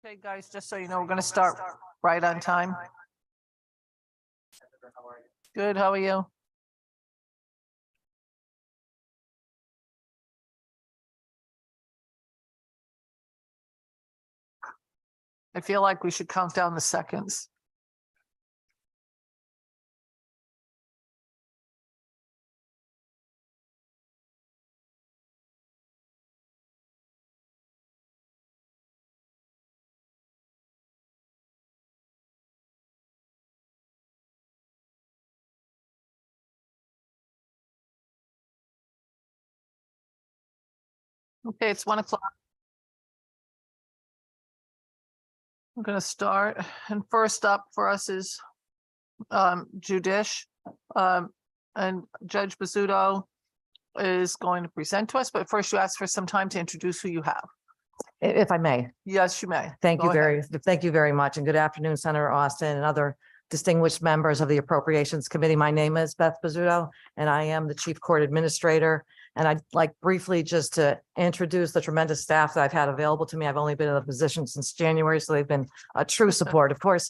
Okay, guys, just so you know, we're going to start right on time. Good, how are you? I feel like we should count down the seconds. Okay, it's 1 o'clock. I'm going to start, and first up for us is Judicial, and Judge Bizzuto is going to present to us, but first you ask for some time to introduce who you have. If I may. Yes, you may. Thank Go you ahead. thank you very much. And good afternoon, Senator Austin and other distinguished members of the Appropriations Committee. My name is Beth Bizzuto, and I am the Chief Court Administrator. And I'd like briefly just to introduce the tremendous staff that I've had available to me. I've only been in the position since January, so they've been a true support. Of course,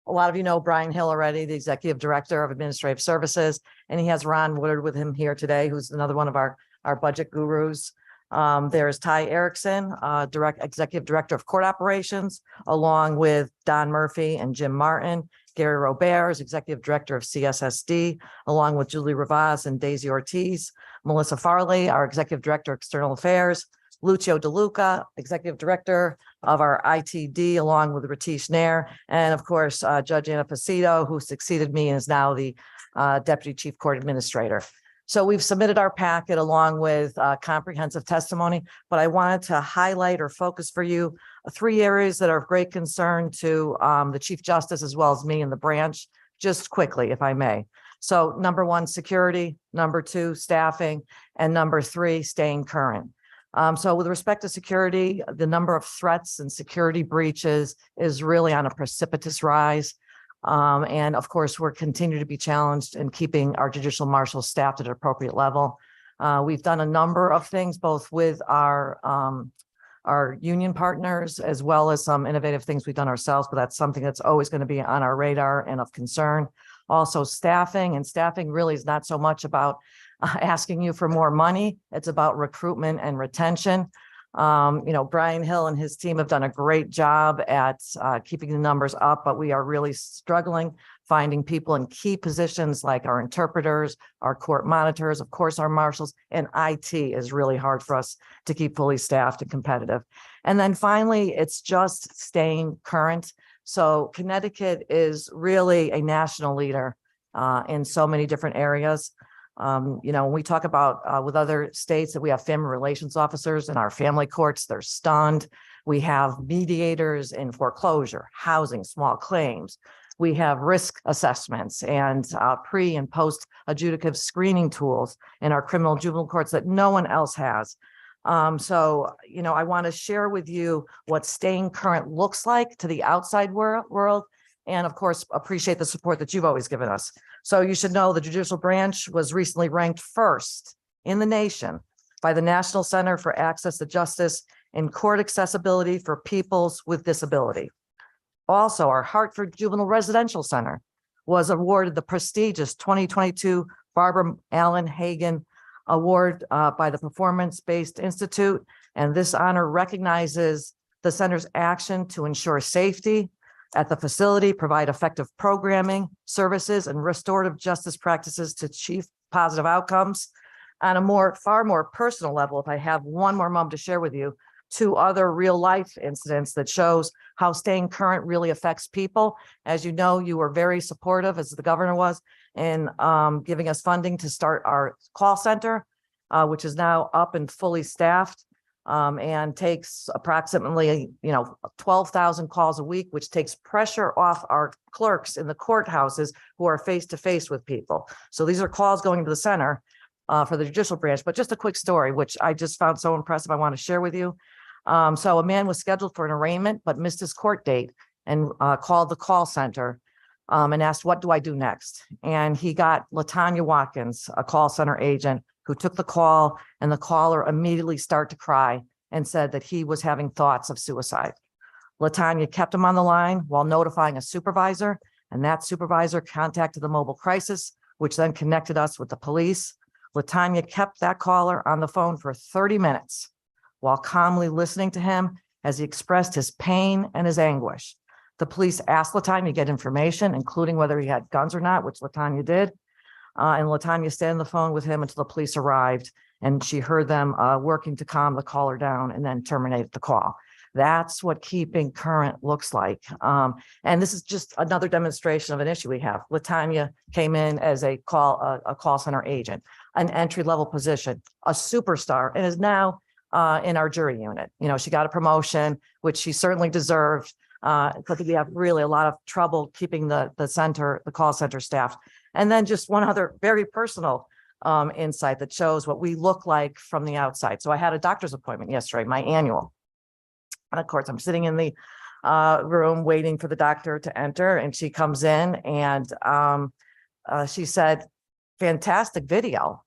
a lot of you know Brian Hill already, the Executive Director of Administrative Services, and he has Ron Woodard with him here today, who's another one of our budget gurus. There's Ty Erickson, Executive Director of Court Operations, along with Don Murphy and Jim Martin. Gary Roberts, Executive Director of CSSD, along with Julie Ravaz and Daisy Ortiz. Melissa Farley, our Executive Director of External Affairs. Lucio DeLuca, Executive Director of our ITD, along with Ratish Nair. And of course, Judge Anna Facido, who succeeded me and is now the Deputy Chief Court Administrator. So we've submitted our packet along with comprehensive testimony, but I wanted to highlight or focus for you 3 areas that are of great concern to the Chief Justice as well as me and the branch, just quickly, if I may. So number 1, security, number 2, staffing, and number 3, staying current. So with respect to security, the number of threats and security breaches is really on a precipitous rise. And of course, we're continue to be challenged in keeping our judicial marshals staffed at an appropriate level. We've done a number of things, both with our union partners, as well as some innovative things we've done ourselves, but that's something that's always going to be on our radar and of concern. Also staffing, and staffing really is not so much about asking you for more money. It's about recruitment and retention. Brian Hill and his team have done a great job at keeping the numbers up, but we are really struggling finding people in key positions like our interpreters, our court monitors, of course, our marshals, and IT is really hard for us to keep fully staffed and competitive. And then finally, it's just staying current. So Connecticut is really a national leader in so many different areas. When we talk about with other states that we have family relations officers in our family courts, they're stunned. We have mediators in foreclosure, housing, small claims. We have risk assessments and pre and post adjudicative screening tools in our criminal juvenile courts that no one else has. I want to share with you what staying current looks like to the outside world. And of course, appreciate the support that you've always given us. So you should know the judicial branch was recently ranked first in the nation by the National Center for Access to Justice in court accessibility for peoples with disability. Also, our Hartford Juvenile Residential Center was awarded the prestigious 2022 Barbara Allen Hagen Award by the Performance-Based Institute. And this honor recognizes the center's action to ensure safety at the facility, provide effective programming, services, and restorative justice practices to achieve positive outcomes. On a far more personal level, if I have one more moment to share with you, 2 other real life incidents that shows how staying current really affects people. As you know, you were very supportive, as the governor was, in giving us funding to start our call center, which is now up and fully staffed. And takes approximately, 12,000 calls a week, which takes pressure off our clerks in the courthouses who are face to face with people. So these are calls going to the center for the judicial branch. But just a quick story, which I just found so impressive, I want to share with you. So a man was scheduled for an arraignment, but missed his court date and called the call center and asked, "What do I do next?" And he got LaTanya Watkins, a call center agent, who took the call, and the caller immediately started to cry and said that he was having thoughts of suicide. LaTanya kept him on the line while notifying a supervisor, and that supervisor contacted the mobile crisis, which then connected us with the police. LaTanya kept that caller on the phone for 30 minutes while calmly listening to him as he expressed his pain and his anguish. The police asked LaTanya to get information, including whether he had guns or not, which LaTanya did. And LaTanya stayed on the phone with him until the police arrived, and she heard them working to calm the caller down and then terminate the call. That's what keeping current looks like. And this is just another demonstration of an issue we have. LaTanya came in as a call center agent, an entry-level position, a superstar, and is now in our jury unit. You know, she got a promotion, which she certainly deserved. Because we have really a lot of trouble keeping the call center staff. And then just one other very personal insight that shows what we look like from the outside. So I had a doctor's appointment yesterday, my annual. And of course, I'm sitting in the room waiting for the doctor to enter, and she comes in and she said, "Fantastic video."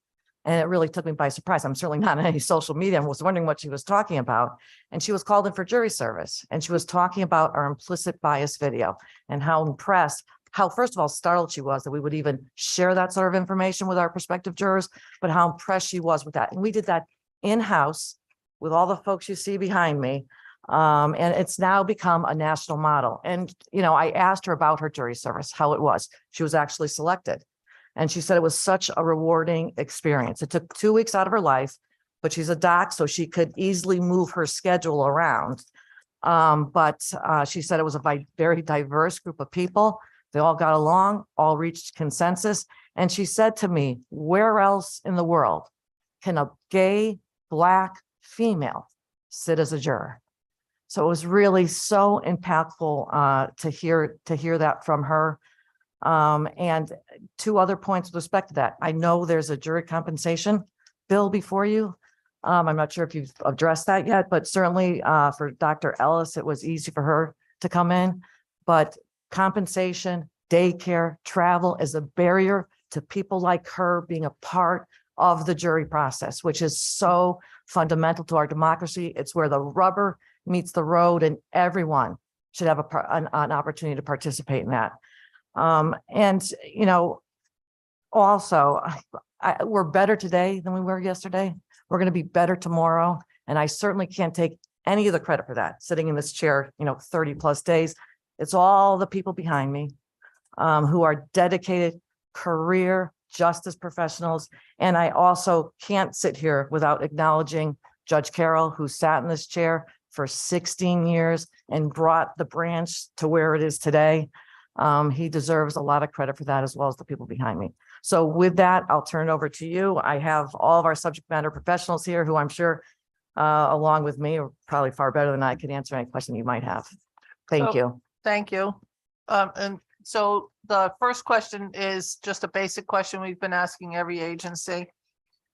And it really took me by surprise. I'm certainly not on any social media. I was wondering what she was talking about. And she was called in for jury service. And she was talking about our implicit bias video and how impressed, how first of all startled she was that we would even share that sort of information with our prospective jurors, but how impressed she was with that. And we did that in-house with all the folks you see behind me. And it's now become a national model. And, you know, I asked her about her jury service, how it was. She was actually selected. And she said it was such a rewarding experience. It took 2 weeks out of her life, but she's a doc, so she could easily move her schedule around. But she said it was a very diverse group of people. They all got along, all reached consensus. And she said to me, "Where else in the world can a gay, Black female sit as a juror?" So it was really so impactful to hear that from her. And 2 other points with respect to that. I know there's a jury compensation bill before you. I'm not sure if you've addressed that yet, but certainly for Dr. Ellis, it was easy for her to come in. But compensation, daycare, travel is a barrier to people like her being a part of the jury process, which is so fundamental to our democracy. It's where the rubber meets the road, and everyone should have an opportunity to participate in that. And, you know, also, we're better today than we were yesterday. We're going to be better tomorrow. And I certainly can't take any of the credit for that, sitting in this chair, 30 plus days. It's all the people behind me who are dedicated career justice professionals. And I also can't sit here without acknowledging Judge Carroll, who sat in this chair for 16 years and brought the branch to where it is today. He deserves a lot of credit for that, as well as the people behind me. So with that, I'll turn it over to you. I have all of our subject matter professionals here who I'm sure, along with me, are probably far better than I can answer any question you might have. Thank you. Thank you. And so the first question is just a basic question we've been asking every agency.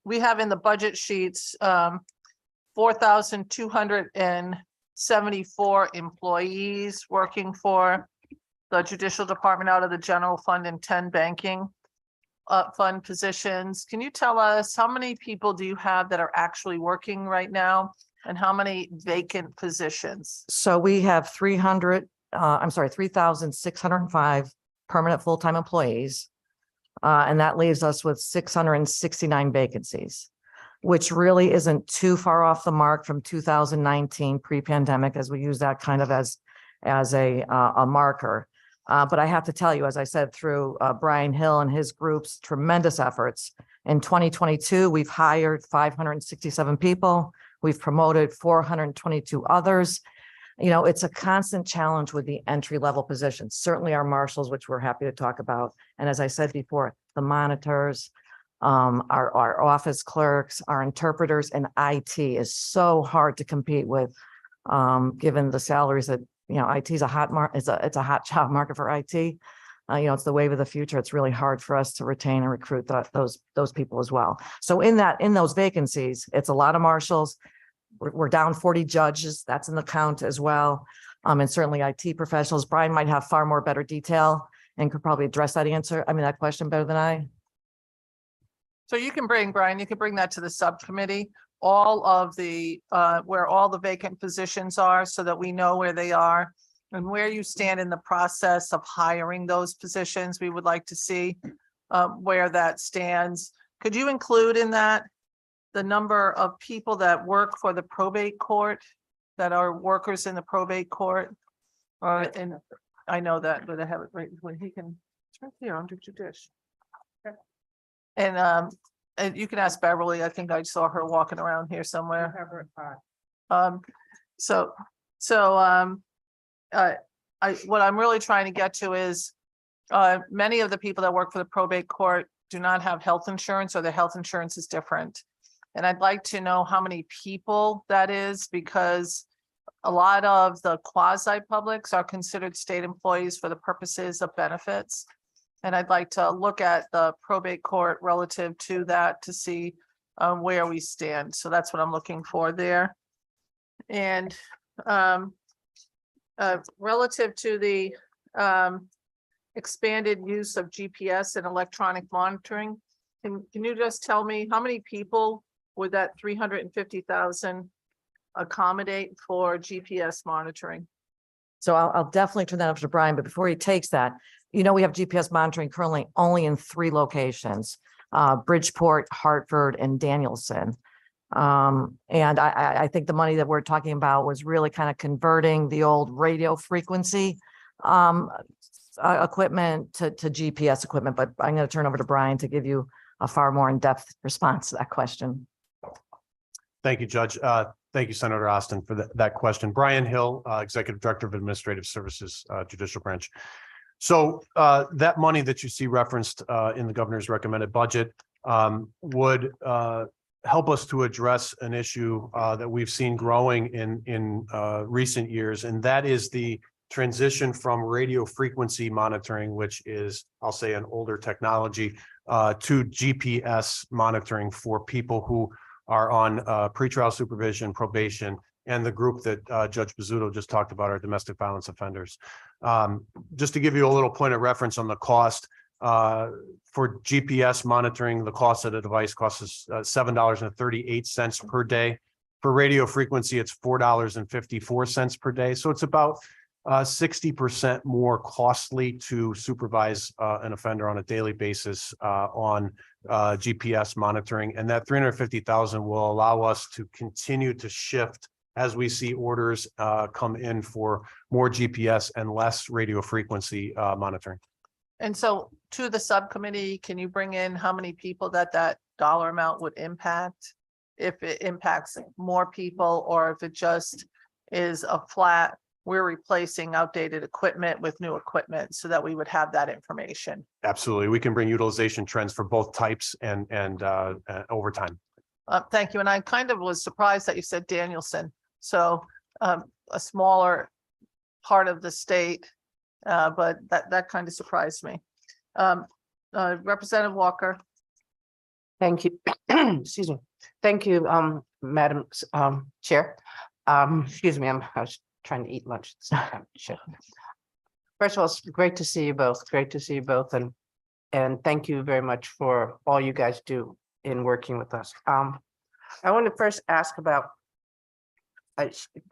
We have in the budget sheets 4,274 employees working for the Judicial Department out of the general fund and 10 banking fund positions. Can you tell us how many people do you have that are actually working right now and how many vacant positions? So we have 3,605 permanent full-time employees. And that leaves us with 669 vacancies, which really isn't too far off the mark from 2019 pre-pandemic, as we use that kind of as a marker. But I have to tell you, as I said, through Brian Hill and his group's tremendous efforts, in 2022, we've hired 567 people. We've promoted 422 others. It's a constant challenge with the entry-level positions, certainly our marshals, which we're happy to talk about. And as I said before, the monitors, our office clerks, our interpreters, and IT is so hard to compete with, given the salaries that, IT is it's a hot job market for IT. It's the wave of the future. It's really hard for us to retain and recruit those people as well. So in those vacancies, it's a lot of marshals. We're down 40 judges. That's in the count as well. And certainly IT professionals. Brian might have far more better detail and could probably address that question better than I. So you can bring, Brian, you can bring that to the subcommittee. all of the, where all the vacant positions are so that we know where they are and where you stand in the process of hiring those positions. We would like to see where that stands. Could you include in that the number of people that work for the probate court, that are workers in the probate court? And I know that, but I have it right when he can, it's right here under Judicial. And you can ask Beverly. I think I saw her walking around here somewhere. What I'm really trying to get to is many of the people that work for the probate court do not have health insurance, or their health insurance is different. And I'd like to know how many people that is, because a lot of the quasi-publics are considered state employees for the purposes of benefits. And I'd like to look at the probate court relative to that to see where we stand. So that's what I'm looking for there. And relative to the expanded use of GPS and electronic monitoring, can you just tell me how many people would that 350,000 accommodate for GPS monitoring? So I'll definitely turn that over to Brian, but before he takes that, we have GPS monitoring currently only in 3 locations, Bridgeport, Hartford, and Danielson. And I think the money that we're talking about was really kind of converting the old radio frequency equipment to GPS equipment, but I'm going to turn over to Brian to give you a far more in-depth response to that question. Thank you, Judge. Thank you, Senator Austin, for that question. Brian Hill, Executive Director of Administrative Services, Judicial Branch. So that money that you see referenced in the governor's recommended budget would help us to address an issue that we've seen growing in recent years, and that is the transition from radio frequency monitoring, which is, I'll say, an older technology, to GPS monitoring for people who are on pretrial supervision, probation, and the group that Judge Bizzuto just talked about, are domestic violence offenders. Just to give you a little point of reference on the cost, for GPS monitoring, the cost of the device costs us $7.38 per day. For radio frequency, it's $4.54 per day. So it's about 60% more costly to supervise an offender on a daily basis on GPS monitoring. And that 350,000 will allow us to continue to shift as we see orders come in for more GPS and less radio frequency monitoring. And so to the subcommittee, can you bring in how many people that dollar amount would impact? If it impacts more people, or if it just is a flat, we're replacing outdated equipment with new equipment, so that we would have that information. Absolutely. We can bring utilization trends for both types and over time. Thank you. And I kind of was surprised that you said Danielson. So a smaller part of the state, but that kind of surprised me. Representative Walker. Thank you. Excuse me. Thank you, Madam Chair. Excuse me, I was trying to eat lunch at the same time. Shit. First of all, it's great to see you both. Great to see you both, and thank you very much for all you guys do in working with us. I want to first ask about. I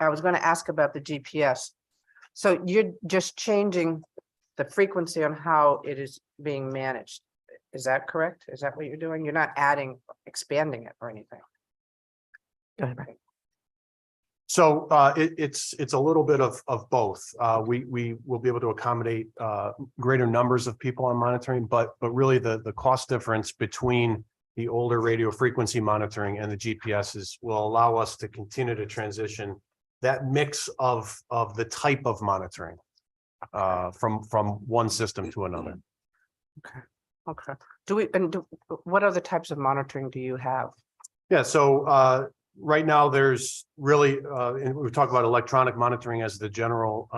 was going to ask about the GPS. So you're just changing the frequency on how it is being managed. Is that correct? Is that what you're doing? You're not expanding it or anything? Go ahead, Brian. So it's a little bit of both. We will be able to accommodate greater numbers of people on monitoring, but really the cost difference between the older radio frequency monitoring and the GPSs will allow us to continue to transition that mix of the type of monitoring from one system to another. Okay. What other types of monitoring do you have? Yeah. So right now there's really, and we talk about electronic monitoring as the general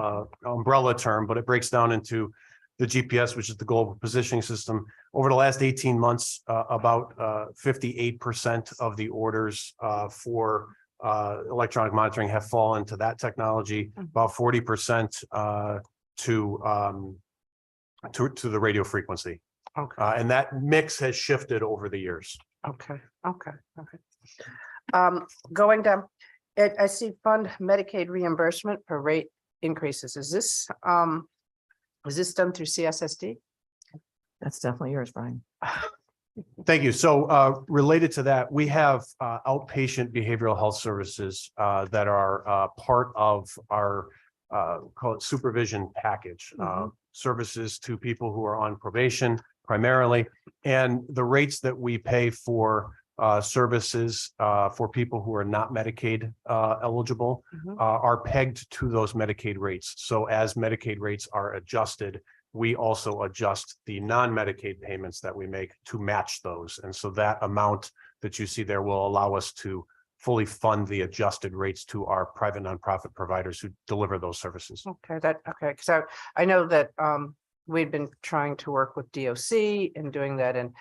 umbrella term, but it breaks down into the GPS, which is the global positioning system. Over the last 18 months, about 58% of the orders for electronic monitoring have fallen to that technology, about 40% to the radio frequency. Okay. And that mix has shifted over the years. Okay. Going down, I see fund Medicaid reimbursement for rate increases. Is this done through CSSD? That's definitely yours, Brian. Thank you. So related to that, we have outpatient behavioral health services that are part of our call it supervision package. Services to people who are on probation primarily, and the rates that we pay for services for people who are not Medicaid eligible are pegged to those Medicaid rates. So as Medicaid rates are adjusted, we also adjust the non-Medicaid payments that we make to match those. And so that amount that you see there will allow us to fully fund the adjusted rates to our private nonprofit providers who deliver those services. Okay, so I know that we've been trying to work with DOC and doing that, and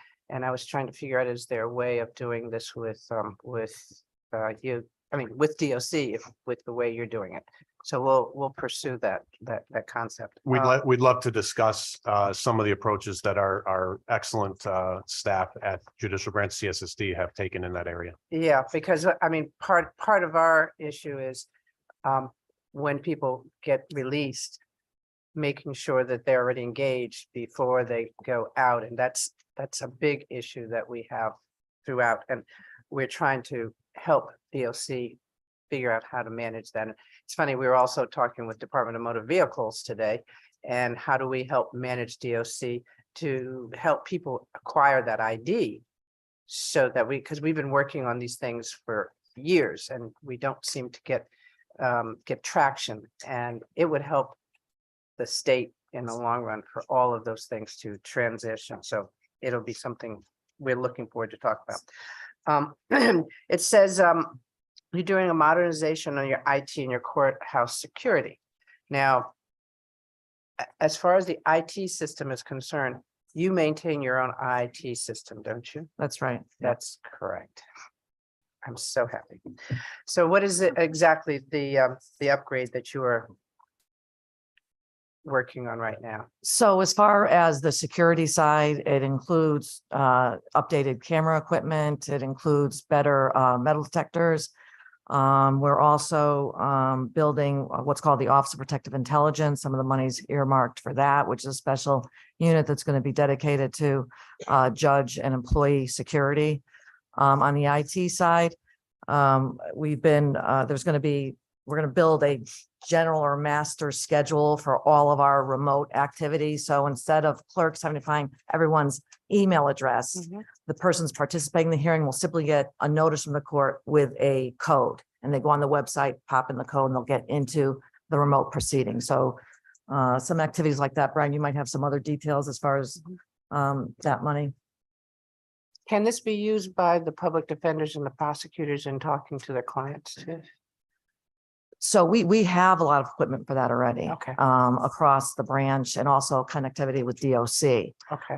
I was trying to figure out, is there a way of doing this with you? I mean, with DOC, with the way you're doing it. So we'll pursue that concept. We'd love to discuss some of the approaches that our excellent staff at Judicial Branch CSSD have taken in that area. Yeah, because I mean, part of our issue is when people get released, making sure that they're already engaged before they go out. And that's a big issue that we have throughout. And we're trying to help DOC figure out how to manage that. And it's funny, we were also talking with Department of Motor Vehicles today, and how do we help manage DOC to help people acquire that ID, so that because we've been working on these things for years and we don't seem to get traction, and it would help the state in the long run for all of those things to transition. So it'll be something we're looking forward to talk about. It says you're doing a modernization on your IT and your courthouse security. Now, as far as the IT system is concerned, you maintain your own IT system, don't you? That's right. That's correct. I'm so happy. So what is it exactly the upgrade that you are working on right now? So as far as the security side, it includes updated camera equipment. It includes better metal detectors. We're also building what's called the Office of Protective Intelligence. Some of the money's earmarked for that, which is a special unit that's going to be dedicated to judge and employee security. On the IT side, we're going to build a general or master schedule for all of our remote activities. So instead of clerks having to find everyone's email address, the person's participating in the hearing will simply get a notice from the court with a code, and they go on the website, pop in the code, and they'll get into the remote proceeding. So some activities like that. Brian, you might have some other details as far as that money. Can this be used by the public defenders and the prosecutors in talking to their clients too? So we have a lot of equipment for that already. Okay. Across the branch, and also connectivity with DOC. Okay.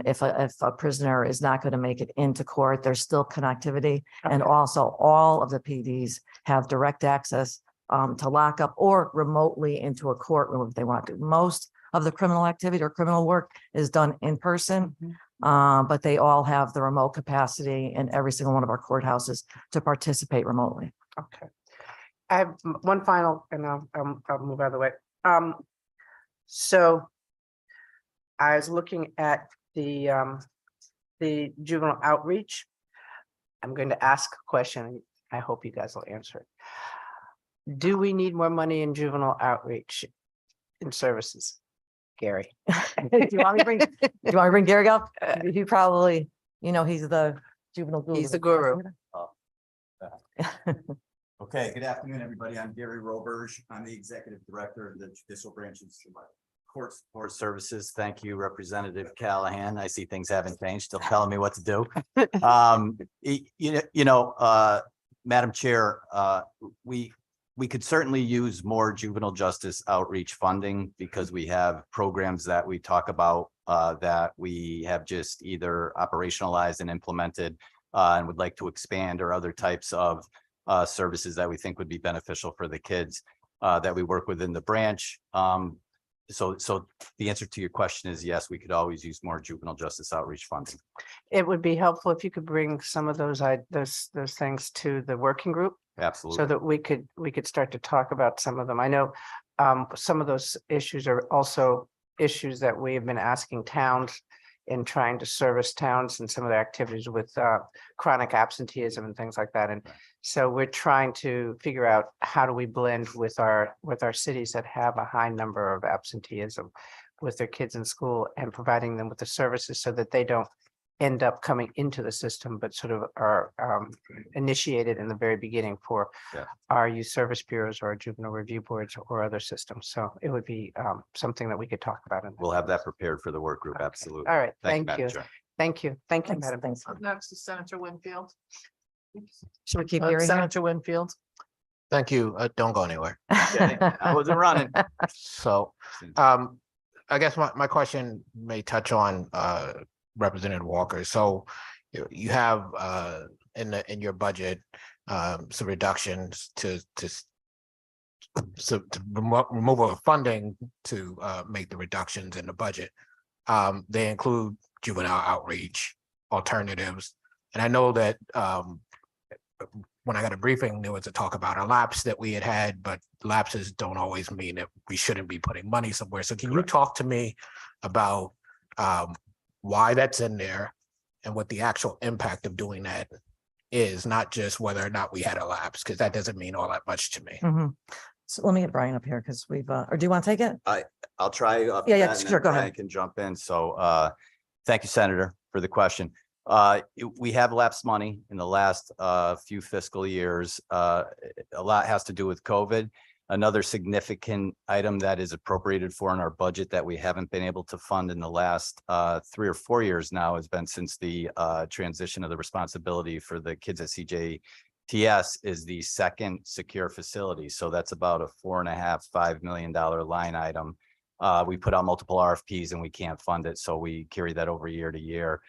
If a prisoner is not going to make it into court, there's still connectivity. And Okay. also all of the PDs have direct access to lock up or remotely into a courtroom if they want to. Most of the criminal activity or criminal work is done in person, but they all have the remote capacity in every single one of our courthouses to participate remotely. Okay. I have one final, and I'll move out of the way. So I was looking at the juvenile outreach. I'm going to ask a question. I hope you guys will answer it. Do we need more money in juvenile outreach in services? Gary. Do you want me to bring Gary up? He probably, he's the juvenile guru. He's the guru. Okay, good afternoon, everybody. I'm Gary Roberge. I'm the Executive Director of the Judicial Branch's Court Support Services. Thank you, Representative Callahan. I see things haven't changed, still telling me what to do. Madam Chair, we could certainly use more juvenile justice outreach funding, because we have programs that we talk about that we have just either operationalized and implemented and would like to expand, or other types of services that we think would be beneficial for the kids that we work with in the branch. So the answer to your question is yes, we could always use more juvenile justice outreach funding. It would be helpful if you could bring some of those things to the working group Absolutely. so that we could start to talk about some of them. I know some of those issues are also issues that we have been asking towns in trying to service towns and some of their activities with chronic absenteeism and things like that. And so we're trying to figure out how do we blend with our cities that have a high number of absenteeism with their kids in school and providing them with the services so that they don't end up coming into the system, but sort of are initiated in the very beginning for our youth service bureaus or our juvenile review boards or other systems. So it would be something that we could talk about. We'll have that prepared for the work group. Okay. Absolutely. All right, Madam thank you. Chair. Thank you. Thank you, Thanks, Madam. thanks. Up next is Senator Winfield. Should we keep hearing? her? Senator Winfield. Thank you. Don't go anywhere. Okay, I wasn't running. So, I guess my question may touch on, Representative Walker. So you have, in your budget, some reductions to removal of funding to, make the reductions in the budget. They include juvenile outreach alternatives. And I know that, when I got a briefing, there was a talk about a lapse that we had, but lapses don't always mean that we shouldn't be putting money somewhere. So can you talk to me about why that's in there and what the actual impact of doing that is, not just whether or not we had a lapse, because that doesn't mean all that much to me. Mhm. So let me get Brian up here because we've, or do you want to take it? I'll try. Yeah, that, and sure, then go ahead. Brian can jump in. So thank you, Senator, for the question. We have lapsed money in the last few fiscal years. A lot has to do with COVID. Another significant item that is appropriated for in our budget that we haven't been able to fund in the last 3 or 4 years now has been since the transition of the responsibility for the kids at CJTS is the second secure facility. So that's about a $4.5–5 million line item. We put out multiple RFPs and we can't fund it. So we carry that over year to year.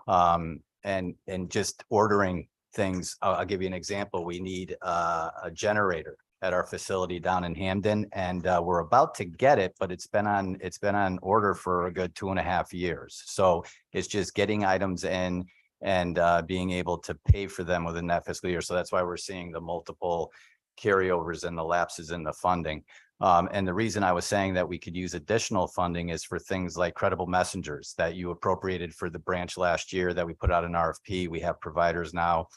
And just ordering things. I'll give you an example. We need a generator at our facility down in Hamden, and we're about to get it, but it's been on order for a good 2.5 years. So it's just getting items in and being able to pay for them within that fiscal year. So that's why we're seeing the multiple carryovers and the lapses in the funding. And the reason I was saying that we could use additional funding is for things like credible messengers that you appropriated for the branch last year that we put out an RFP. We have providers now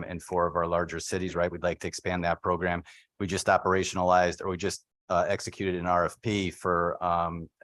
in 4 of our larger cities, right? We'd like to expand that program. We just operationalized, or we just executed an RFP for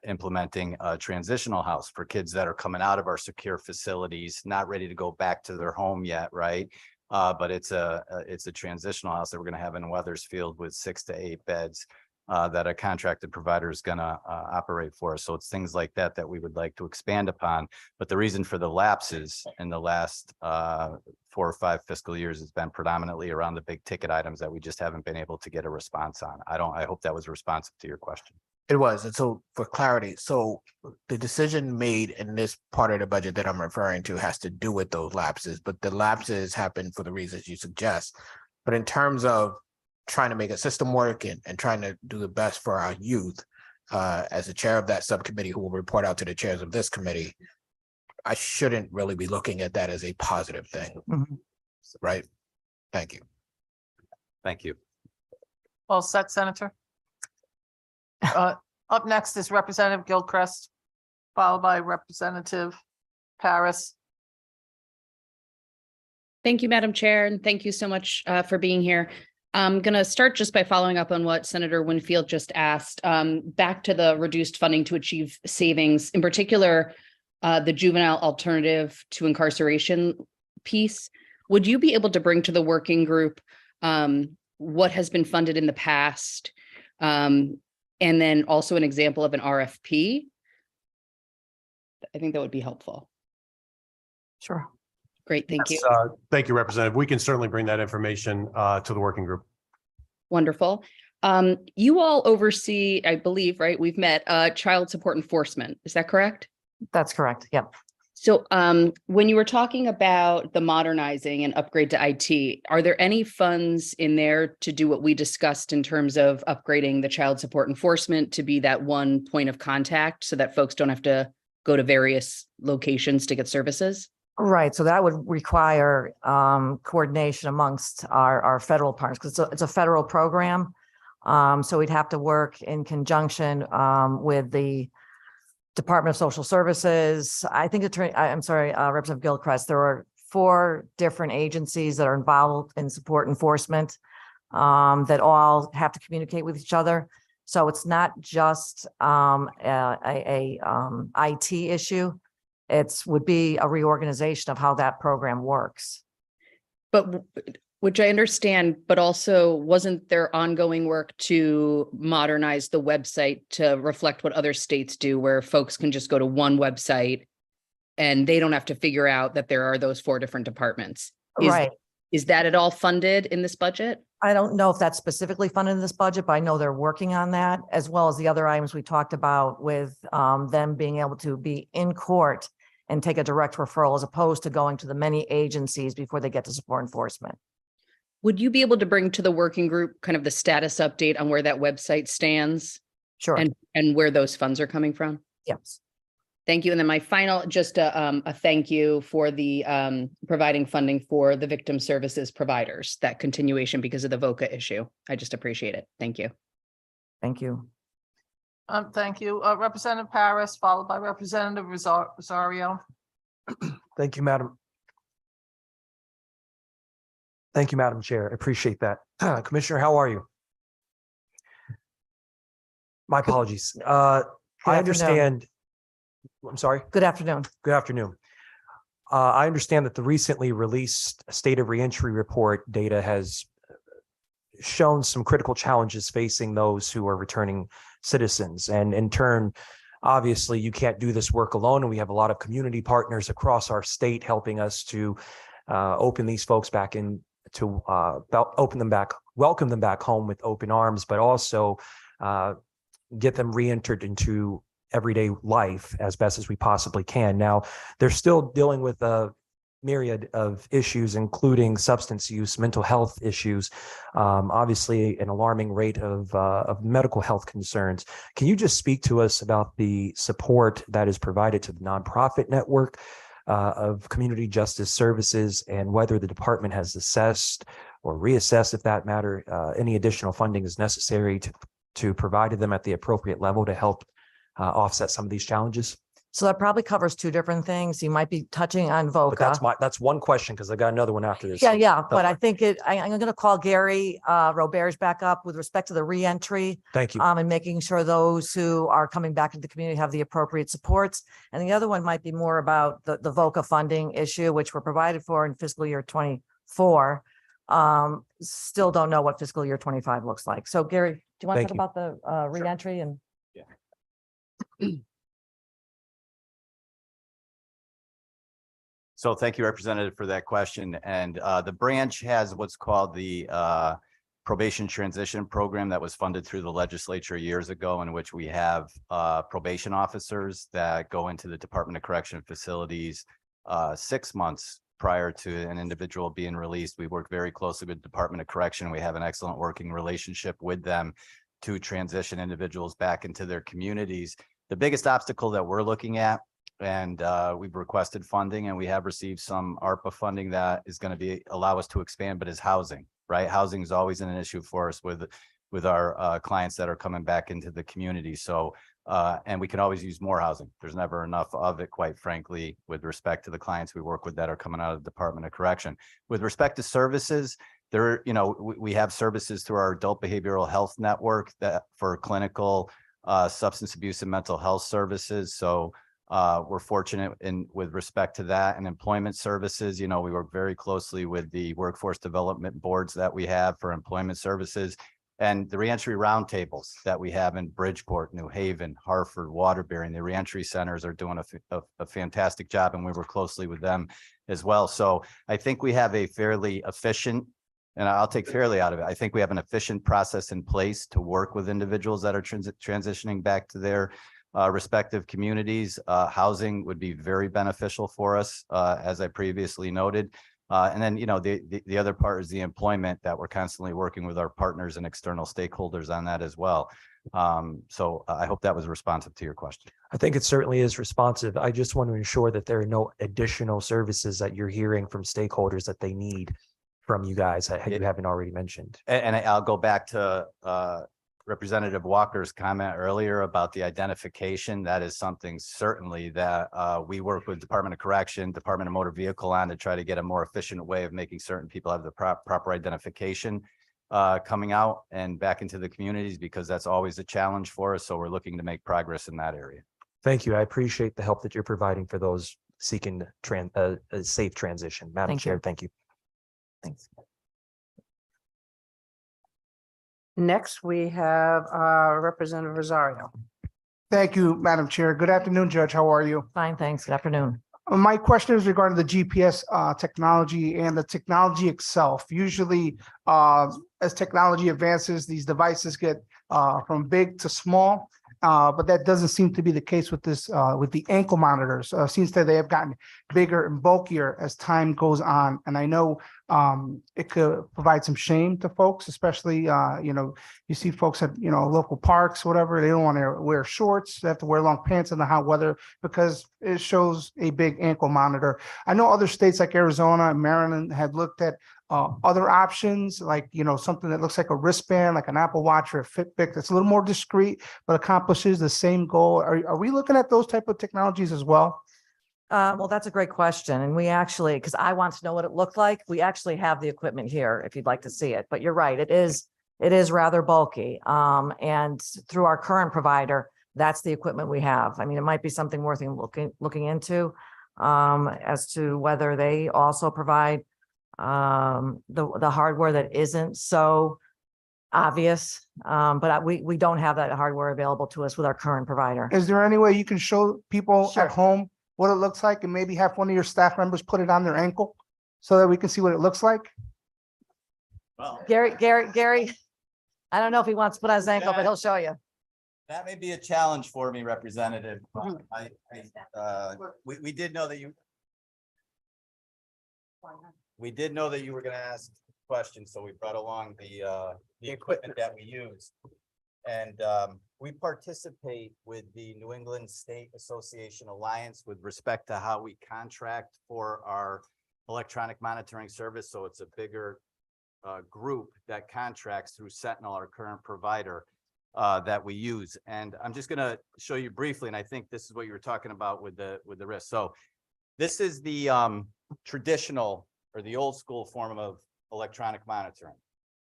implementing a transitional house for kids that are coming out of our secure facilities, not ready to go back to their home yet, right? But it's a transitional house that we're going to have in Weathersfield with 6 to 8 beds. That a contracted provider is going to operate for us. So it's things like that that we would like to expand upon. But the reason for the lapses in the last 4 or 5 fiscal years has been predominantly around the big ticket items that we just haven't been able to get a response on. I hope that was responsive to your question. It was. And so for clarity, so the decision made in this part of the budget that I'm referring to has to do with those lapses, but the lapses happen for the reasons you suggest. But in terms of trying to make a system work and trying to do the best for our youth, as the chair of that subcommittee who will report out to the chairs of this committee, I shouldn't really be looking at that as a positive thing, Mhm. right? Thank you. Thank you. All set, Senator. Up next is Representative Gilchrist, followed by Representative Paris. Thank you, Madam Chair, and thank you so much for being here. I'm going to start just by following up on what Senator Winfield just asked, back to the reduced funding to achieve savings, in particular, the juvenile alternative to incarceration piece. Would you be able to bring to the working group what has been funded in the past, and then also an example of an RFP? I think that would be helpful. Sure. Great, thank you. Thank you, Representative. We can certainly bring that information to the working group. Wonderful. You all oversee, I believe, right? We've met child support enforcement. Is that correct? That's correct. Yep. So when you were talking about the modernizing and upgrade to IT, are there any funds in there to do what we discussed in terms of upgrading the child support enforcement to be that one point of contact so that folks don't have to go to various locations to get services? Right, so that would require coordination amongst our federal partners, because it's a federal program. So we'd have to work in conjunction with the Department of Social Services. I think Representative Gilchrist, there are 4 different agencies that are involved in support enforcement that all have to communicate with each other. So it's not just a IT issue. Would be a reorganization of how that program works. But which I understand, but also wasn't there ongoing work to modernize the website to reflect what other states do, where folks can just go to one website and they don't have to figure out that there are those 4 different departments? Right. Is that at all funded in this budget? I don't know if that's specifically funded in this budget, but I know they're working on that, as well as the other items we talked about with them being able to be in court and take a direct referral as opposed to going to the many agencies before they get to support enforcement. Would you be able to bring to the working group kind of the status update on where that website stands Sure. and where those funds are coming from? Yes. Thank you. And then my final, just a thank you for the providing funding for the victim services providers, that continuation because of the VOCA issue. I just appreciate it. Thank you. Thank you. Thank you. Representative Paris, followed by Representative Rosario. Thank you, Madam. Thank you, Madam Chair. I appreciate that. Commissioner, how are you? My apologies. I understand. I'm sorry. Good afternoon. Good afternoon. I understand that the recently released State of Reentry report data has shown some critical challenges facing those who are returning citizens. And in turn, obviously, you can't do this work alone. And we have a lot of community partners across our state helping us to open these folks back in, to open them back, welcome them back home with open arms, but also get them re-entered into everyday life as best as we possibly can. Now, they're still dealing with a myriad of issues, including substance use, mental health issues, obviously an alarming rate of medical health concerns. Can you just speak to us about the support that is provided to the nonprofit network of community justice services, and whether the department has assessed or reassessed, if that matter, any additional funding is necessary to provide to them at the appropriate level to help offset some of these challenges? So that probably covers 2 different things. You might be touching on VOCA. But that's one question, because I got another one after this. Yeah. But I think I'm going to call Gary Roberge back up with respect to the reentry. Thank you. And making sure those who are coming back into the community have the appropriate supports. And the other one might be more about the VOCA funding issue, which were provided for in fiscal year 24. Still don't know what fiscal year 25 looks like. So Gary, do you want to Thank talk you. about the reentry? And So thank you, Representative, for that question. And the branch has what's called the probation transition program that was funded through the legislature years ago, in which we have probation officers that go into the Department of Correction facilities 6 months prior to an individual being released. We work very closely with the Department of Correction. We have an excellent working relationship with them to transition individuals back into their communities. The biggest obstacle that we're looking at, and we've requested funding and we have received some ARPA funding that is going to allow us to expand, but is housing, right? Housing is always an issue for us with our clients that are coming back into the community. So, and we can always use more housing. There's never enough of it, quite frankly, with respect to the clients we work with that are coming out of the Department of Correction. With respect to services, we have services through our adult behavioral health network that for clinical substance abuse and mental health services. So we're fortunate with respect to that, and employment services. We work very closely with the workforce development boards that we have for employment services, and the reentry roundtables that we have in Bridgeport, New Haven, Hartford, Waterbury, and the reentry centers are doing a fantastic job, and we work closely with them as well. So I think we have a fairly efficient, and I'll take fairly out of it, I think we have an efficient process in place to work with individuals that are transitioning back to their respective communities. Housing would be very beneficial for us, as I previously noted. And then, the other part is the employment that we're constantly working with our partners and external stakeholders on that as well. So I hope that was responsive to your question. I think it certainly is responsive. I just want to ensure that there are no additional services that you're hearing from stakeholders that they need from you guys that you haven't already mentioned. And I'll go back to Representative Walker's comment earlier about the identification. That is something certainly that we work with Department of Correction, Department of Motor Vehicle on to try to get a more efficient way of making certain people have the proper identification coming out and back into the communities, because that's always a challenge for us. So we're looking to make progress in that area. Thank you. I appreciate the help that you're providing for those seeking a safe transition. Madam Thank Chair, you. thank you. Thanks. Next, we have Representative Rosario. Thank you, Madam Chair. Good afternoon, Judge. How are you? Fine, thanks. Good afternoon. My question is regarding the GPS technology and the technology itself. Usually, as technology advances, these devices get from big to small. But that doesn't seem to be the case with this, with the ankle monitors. Seems that they have gotten bigger and bulkier as time goes on. And I know it could provide some shame to folks, especially, you see folks at, local parks, whatever, they don't want to wear shorts, they have to wear long pants in the hot weather because it shows a big ankle monitor. I know other states like Arizona and Maryland had looked at other options, like, something that looks like a wristband, like an Apple Watch or a Fitbit that's a little more discreet, but accomplishes the same goal. Are we looking at those type of technologies as well? Well, that's a great question. And we actually, because I want to know what it looked like, we actually have the equipment here if you'd like to see it. But you're right, it is rather bulky. And through our current provider, that's the equipment we have. I mean, it might be something worth looking into as to whether they also provide the hardware that isn't so obvious. But we don't have that hardware available to us with our current provider. Is there any way you can show people Sure. at home what it looks like and maybe have one of your staff members put it on their ankle so that we can see what it looks like? Well, Gary, I don't know if he wants to put on his ankle, but he'll show you. that may be a challenge for me, Representative. We did know that you. We did know that you were going to ask questions, so we brought along the equipment that we use. And we participate with the New England State Association Alliance with respect to how we contract for our electronic monitoring service. So it's a bigger group that contracts through Sentinel, our current provider, that we use. And I'm just going to show you briefly, and I think this is what you were talking about with the risk. So this is the traditional or the old school form of electronic monitoring.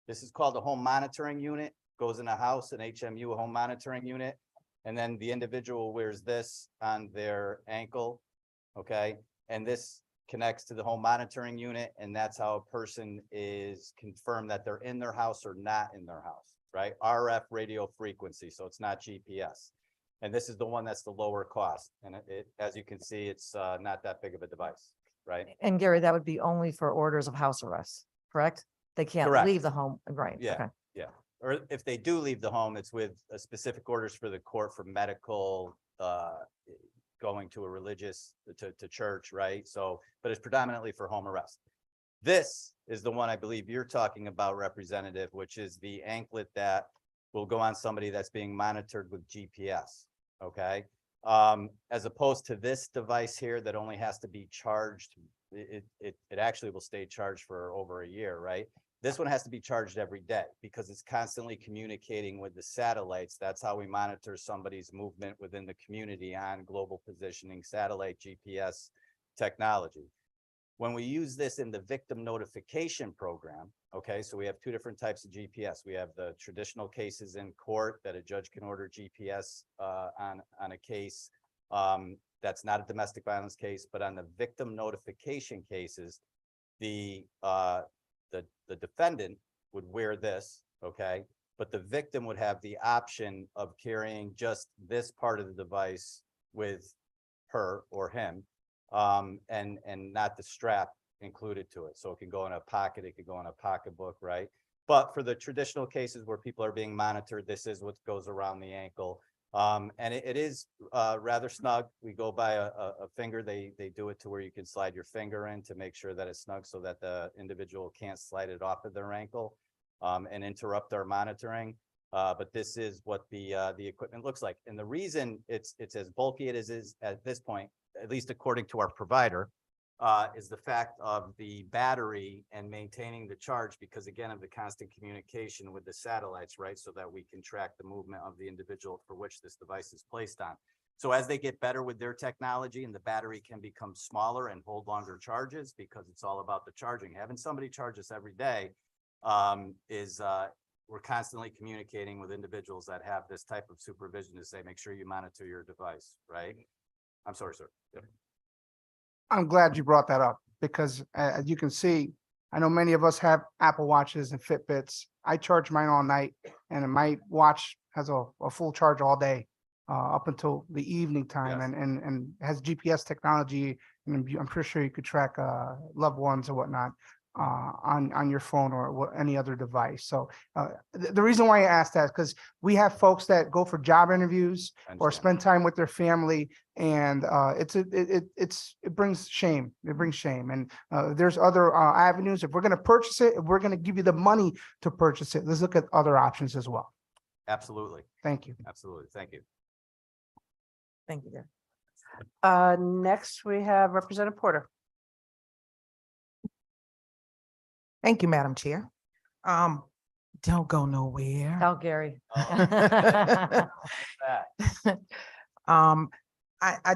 This is called a home monitoring unit. Goes in a house, an HMU, a home monitoring unit, and then the individual wears this on their ankle, okay? And this connects to the home monitoring unit, and that's how a person is confirmed that they're in their house or not in their house, right? RF radio frequency, so it's not GPS. And this is the one that's the lower cost, and it as you can see, it's not that big of a device, right? And Gary, that would be only for orders of house arrest, correct? They can't Correct. leave the home, right? Yeah. Okay. Or if they do leave the home, it's with a specific orders for the court for medical, going to a religious, to church, right? So, but it's predominantly for home arrest. This is the one I believe you're talking about, Representative, which is the anklet that will go on somebody that's being monitored with GPS, okay? As opposed to this device here that only has to be charged, it actually will stay charged for over a year, right? This one has to be charged every day because it's constantly communicating with the satellites. That's how we monitor somebody's movement within the community on global positioning, satellite GPS technology. When we use this in the victim notification program, okay, so we have two different types of GPS. We have the traditional cases in court that a judge can order GPS on a case that's not a domestic violence case, but on the victim notification cases, the defendant would wear this, okay, but the victim would have the option of carrying just this part of the device with her or him, and not the strap included to it. So it can go in a pocket, it could go in a pocketbook, right? But for the traditional cases where people are being monitored, this is what goes around the ankle. And it is rather snug. We go by a finger. They do it to where you can slide your finger in to make sure that it's snug so that the individual can't slide it off of their ankle and interrupt our monitoring. But this is what the equipment looks like. And the reason it's as bulky as it is at this point, at least according to our provider, is the fact of the battery and maintaining the charge because again of the constant communication with the satellites, right? So that we can track the movement of the individual for which this device is placed on. So as they get better with their technology and the battery can become smaller and hold longer charges because it's all about the charging. Having somebody charge us every day we're constantly communicating with individuals that have this type of supervision to say, make sure you monitor your device, right? I'm sorry, sir. Yep. I'm glad you brought that up because as you can see, I know many of us have Apple Watches and Fitbits. I charge mine all night and my watch has a full charge all day up until the evening time. Yes. And has GPS technology. And I'm pretty sure you could track loved ones or whatnot on your phone or any other device. So the reason why I asked that is because we have folks that go for job interviews or spend time with their family, and it brings shame. It brings shame. And there's other avenues. If we're going to purchase it, if we're going to give you the money to purchase it, let's look at other options as well. Absolutely. Thank you. Absolutely. Thank you. Thank you, dear. Next, we have Representative Porter. Thank you, Madam Chair. Don't go nowhere. Tell Gary. I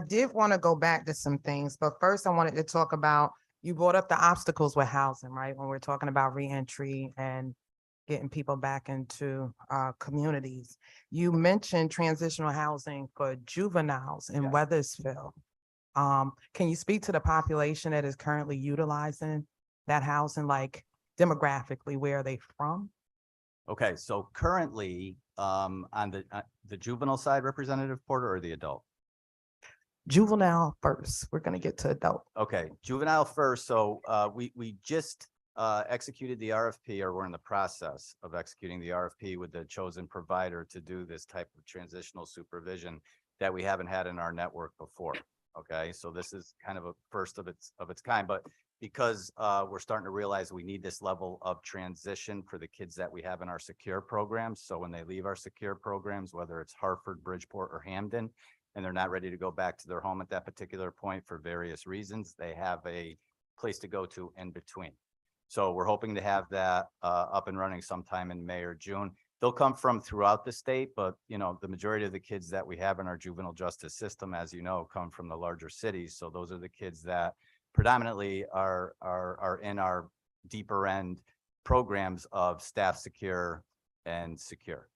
did want to go back to some things, but first I wanted to talk about, you brought up the obstacles with housing, right? When we're talking about reentry and getting people back into communities. You mentioned transitional housing for juveniles in Weathersfield. Can you speak to the population that is currently utilizing that housing, like demographically, where are they from? Okay, so currently on the juvenile side, Representative Porter, or the adult? Juvenile first. We're going to get to adult. Okay, juvenile first. So we just executed the RFP, or we're in the process of executing the RFP with the chosen provider to do this type of transitional supervision that we haven't had in our network before. Okay, so this is kind of a first of its kind, but because we're starting to realize we need this level of transition for the kids that we have in our secure programs. So when they leave our secure programs, whether it's Hartford, Bridgeport, or Hamden, and they're not ready to go back to their home at that particular point for various reasons, they have a place to go to in between. So we're hoping to have that up and running sometime in May or June. They'll come from throughout the state, but you know, the majority of the kids that we have in our juvenile justice system, as you know, come from the larger cities. So those are the kids that predominantly are in our deeper end programs of staff secure and secure.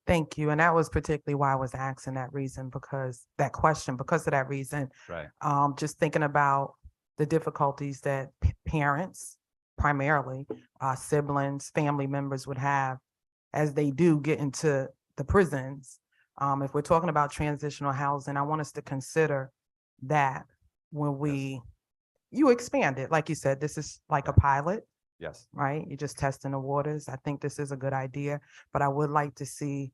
Thank you. And that was particularly why I was asking that reason, because of that reason. Right. Just thinking about the difficulties that parents, primarily siblings, family members would have as they do get into the prisons. If we're talking about transitional housing, I want us to consider that when you expand it, like you said, this is like a pilot. Yes. Right? You're just testing the waters. I think this is a good idea, but I would like to see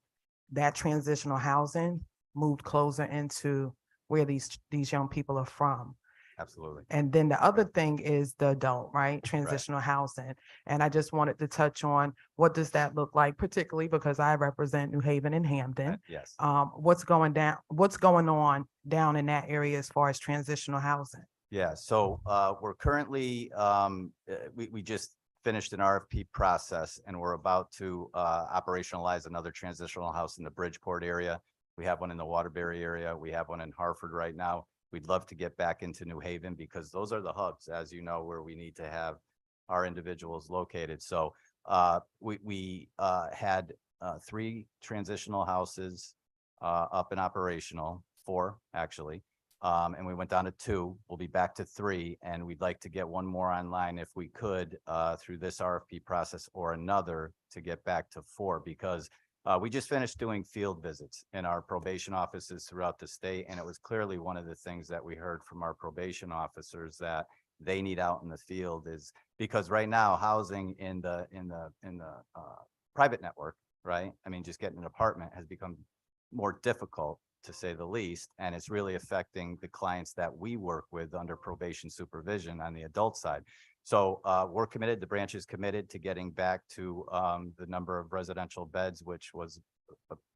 that transitional housing moved closer into where these young people are from. Absolutely. And then the other thing is the adult, right? Transitional housing. And I just wanted to touch on what does that look like, particularly because I represent New Haven and Hamden. Yes. What's going on down in that area as far as transitional housing? Yeah, so we're currently, we just finished an RFP process and we're about to operationalize another transitional house in the Bridgeport area. We have one in the Waterbury area. We have one in Hartford right now. We'd love to get back into New Haven because those are the hubs, as you know, where we need to have our individuals located. So we had 3 transitional houses up and operational, 4 actually. And we went down to 2. We'll be back to 3, and we'd like to get one more online if we could through this RFP process or another to get back to 4, because we just finished doing field visits in our probation offices throughout the state, and it was clearly one of the things that we heard from our probation officers that they need out in the field, is because right now housing in the private network, right? I mean, just getting an apartment has become more difficult, to say the least, and it's really affecting the clients that we work with under probation supervision on the adult side. So we're committed, the branch is committed to getting back to the number of residential beds, which was,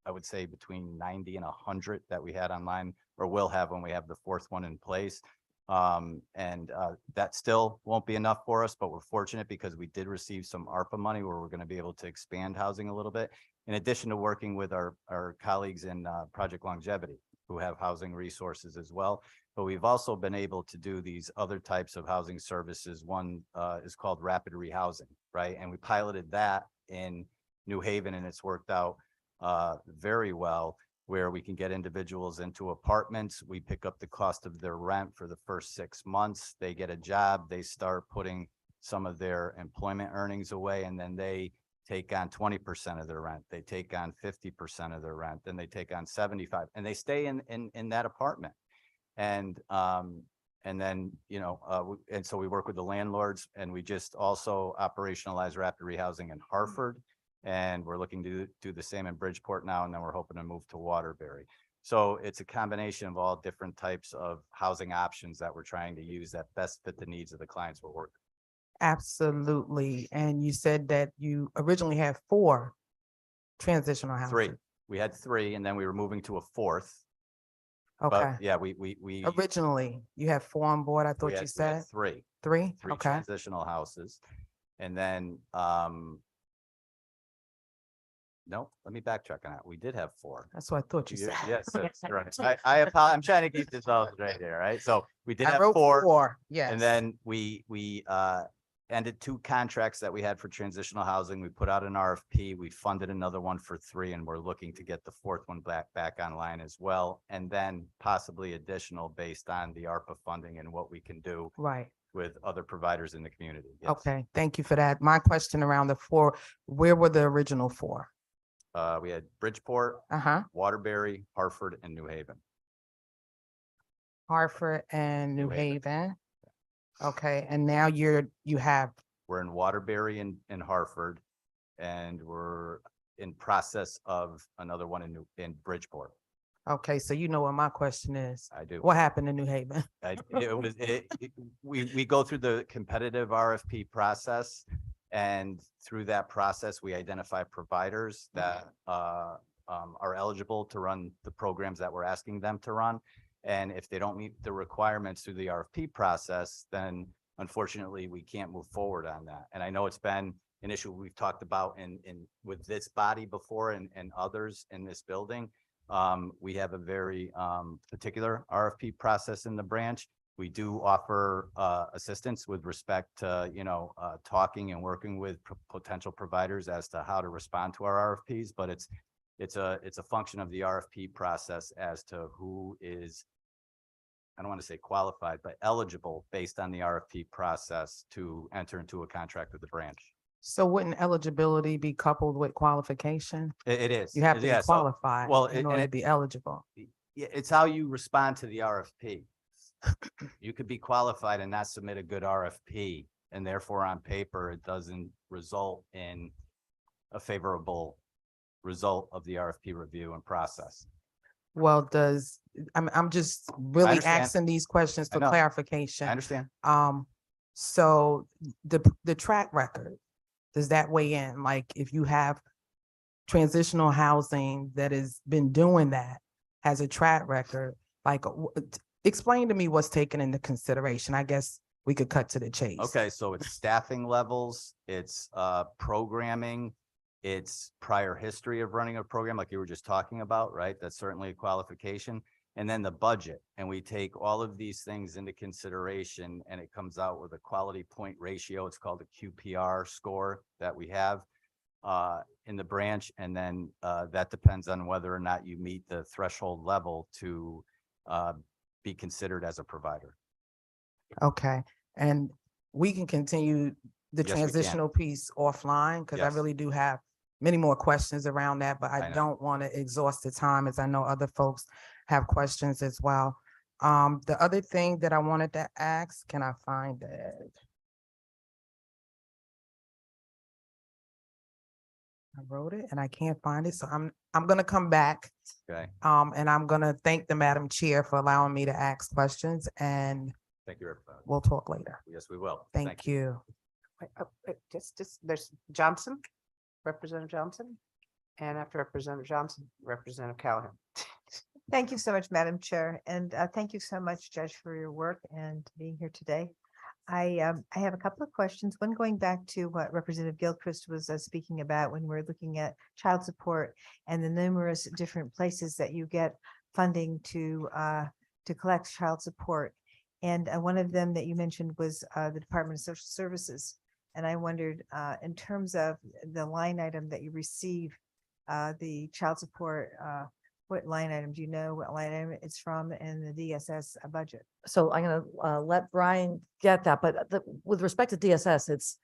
I would say, between 90 and 100 that we had online, or will have when we have the fourth one in place. That still won't be enough for us, but we're fortunate because we did receive some ARPA money where we're going to be able to expand housing a little bit, in addition to working with our colleagues in Project Longevity, who have housing resources as well. But we've also been able to do these other types of housing services. One is called rapid rehousing, right? And we piloted that in New Haven, and it's worked out very well, where we can get individuals into apartments. We pick up the cost of their rent for the first 6 months. They get a job, they start putting some of their employment earnings away, and then they take on 20% of their rent. They take on 50% of their rent, then they take on 75, and they stay in that apartment. And then, you know, and so we work with the landlords, and we just also operationalize rapid rehousing in Hartford. And we're looking to do the same in Bridgeport now, and then we're hoping to move to Waterbury. So it's a combination of all different types of housing options that we're trying to use that best fit the needs of the clients we're working. Absolutely. And you said that you originally had 4 transitional houses. 3. We had 3, and then we were moving to a 4th. Okay. But yeah, we Originally, you had 4 on board, I thought you we said? had 3 3? 3 Okay. transitional houses. And then no, let me backtrack on that. We did have 4. That's what I thought you said. Yes, that's right. I apologize. I'm trying to keep this all right here, right? So we did I have wrote 4. 4, yes. And then we ended 2 contracts that we had for transitional housing. We put out an RFP. We funded another one for 3, and we're looking to get the 4th one back online as well. And then possibly additional based on the ARPA funding and what we can do Right. with other providers in the community. Yes. Okay. Thank you for that. My question around the 4, where were the original 4? We had Bridgeport, Uh-huh. Waterbury, Hartford, and New Haven. Hartford and New New Haven. Haven. Okay. And now you have, We're in Waterbury and Hartford, and we're in process of another one in Bridgeport. okay. So you know what my question is. I do. What happened in New Haven? We go through the competitive RFP process, and through that process, we identify providers that are eligible to run the programs that we're asking them to run. And if they don't meet the requirements through the RFP process, then unfortunately, we can't move forward on that. And I know it's been an issue we've talked about in with this body before and others in this building. We have a very particular RFP process in the branch. We do offer assistance with respect to, you know, talking and working with potential providers as to how to respond to our RFPs, but it's a function of the RFP process as to who is, I don't want to say qualified, but eligible based on the RFP process to enter into a contract with the branch. So wouldn't eligibility be coupled with qualification? It is. You have to be Yeah, so- qualified well, in order to be eligible. Yeah, it's how you respond to the RFP. You could be qualified and not submit a good RFP, and therefore on paper, it doesn't result in a favorable result of the RFP review and process. Well, I'm just really understand. asking these questions I for know. clarification. I understand. So the track record, does that weigh in? Like if you have transitional housing that has been doing that, has a track record, like explain to me what's taken into consideration. I guess we could cut to the chase. Okay, so it's staffing levels, it's programming, it's prior history of running a program like you were just talking about, right? That's certainly a qualification. And then the budget. And we take all of these things into consideration, and it comes out with a quality point ratio. It's called a QPR score that we have in the branch. And then that depends on whether or not you meet the threshold level to be considered as a provider. Okay, and we can continue the Yes, we can. transitional piece offline, because I Yes. really do have many more questions around that, but I I know. don't want to exhaust the time, as I know other folks have questions as well. The other thing that I wanted to ask, can I find it? I wrote it and I can't find it, so I'm gonna come back. Okay, And I'm gonna thank the Madam Chair for allowing me to ask questions, and thank you, Representative. we'll talk later. Yes, we will. Thank you. Wait, just, there's Johnson, Representative Johnson. And after Representative Johnson, Representative Callahan. Thank you so much, Madam Chair, and thank you so much, Judge, for your work and being here today. I have a couple of questions. One going back to what Representative Gilchrist was speaking about when we're looking at child support and the numerous different places that you get funding to collect child support. And one of them that you mentioned was the Department of Social Services. And I wondered, in terms of the line item that you receive, the child support, what line item, do you know what line item it's from in the DSS budget? So I'm gonna let Brian get that, but with respect to DSS, it's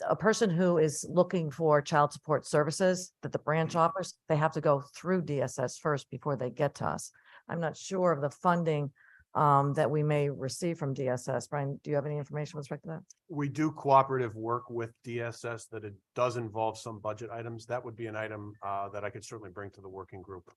a person who is looking for child support services that the branch offers, they have to go through DSS first before they get to us. I'm not sure of the funding that we may receive from DSS. Brian, do you have any information with respect to that? We do cooperative work with DSS that it does involve some budget items. That would be an item that I could certainly bring to the working group,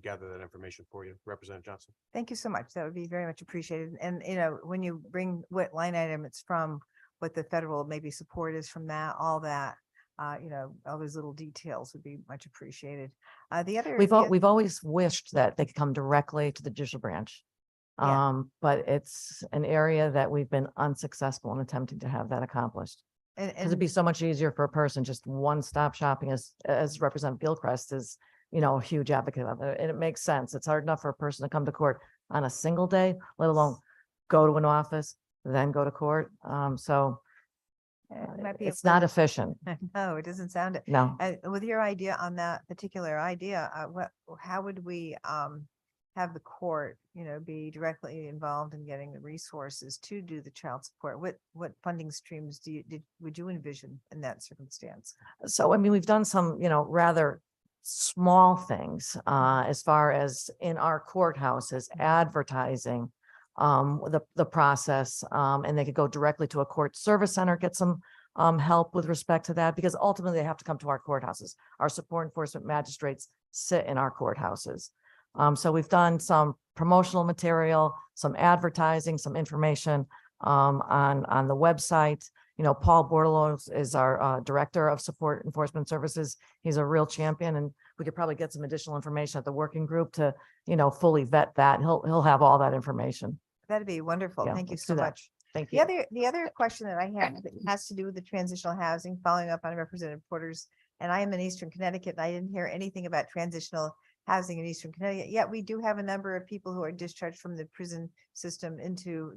gather that information for you. Representative Johnson. Thank you so much. That would be very much appreciated. And, you know, when you bring what line item it's from, what the federal maybe support is from that, all that, you know, all those little details would be much appreciated. The other. We've always wished that they could come directly to the judicial branch. Yeah. But it's an area that we've been unsuccessful in attempting to have that accomplished. And, Because it'd be so much easier for a person, just one-stop shopping, as Representative Gilchrist is, you know, a huge advocate of it, and it makes sense. It's hard enough for a person to come to court on a single day, let alone go to an office, then go to court. So it might be a it's not further- efficient. No, it doesn't sound it. No. With your idea on that particular idea, how would we have the court, you know, be directly involved in getting the resources to do the child support? What funding streams would you envision in that circumstance? So, I mean, we've done some, you know, rather small things as far as in our courthouses, advertising the process, and they could go directly to a court service center, get some help with respect to that, because ultimately they have to come to our courthouses. Our support enforcement magistrates sit in our courthouses. So we've done some promotional material, some advertising, some information on the website. You know, Paul Bordelos is our Director of Support Enforcement Services. He's a real champion, and we could probably get some additional information at the working group to, you know, fully vet that. He'll have all that information. That'd be wonderful. Yeah, Thank you let's so do that. much. Thank The you. other question that I have that has to do with the transitional housing, following up on Representative Porter's, and I am in Eastern Connecticut, and I didn't hear anything about transitional housing in Eastern Connecticut, yet we do have a number of people who are discharged from the prison system into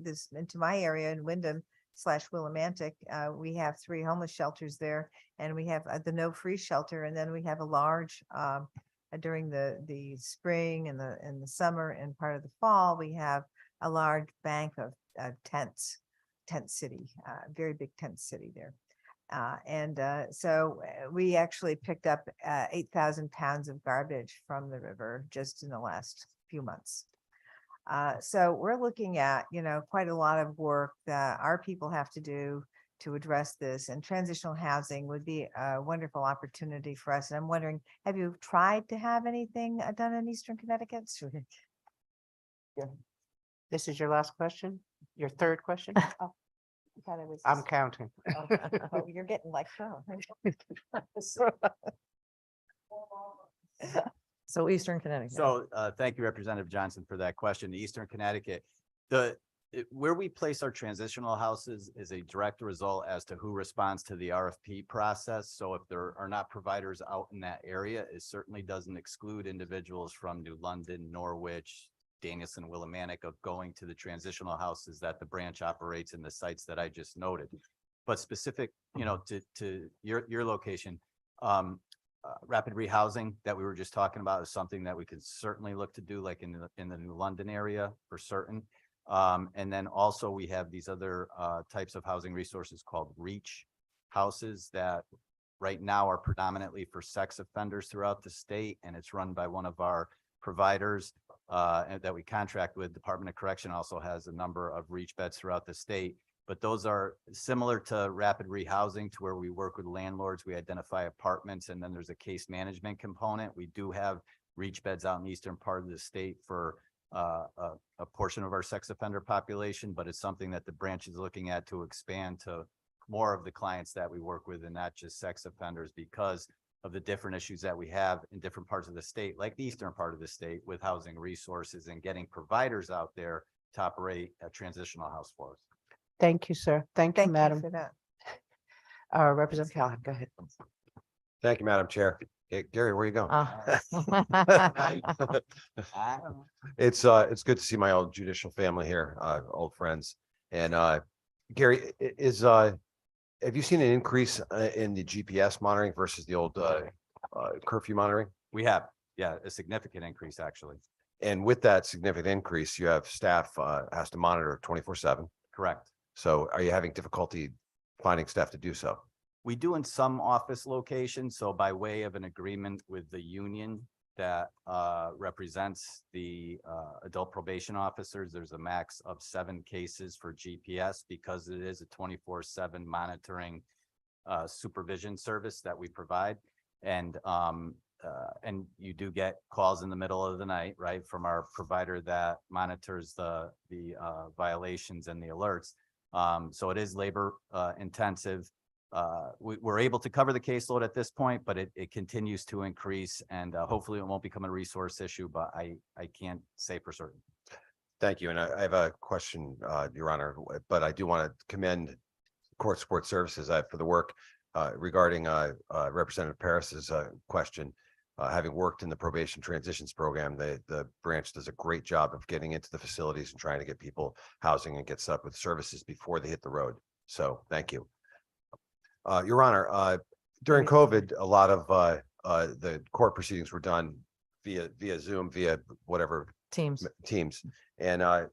my area in Wyndham/Willimantic. We have 3 homeless shelters there, and we have the No Free Shelter, and then we have a large during the spring and the summer and part of the fall, we have a large bank of tents, tent city, very big tent city there. So we actually picked up 8,000 pounds of garbage from the river just in the last few months. So we're looking at, you know, quite a lot of work that our people have to do to address this, and transitional housing would be a wonderful opportunity for us. And I'm wondering, have you tried to have anything done in Eastern Connecticut? This is your last question? Your third question? Oh, I thought it was I'm just- counting. oh, you're getting like, oh. So Eastern Connecticut. So thank you, Representative Johnson, for that question. Eastern Connecticut, where we place our transitional houses is a direct result as to who responds to the RFP process. So if there are not providers out in that area, it certainly doesn't exclude individuals from New London, Norwich, Danielson, Willimantic of going to the transitional houses that the branch operates in the sites that I just noted. But specific, you know, to your location, rapid rehousing that we were just talking about is something that we could certainly look to do, like in the New London area for certain. And then also we have these other types of housing resources called REACH houses that right now are predominantly for sex offenders throughout the state, and it's run by one of our providers and that we contract with. Department of Correction also has a number of REACH beds throughout the state, but those are similar to rapid rehousing, to where we work with landlords, we identify apartments, and then there's a case management component. We do have reach beds out in the eastern part of the state for a portion of our sex offender population, but it's something that the branch is looking at to expand to more of the clients that we work with, and not just sex offenders, because of the different issues that we have in different parts of the state, like the eastern part of the state, with housing resources and getting providers out there to operate a transitional house for us. Thank you, sir. Thank you, Thank you madam. for that. Representative Callahan, go ahead. Thank you, Madam Chair. Hey, Gary, where you going? It's good to see my old judicial family here, old friends. And Gary, have you seen an increase in the GPS monitoring versus the old curfew monitoring? We have, yeah, a significant increase, actually. And with that significant increase, you have staff has to monitor 24/7. Correct. So are you having difficulty finding staff to do so? We do in some office locations, so by way of an agreement with the union that represents the adult probation officers, there's a max of 7 cases for GPS, because it is a 24/7 monitoring supervision service that we provide. And you do get calls in the middle of the night, right, from our provider that monitors the violations and the alerts. So it is labor intensive. We're able to cover the caseload at this point, but it continues to increase, and hopefully it won't become a resource issue, but I can't say for certain. Thank you. And I have a question, Your Honor, but I do want to commend Court Support Services for the work regarding Representative Paris's question. Having worked in the probation transitions program, the branch does a great job of getting into the facilities and trying to get people housing and get set up with services before they hit the road. So thank you. Your Honor, during COVID, a lot of the court proceedings were done via Zoom, via whatever Teams. And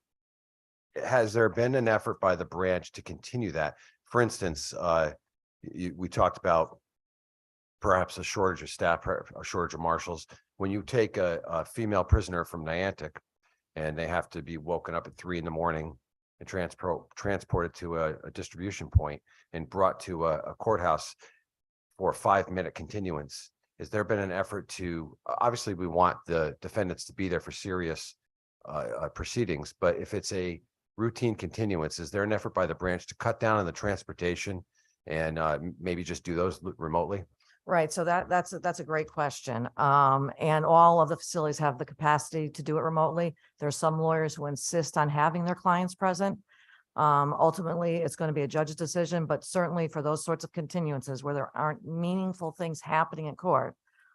has there been an effort by the branch to continue that? For instance, we talked about perhaps a shortage of staff, a shortage of marshals. When you take a female prisoner from Niantic and they have to be woken up at 3 a.m. and transported to a distribution point and brought to a courthouse for a 5-minute continuance, has there been an effort to, obviously we want the defendants to be there for serious proceedings, but if it's a routine continuance, is there an effort by the branch to cut down on the transportation and maybe just do those remotely? Right. So that's a great question. And all of the facilities have the capacity to do it remotely. There's some lawyers who insist on having their clients present. Ultimately, it's going to be a judge's decision, but certainly for those sorts of continuances where there aren't meaningful things happening in court,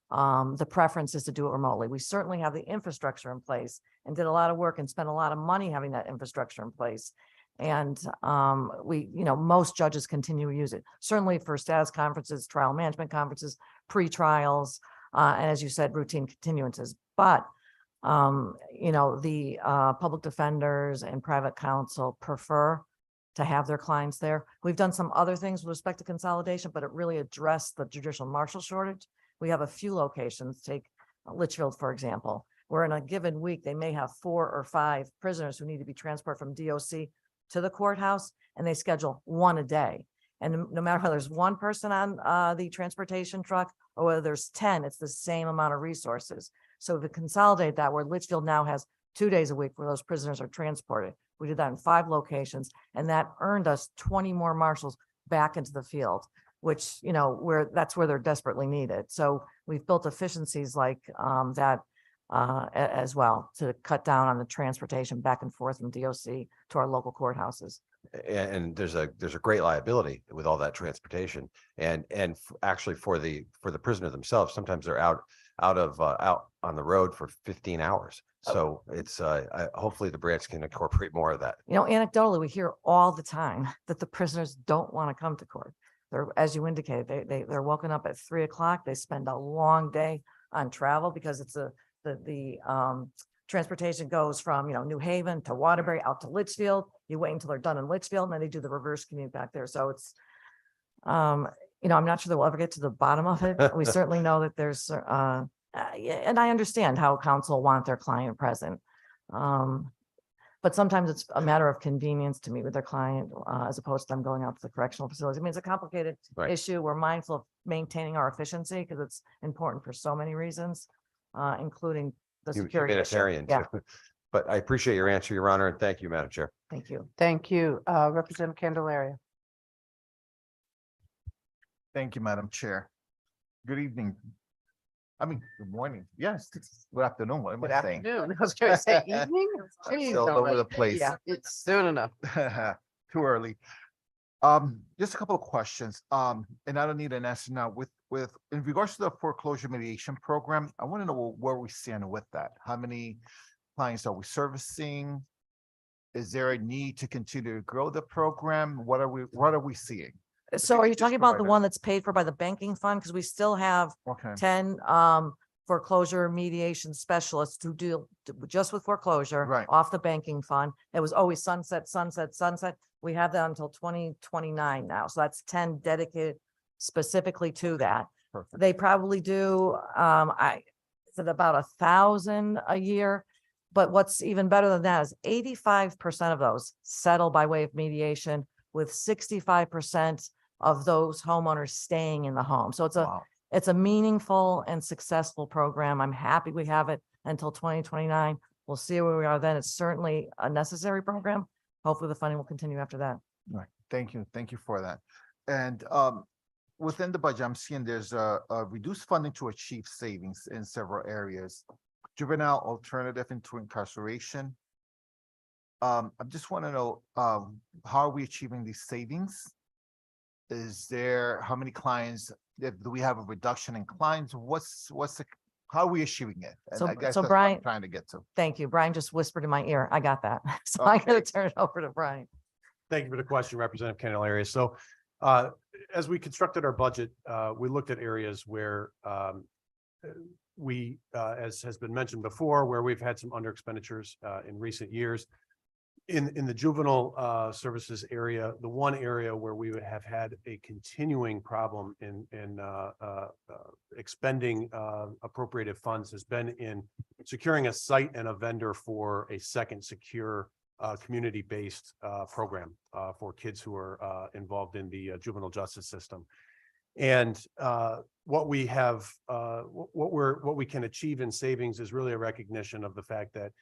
the preference is to do it remotely. We certainly have the infrastructure in place and did a lot of work and spent a lot of money having that infrastructure in place. And most judges continue to use it, certainly for status conferences, trial management conferences, pre-trials, and as you said, routine continuances. But the public defenders and private counsel prefer to have their clients there. We've done some other things with respect to consolidation, but it really addressed the judicial marshal shortage. We have a few locations, take Litchfield, for example, where in a given week, they may have 4 or 5 prisoners who need to be transported from DOC to the courthouse, and they schedule 1 a day. And no matter whether there's 1 person on the transportation truck or whether there's 10, it's the same amount of resources. So to consolidate that, where Litchfield now has 2 days a week where those prisoners are transported, we did that in 5 locations, and that earned us 20 more marshals back into the field, which, that's where they're desperately needed. So we've built efficiencies like that as well to cut down on the transportation back and forth from DOC to our local courthouses. And there's a great liability with all that transportation, and actually for the prisoner themselves, sometimes they're out on the road for 15 hours. So it's hopefully the branch can incorporate more of that. Anecdotally, we hear all the time that the prisoners don't want to come to court. They're, as you indicated, they're woken up at 3 o'clock. They spend a long day on travel because it's the transportation goes from, New Haven to Waterbury out to Litchfield. You wait until they're done in Litchfield, and then they do the reverse commute back there. So it's, I'm not sure that we'll ever get to the bottom of it. We certainly know that there's, and I understand how counsel want their client present. But sometimes it's a matter of convenience to meet with their client as opposed to them going out to the correctional facilities. I mean, it's a complicated Right. issue. We're mindful of maintaining our efficiency because it's important for so many reasons, including the security issue. Humanitarian Yeah, too. But I appreciate your answer, Your Honor, and thank you, Madam Chair. thank you. Thank you. Representative Candelaria. Thank you, Madam Chair. Good evening. I mean, good morning. Yes, good afternoon. What am Good I saying? afternoon. I was going to say evening. Jeez, Still all over already. the place. Yeah, it's soon enough. Too early. Just a couple of questions. And I don't need an answer now. With in regards to the foreclosure mediation program, I want to know where we stand with that. How many clients are we servicing? Is there a need to continue to grow the program? What are we seeing? So you are you just talking about the provide a- one that's paid for by the banking fund? Because we still have Okay. 10 foreclosure mediation specialists who deal just with foreclosure Right. off the banking fund. It was always sunset. We have that until 2029 now. So that's 10 dedicated specifically to that. Perfect. They probably do, is it about 1,000 a year? But what's even better than that is 85% of those settle by way of mediation, with 65% of those homeowners staying in the home. So Wow. it's a meaningful and successful program. I'm happy we have it until 2029. We'll see where we are then. It's certainly a necessary program. Hopefully the funding will continue after that. Right, thank you for that. And within the budget, I'm seeing there's a reduced funding to achieve savings in several areas. Juvenile alternative into incarceration. I just want to know, how are we achieving these savings? How many clients, do we have a reduction in clients? How are we achieving it? And So- I guess so that's what I'm Brian- trying to get to. Thank you. Brian just whispered in my ear. I got that. So I'm going Okay. to turn it over to Brian. Thank you for the question, Representative Candelaria. So as we constructed our budget, we looked at areas where we, as has been mentioned before, where we've had some under expenditures in recent years. In the juvenile services area, the one area where we would have had a continuing problem in expending appropriated funds has been in securing a site and a vendor for a second secure community-based program for kids who are involved in the juvenile justice system. And what we have, what we can achieve in savings is really a recognition of the fact that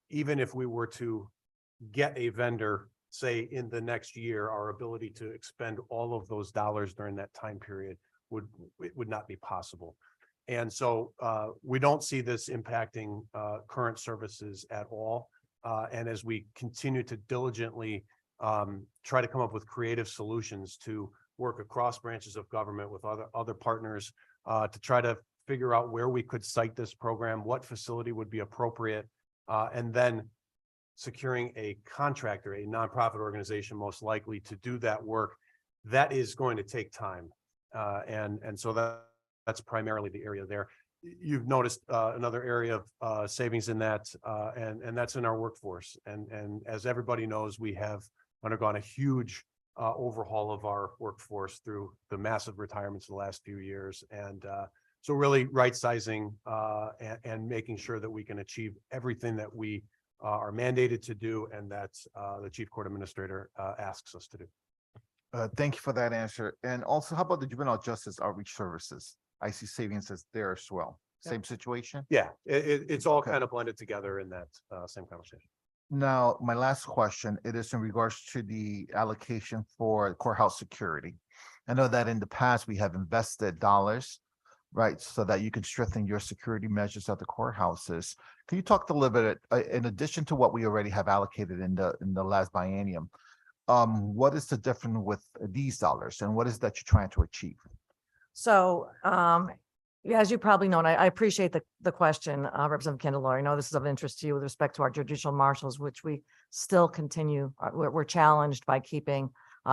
even if we were to get a vendor, say in the next year, our ability to expend all of those dollars during that time period would not be possible. And so we don't see this impacting current services at all. And as we continue to diligently try to come up with creative solutions to work across branches of government with other partners to try to figure out where we could site this program, what facility would be appropriate, and then securing a contractor, a nonprofit organization, most likely to do that work, that is going to take time. And so that's primarily the area there. You've noticed another area of savings in that, and that's in our workforce. And as everybody knows, we have undergone a huge overhaul of our workforce through the massive retirements in the last few years. And so really right sizing and making sure that we can achieve everything that we are mandated to do and that the Chief Court Administrator asks us to do. Thank you for that answer. And also, how about the juvenile justice outreach services? I see savings as there as well. Same situation? Yeah, it's all Okay. kind of blended together in that same conversation. Now, my last question, it is in regards to the allocation for courthouse security. I know that in the past, we have invested dollars, right, so that you can strengthen your security measures at the courthouses. Can you talk a little bit, in addition to what we already have allocated in the last biennium, what is the difference with these dollars and what is that you're trying to achieve? So, yeah, as you probably know, and I appreciate the question, Representative Candelaria. I know this is of interest to you with respect to our judicial marshals, which we still continue. We're challenged by keeping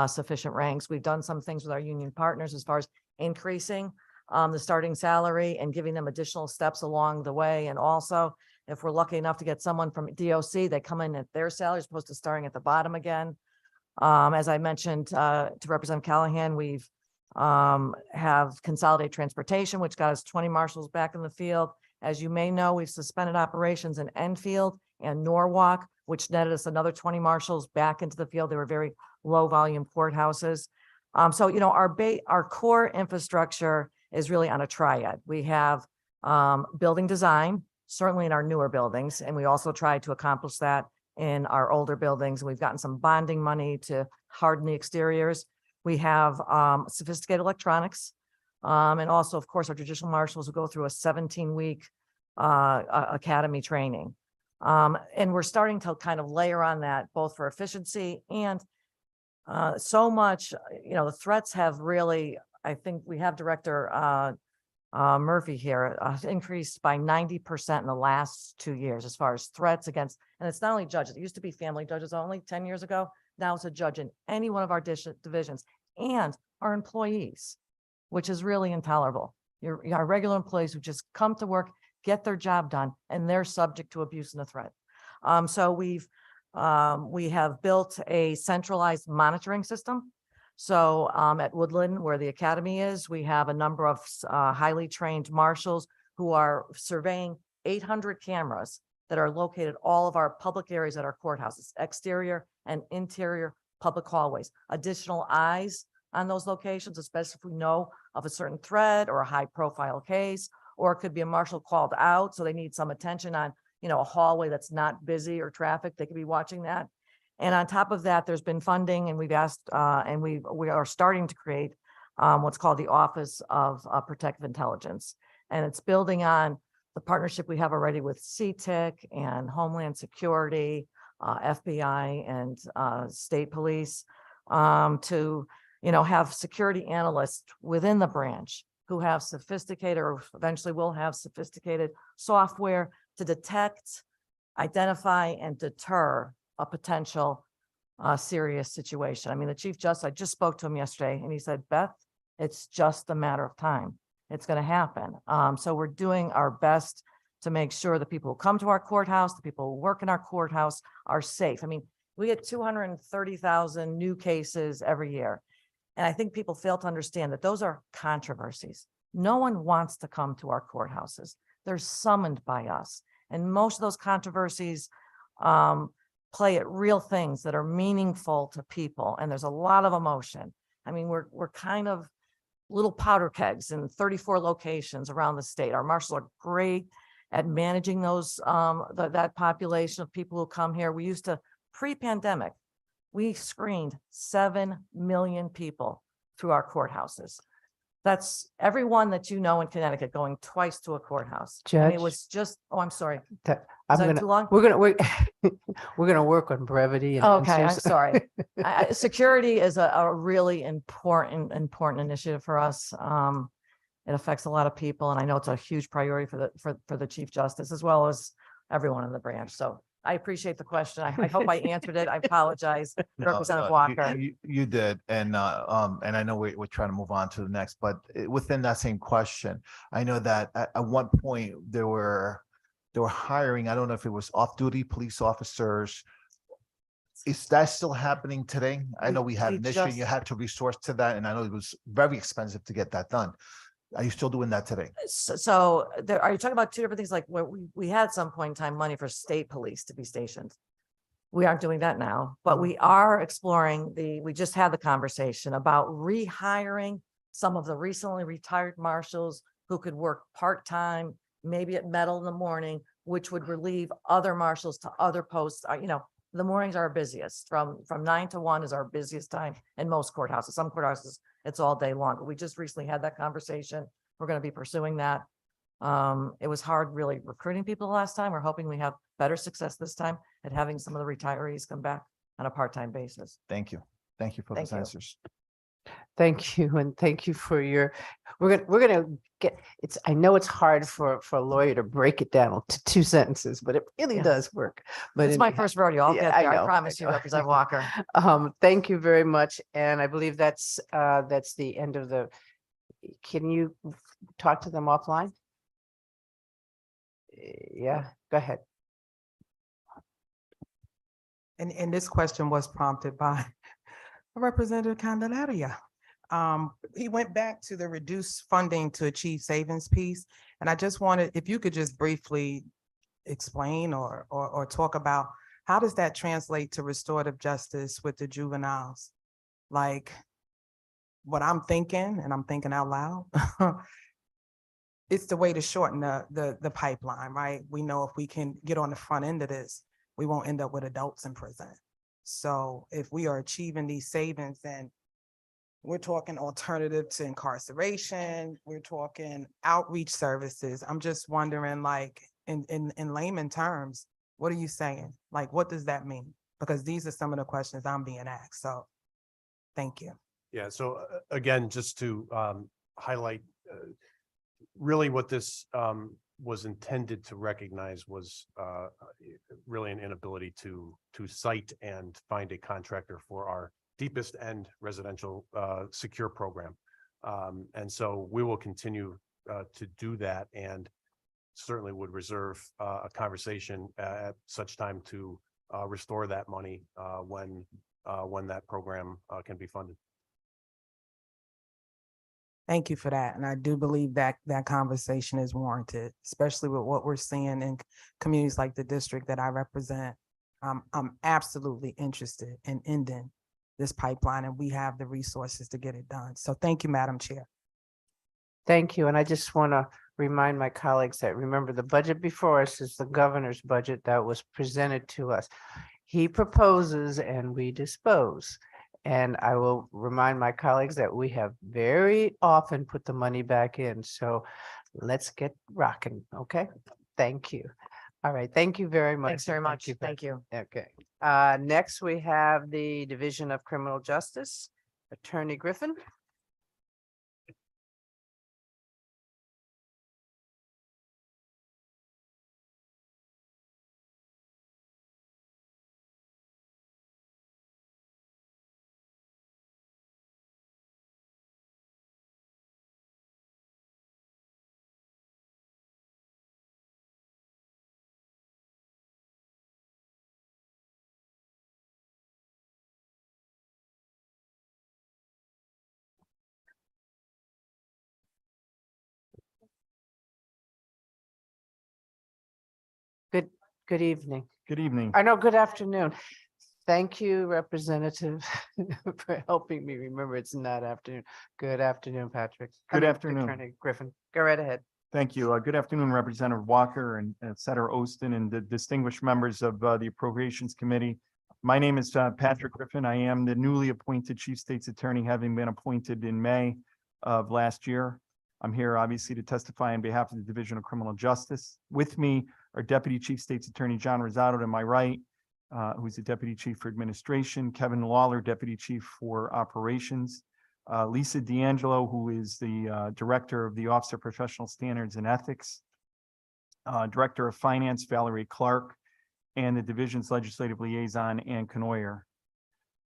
sufficient ranks. We've done some things with our union partners as far as increasing the starting salary and giving them additional steps along the way. And also, if we're lucky enough to get someone from DOC, they come in at their salary as opposed to starting at the bottom again. As I mentioned to Representative Callahan, we've have consolidated transportation, which got us 20 marshals back in the field, As you may know, we've suspended operations in Enfield and Norwalk, which netted us another 20 marshals back into the field. They were very low volume courthouses. So, you know, our core infrastructure is really on a triad. We have building design, certainly in our newer buildings, and we also try to accomplish that in our older buildings. We've gotten some bonding money to harden the exteriors. We have sophisticated electronics. And also, of course, our judicial marshals will go through a 17-week academy training. And we're starting to kind of layer on that both for efficiency and so much, you know, the threats have really, I think we have Director Murphy here, increased by 90% in the last 2 years as far as threats against, and it's not only judges. It used to be family judges only 10 years ago. Now it's a judge in any one of our divisions and our employees, which is really intolerable. Our regular employees who just come to work, get their job done, and they're subject to abuse and a threat. So we have built a centralized monitoring system. So at Woodland, where the academy is, we have a number of highly trained marshals who are surveying 800 cameras that are located all of our public areas at our courthouses, exterior and interior public hallways. Additional eyes on those locations, especially if we know of a certain threat or a high profile case, or it could be a marshal called out, so they need some attention on, you know, a hallway that's not busy or traffic. They could be watching that. And on top of that, there's been funding, and we've asked, and we are starting to create what's called the Office of Protective Intelligence. And it's building on the partnership we have already with CTIC and Homeland Security, FBI and state police to, you know, have security analysts within the branch who have sophisticated, or eventually will have sophisticated software to detect, identify, and deter a potential serious situation. I mean, the Chief Justice, I just spoke to him yesterday, and he said, Beth, it's just a matter of time. It's going to happen. So we're doing our best to make sure the people who come to our courthouse, the people who work in our courthouse are safe. I mean, we get 230,000 new cases every year. And I think people fail to understand that those are controversies. No one wants to come to our courthouses. They're summoned by us. And most of those controversies play at real things that are meaningful to people. And there's a lot of emotion. I mean, we're kind of little powder kegs in 34 locations around the state. Our marshals are great at managing those, that population of people who come here. We used to, pre-pandemic, we screened 7 million people through our courthouses. That's everyone that you know in Connecticut going twice to a courthouse. I mean, it Judge? was just, oh, I'm sorry. I'm that gonna, too long? we're gonna work on brevity. And Okay, I'm answers. sorry. Security is a really important initiative for us. It affects a lot of people, and I know it's a huge priority for the Chief Justice as well as everyone in the branch. So I appreciate the question. I hope I answered it. I apologize, Representative Walker. You did, and I know we're trying to move on to the next, but within that same question, I know that at one point they were hiring, I don't know if it was off-duty police officers. Is that still happening today? I know we had an issue, you had to resource to that, and I know it was very expensive to get that done. Are you still doing that today? So there, are you talking about two different things? Like where we had at some point in time money for state police to be stationed. We aren't doing that now, but we are exploring we just had the conversation about rehiring some of the recently retired marshals who could work part-time, maybe at Metal in the morning, which would relieve other marshals to other posts. You know, the mornings are our busiest. From 9 to 1 is our busiest time in most courthouses. Some courthouses, it's all day long, but we just recently had that conversation. We're going to be pursuing that. It was hard really recruiting people the last time. We're hoping we have better success this time at having some of the retirees come back on a part-time basis. Thank you. Thank you for those answers. Thank you, and thank you for your. We're gonna get. It's. I know it's hard for a lawyer to break it down to 2 sentences, but it really does work. But It's my first rodeo. I'll get there. I know, promise you, know. Representative Walker. Thank you very much, and I believe that's the end of the. Can you talk to them offline? Yeah, go ahead. And this question was prompted by Representative Candelaria. He went back to the reduced funding to achieve savings piece. And I just wanted, if you could just briefly explain or talk about how does that translate to restorative justice with the juveniles? Like what I'm thinking, and I'm thinking out loud, it's the way to shorten the pipeline, right? We know if we can get on the front end of this, we won't end up with adults in prison. So if we are achieving these savings, then we're talking alternative to incarceration, we're talking outreach services. I'm just wondering, like, in layman terms, what are you saying? Like, what does that mean? Because these are some of the questions I'm being asked. So thank you. Yeah, so again, just to highlight, really what this was intended to recognize was really an inability to cite and find a contractor for our deepest end residential secure program. And so we will continue to do that, and certainly would reserve a conversation at such time to restore that money when that program can be funded. Thank you for that. And I do believe that that conversation is warranted, especially with what we're seeing in communities like the district that I represent. I'm absolutely interested in ending this pipeline, and we have the resources to get it done. So thank you, Madam Chair. Thank you. And I just want to remind my colleagues that, remember, the budget before us is the governor's budget that was presented to us. He proposes and we dispose. And I will remind my colleagues that we have very often put the money back in. So let's get rocking. Okay. Thank you. All right. Thank you very much. Thanks very much. Thank you. Okay. Next, we have the Division of Criminal Justice, Attorney Griffin. Good evening. Good evening. I know, good afternoon. Thank you, Representative, for helping me remember it's not afternoon. Good afternoon, Patrick. Good afternoon. Attorney Griffin, go right ahead. Thank you. Good afternoon, Representative Walker and Senator Osteen and the distinguished members of the Appropriations Committee. My name is Patrick Griffin. I am the newly appointed Chief State's Attorney, having been appointed in May of last year. I'm here obviously to testify on behalf of the Division of Criminal Justice. With me are Deputy Chief State's Attorney John Rosado to my right, who's the Deputy Chief for Administration, Kevin Lawler, Deputy Chief for Operations, Lisa D'Angelo, who is the Director of the Office of Professional Standards and Ethics, Director of Finance, Valerie Clark, and the Division's Legislative Liaison, Ann Canoyer.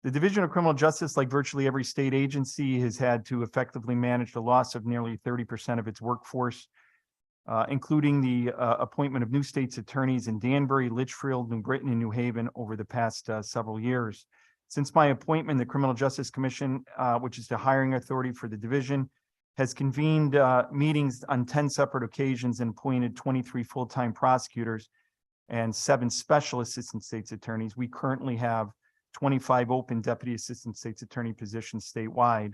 The Division of Criminal Justice, like virtually every state agency, has had to effectively manage the loss of nearly 30% of its workforce, including the appointment of new state's attorneys in Danbury, Litchfield, New Britain, and New Haven over the past several years. Since my appointment, the Criminal Justice Commission, which is the hiring authority for the division, has convened meetings on 10 separate occasions and appointed 23 full-time prosecutors and 7 special assistant state's attorneys. We currently have 25 open deputy assistant state's attorney positions statewide.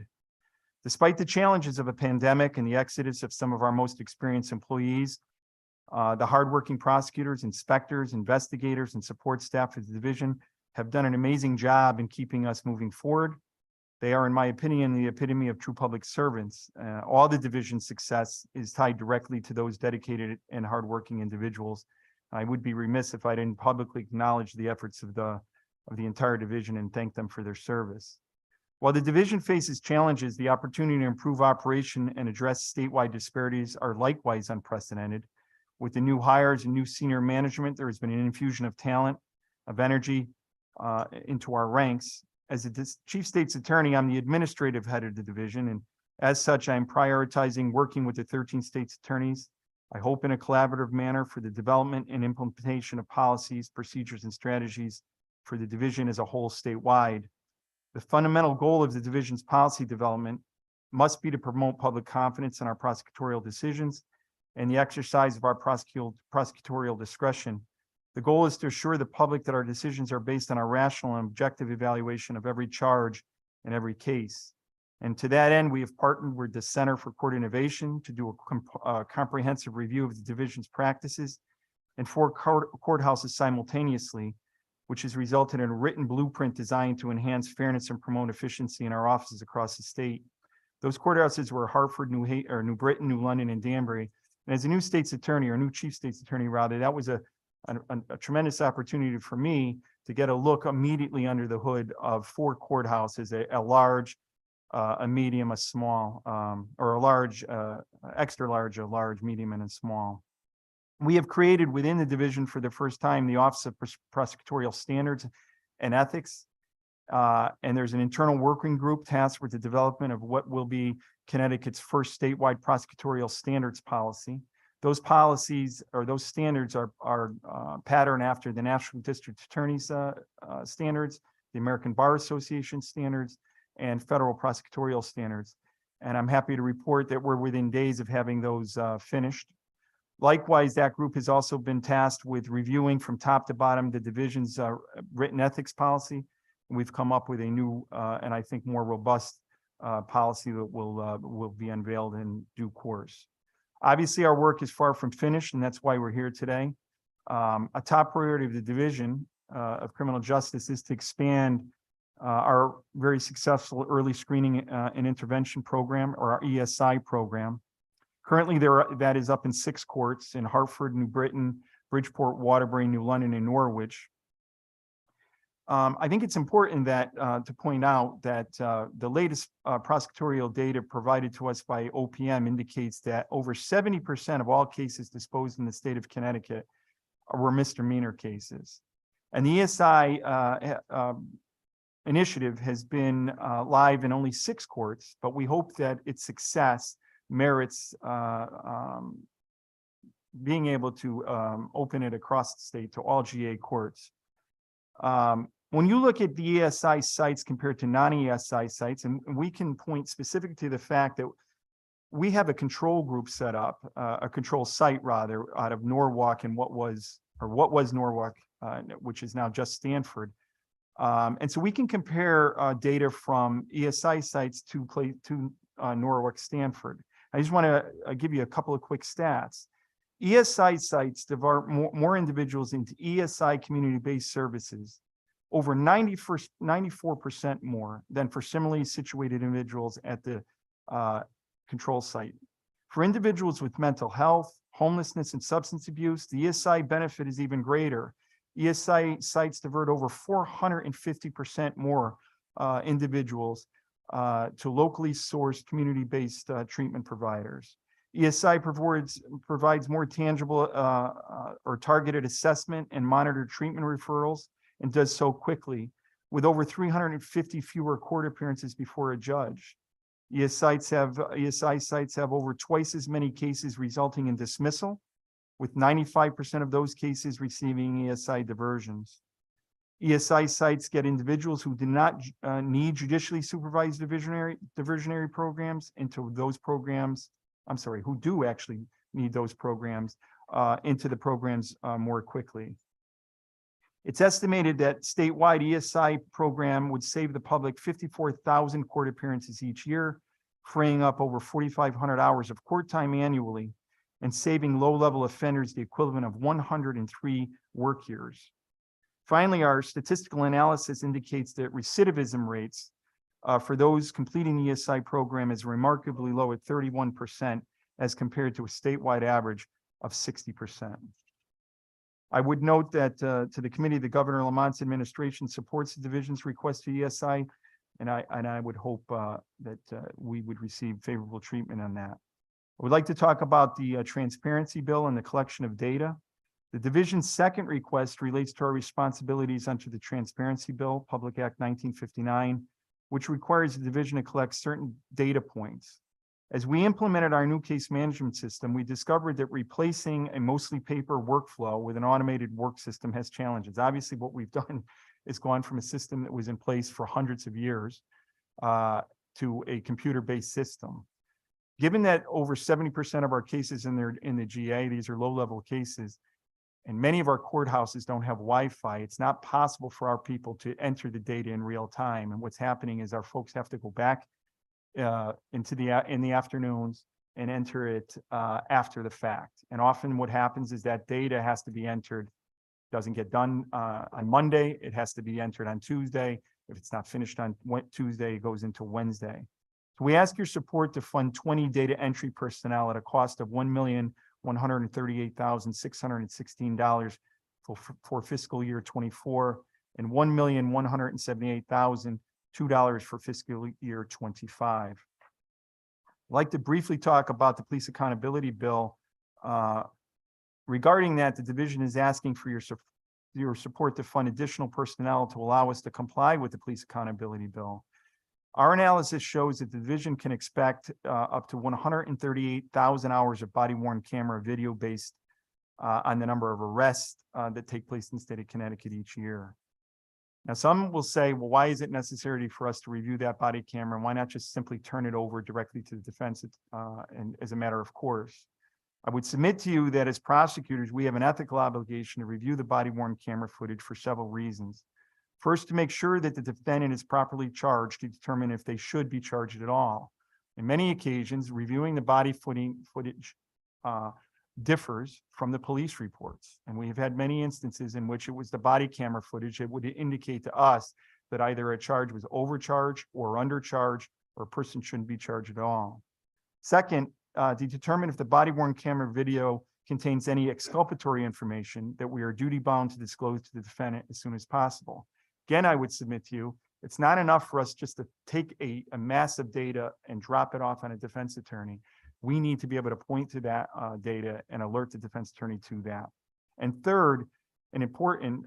Despite the challenges of a pandemic and the exodus of some of our most experienced employees, the hardworking prosecutors, inspectors, investigators, and support staff of the division have done an amazing job in keeping us moving forward. They are, in my opinion, the epitome of true public servants. All the division's success is tied directly to those dedicated and hardworking individuals. I would be remiss if I didn't publicly acknowledge the efforts of the entire division and thank them for their service. While the division faces challenges, the opportunity to improve operation and address statewide disparities are likewise unprecedented. With the new hires and new senior management, there has been an infusion of talent, of energy into our ranks. As a Chief State's Attorney, I'm the administrative head of the division, and as such, I'm prioritizing working with the 13 state's attorneys, I hope in a collaborative manner, for the development and implementation of policies, procedures, and strategies for the division as a whole statewide. The fundamental goal of the division's policy development must be to promote public confidence in our prosecutorial decisions and the exercise of our prosecutorial discretion. The goal is to assure the public that our decisions are based on a rational and objective evaluation of every charge and every case. And to that end, we have partnered with the Center for Court Innovation to do a comprehensive review of the division's practices and 4 courthouses simultaneously, which has resulted in a written blueprint designed to enhance fairness and promote efficiency in our offices across the state. Those courthouses were Hartford, New Britain, New London, and Danbury. And as a new state's attorney, or new chief state's attorney rather, that was a tremendous opportunity for me to get a look immediately under the hood of 4 courthouses, a large, a medium, a small, or a large, extra large, a large, medium, and a small. We have created within the division for the first time the Office of Prosecutorial Standards and Ethics. And there's an internal working group tasked with the development of what will be Connecticut's first statewide prosecutorial standards policy. Those policies or those standards are patterned after the National District Attorney's standards, the American Bar Association standards, and federal prosecutorial standards. And I'm happy to report that we're within days of having those finished. Likewise, that group has also been tasked with reviewing from top to bottom the division's written ethics policy. We've come up with a new and I think more robust policy that will be unveiled in due course. Obviously, our work is far from finished, and that's why we're here today. A top priority of the Division of Criminal Justice is to expand our very successful early screening and intervention program, or our ESI program. Currently, that is up in 6 courts in Hartford, New Britain, Bridgeport, Waterbury, New London, and Norwich. I think it's important that to point out that the latest prosecutorial data provided to us by OPM indicates that over 70% of all cases disposed in the state of Connecticut were misdemeanor cases. And the ESI initiative has been live in only 6 courts, but we hope that its success merits being able to open it across the state to all GA courts. When you look at the ESI sites compared to non-ESI sites, and we can point specifically to the fact that we have a control group set up, a control site rather, out of Norwalk and what was Norwalk, which is now just Stanford. And so we can compare data from ESI sites to Norwalk, Stanford. I just want to give you a couple of quick stats. ESI sites divert more individuals into ESI community-based services, over 94% more than for similarly situated individuals at the control site. For individuals with mental health, homelessness, and substance abuse, the ESI benefit is even greater. ESI sites divert over 450% more individuals to locally sourced community-based treatment providers. ESI provides more tangible or targeted assessment and monitored treatment referrals, and does so quickly, with over 350 fewer court appearances before a judge. ESI sites have over twice as many cases resulting in dismissal, with 95% of those cases receiving ESI diversions. ESI sites get individuals who do not need judicially supervised diversionary programs into those programs. Who do actually need those programs into the programs more quickly. It's estimated that statewide ESI program would save the public 54,000 court appearances each year, freeing up over 4,500 hours of court time annually, and saving low-level offenders the equivalent of 103 work years. Finally, our statistical analysis indicates that recidivism rates for those completing the ESI program is remarkably low at 31% as compared to a statewide average of 60%. I would note that to the committee, the Governor Lamont's administration supports the division's request for ESI, and I would hope that we would receive favorable treatment on that. I would like to talk about the transparency bill and the collection of data. The division's second request relates to our responsibilities under the Transparency Bill, Public Act 1959, which requires the division to collect certain data points. As we implemented our new case management system, we discovered that replacing a mostly paper workflow with an automated work system has challenges. Obviously, what we've done is gone from a system that was in place for hundreds of years to a computer-based system. Given that over 70% of our cases in the GA, these are low-level cases, and many of our courthouses don't have Wi-Fi, it's not possible for our people to enter the data in real time. And what's happening is our folks have to go back in the afternoons and enter it after the fact. And often what happens is that data has to be entered, doesn't get done on Monday, it has to be entered on Tuesday. If it's not finished on Tuesday, it goes into Wednesday. So we ask your support to fund 20 data entry personnel at a cost of $1,138,616 for fiscal year 24 and $1,178,002 for fiscal year 25. I'd like to briefly talk about the police accountability bill. Regarding that, the division is asking for your support to fund additional personnel to allow us to comply with the police accountability bill. Our analysis shows that the division can expect up to 138,000 hours of body-worn camera video based on the number of arrests that take place in the state of Connecticut each year. Now, some will say, well, why is it necessary for us to review that body camera? Why not just simply turn it over directly to the defense and as a matter of course? I would submit to you that as prosecutors, we have an ethical obligation to review the body-worn camera footage for several reasons. First, to make sure that the defendant is properly charged to determine if they should be charged at all. In many occasions, reviewing the body footage differs from the police reports. And we have had many instances in which it was the body camera footage that would indicate to us that either a charge was overcharged or undercharged, or a person shouldn't be charged at all. Second, to determine if the body-worn camera video contains any exculpatory information that we are duty-bound to disclose to the defendant as soon as possible. Again, I would submit to you, it's not enough for us just to take a mass of data and drop it off on a defense attorney. We need to be able to point to that data and alert the defense attorney to that. And third, an important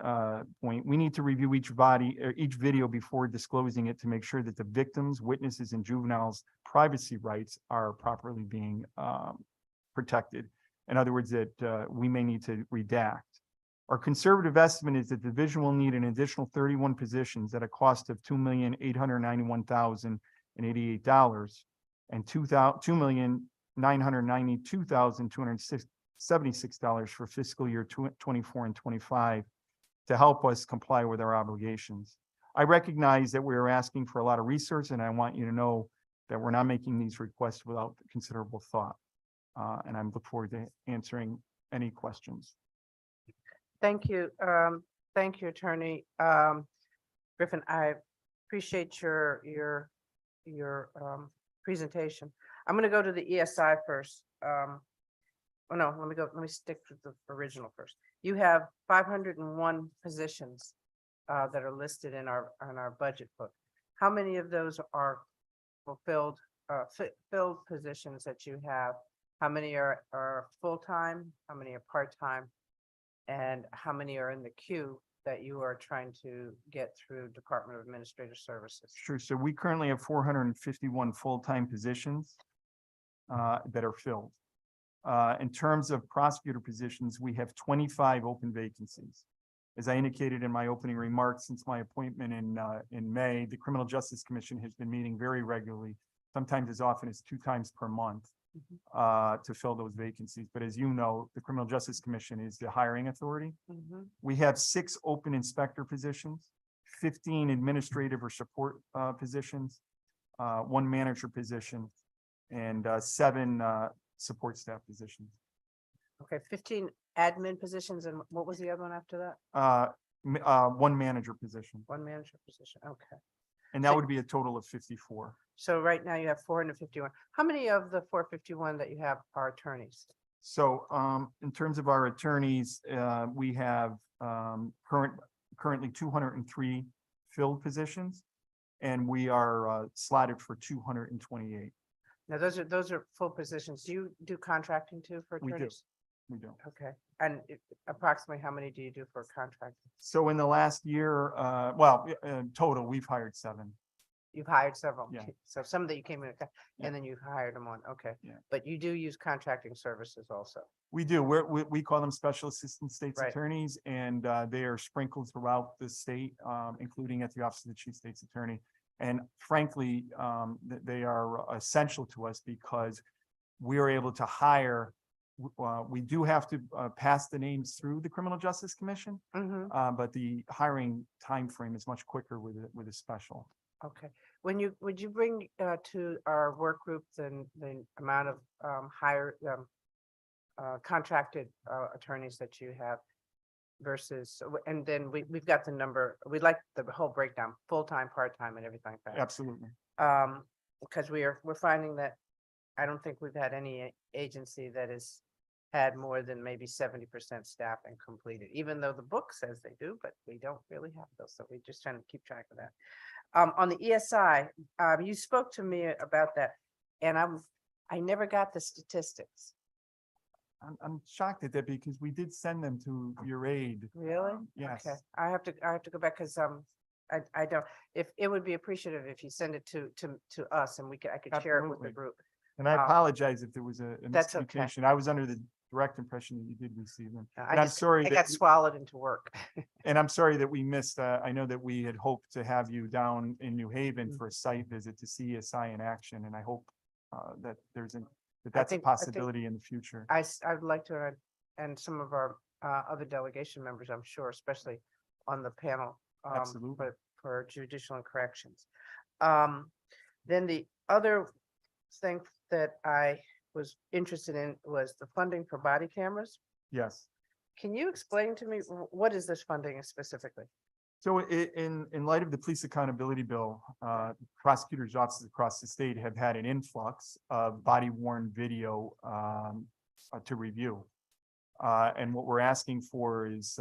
point, we need to review each video before disclosing it to make sure that the victims, witnesses, and juveniles' privacy rights are properly being protected. In other words, that we may need to redact. Our conservative estimate is that the division will need an additional 31 positions at a cost of $2,891,088 and $2,992,276 for fiscal year 24 and 25 to help us comply with our obligations. I recognize that we are asking for a lot of research, and I want you to know that we're not making these requests without considerable thought. And I look forward to answering any questions. Thank you. Thank you, Attorney Griffin. I appreciate your presentation. I'm going to go to the ESI first. Oh no, let me stick to the original first. You have 501 positions that are listed in our budget book. How many of those are fulfilled positions that you have? How many are full-time? How many are part-time? And how many are in the queue that you are trying to get through Department of Administrative Services? Sure. So we currently have 451 full-time positions that are filled. In terms of prosecutor positions, we have 25 open vacancies. As I indicated in my opening remarks, since my appointment in May, the Criminal Justice Commission has been meeting very regularly, sometimes as often as 2 times per month. To fill those vacancies. But as you know, the Criminal Justice Commission is the hiring authority. We have 6 open inspector positions, 15 administrative or support positions, 1 manager position, and 7 support staff positions. Okay, 15 admin positions, and what was the other one after that? 1 manager position. 1 manager position, okay. And that would be a total of 54. So right now you have 451. How many of the 451 that you have are attorneys? So in terms of our attorneys, we have currently 203 filled positions, and we are slotted for 228. Now those are full positions. Do you do contracting too for attorneys? We do. Okay, and approximately how many do you do for contract? So in the last year, total, we've hired 7. You've hired several. Yeah. So some that you came in and then you hired them on. Okay. Yeah. But you do use contracting services also. We do. We call them special assistant state's Right. attorneys, and they are sprinkled throughout the state, including at the Office of the Chief State's Attorney. And frankly, they are essential to us because we are able to hire. We do have to pass the names through the Criminal Justice Commission, but the hiring timeframe is much quicker with a special. Okay, would you bring to our work group the amount of contracted attorneys that you have versus, and then we've got the number, we'd like the whole breakdown, full-time, part-time and everything like that. Absolutely. Because we're finding that I don't think we've had any agency that has had more than maybe 70% staff and completed, even though the book says they do, but we don't really have those. So we're just trying to keep track of that. On the ESI, you spoke to me about that, and I never got the statistics. I'm shocked at that because we did send them to your aid. Really? Yes. Okay, I have to go back because I don't, if it would be appreciative if you send it to us and I could share it with the Absolutely. group. And I apologize if there was a That's okay. miscommunication. I was under the direct impression that you did receive them. I And I'm just- sorry I that got swallowed into work. And I'm sorry that we missed, I know that we had hoped to have you down in New Haven Mm. for a site visit to see ESI in action, and I hope that that's a think- possibility in the future. I'd like to, and some of our other delegation members, I'm sure, especially on the panel. Absolutely. For judicial and corrections. Then the other thing that I was interested in was the funding for body cameras. Yes. Can you explain to me, what is this funding specifically? So in light of the police accountability bill, prosecutors' offices across the state have had an influx of body worn video to review. And what we're asking for is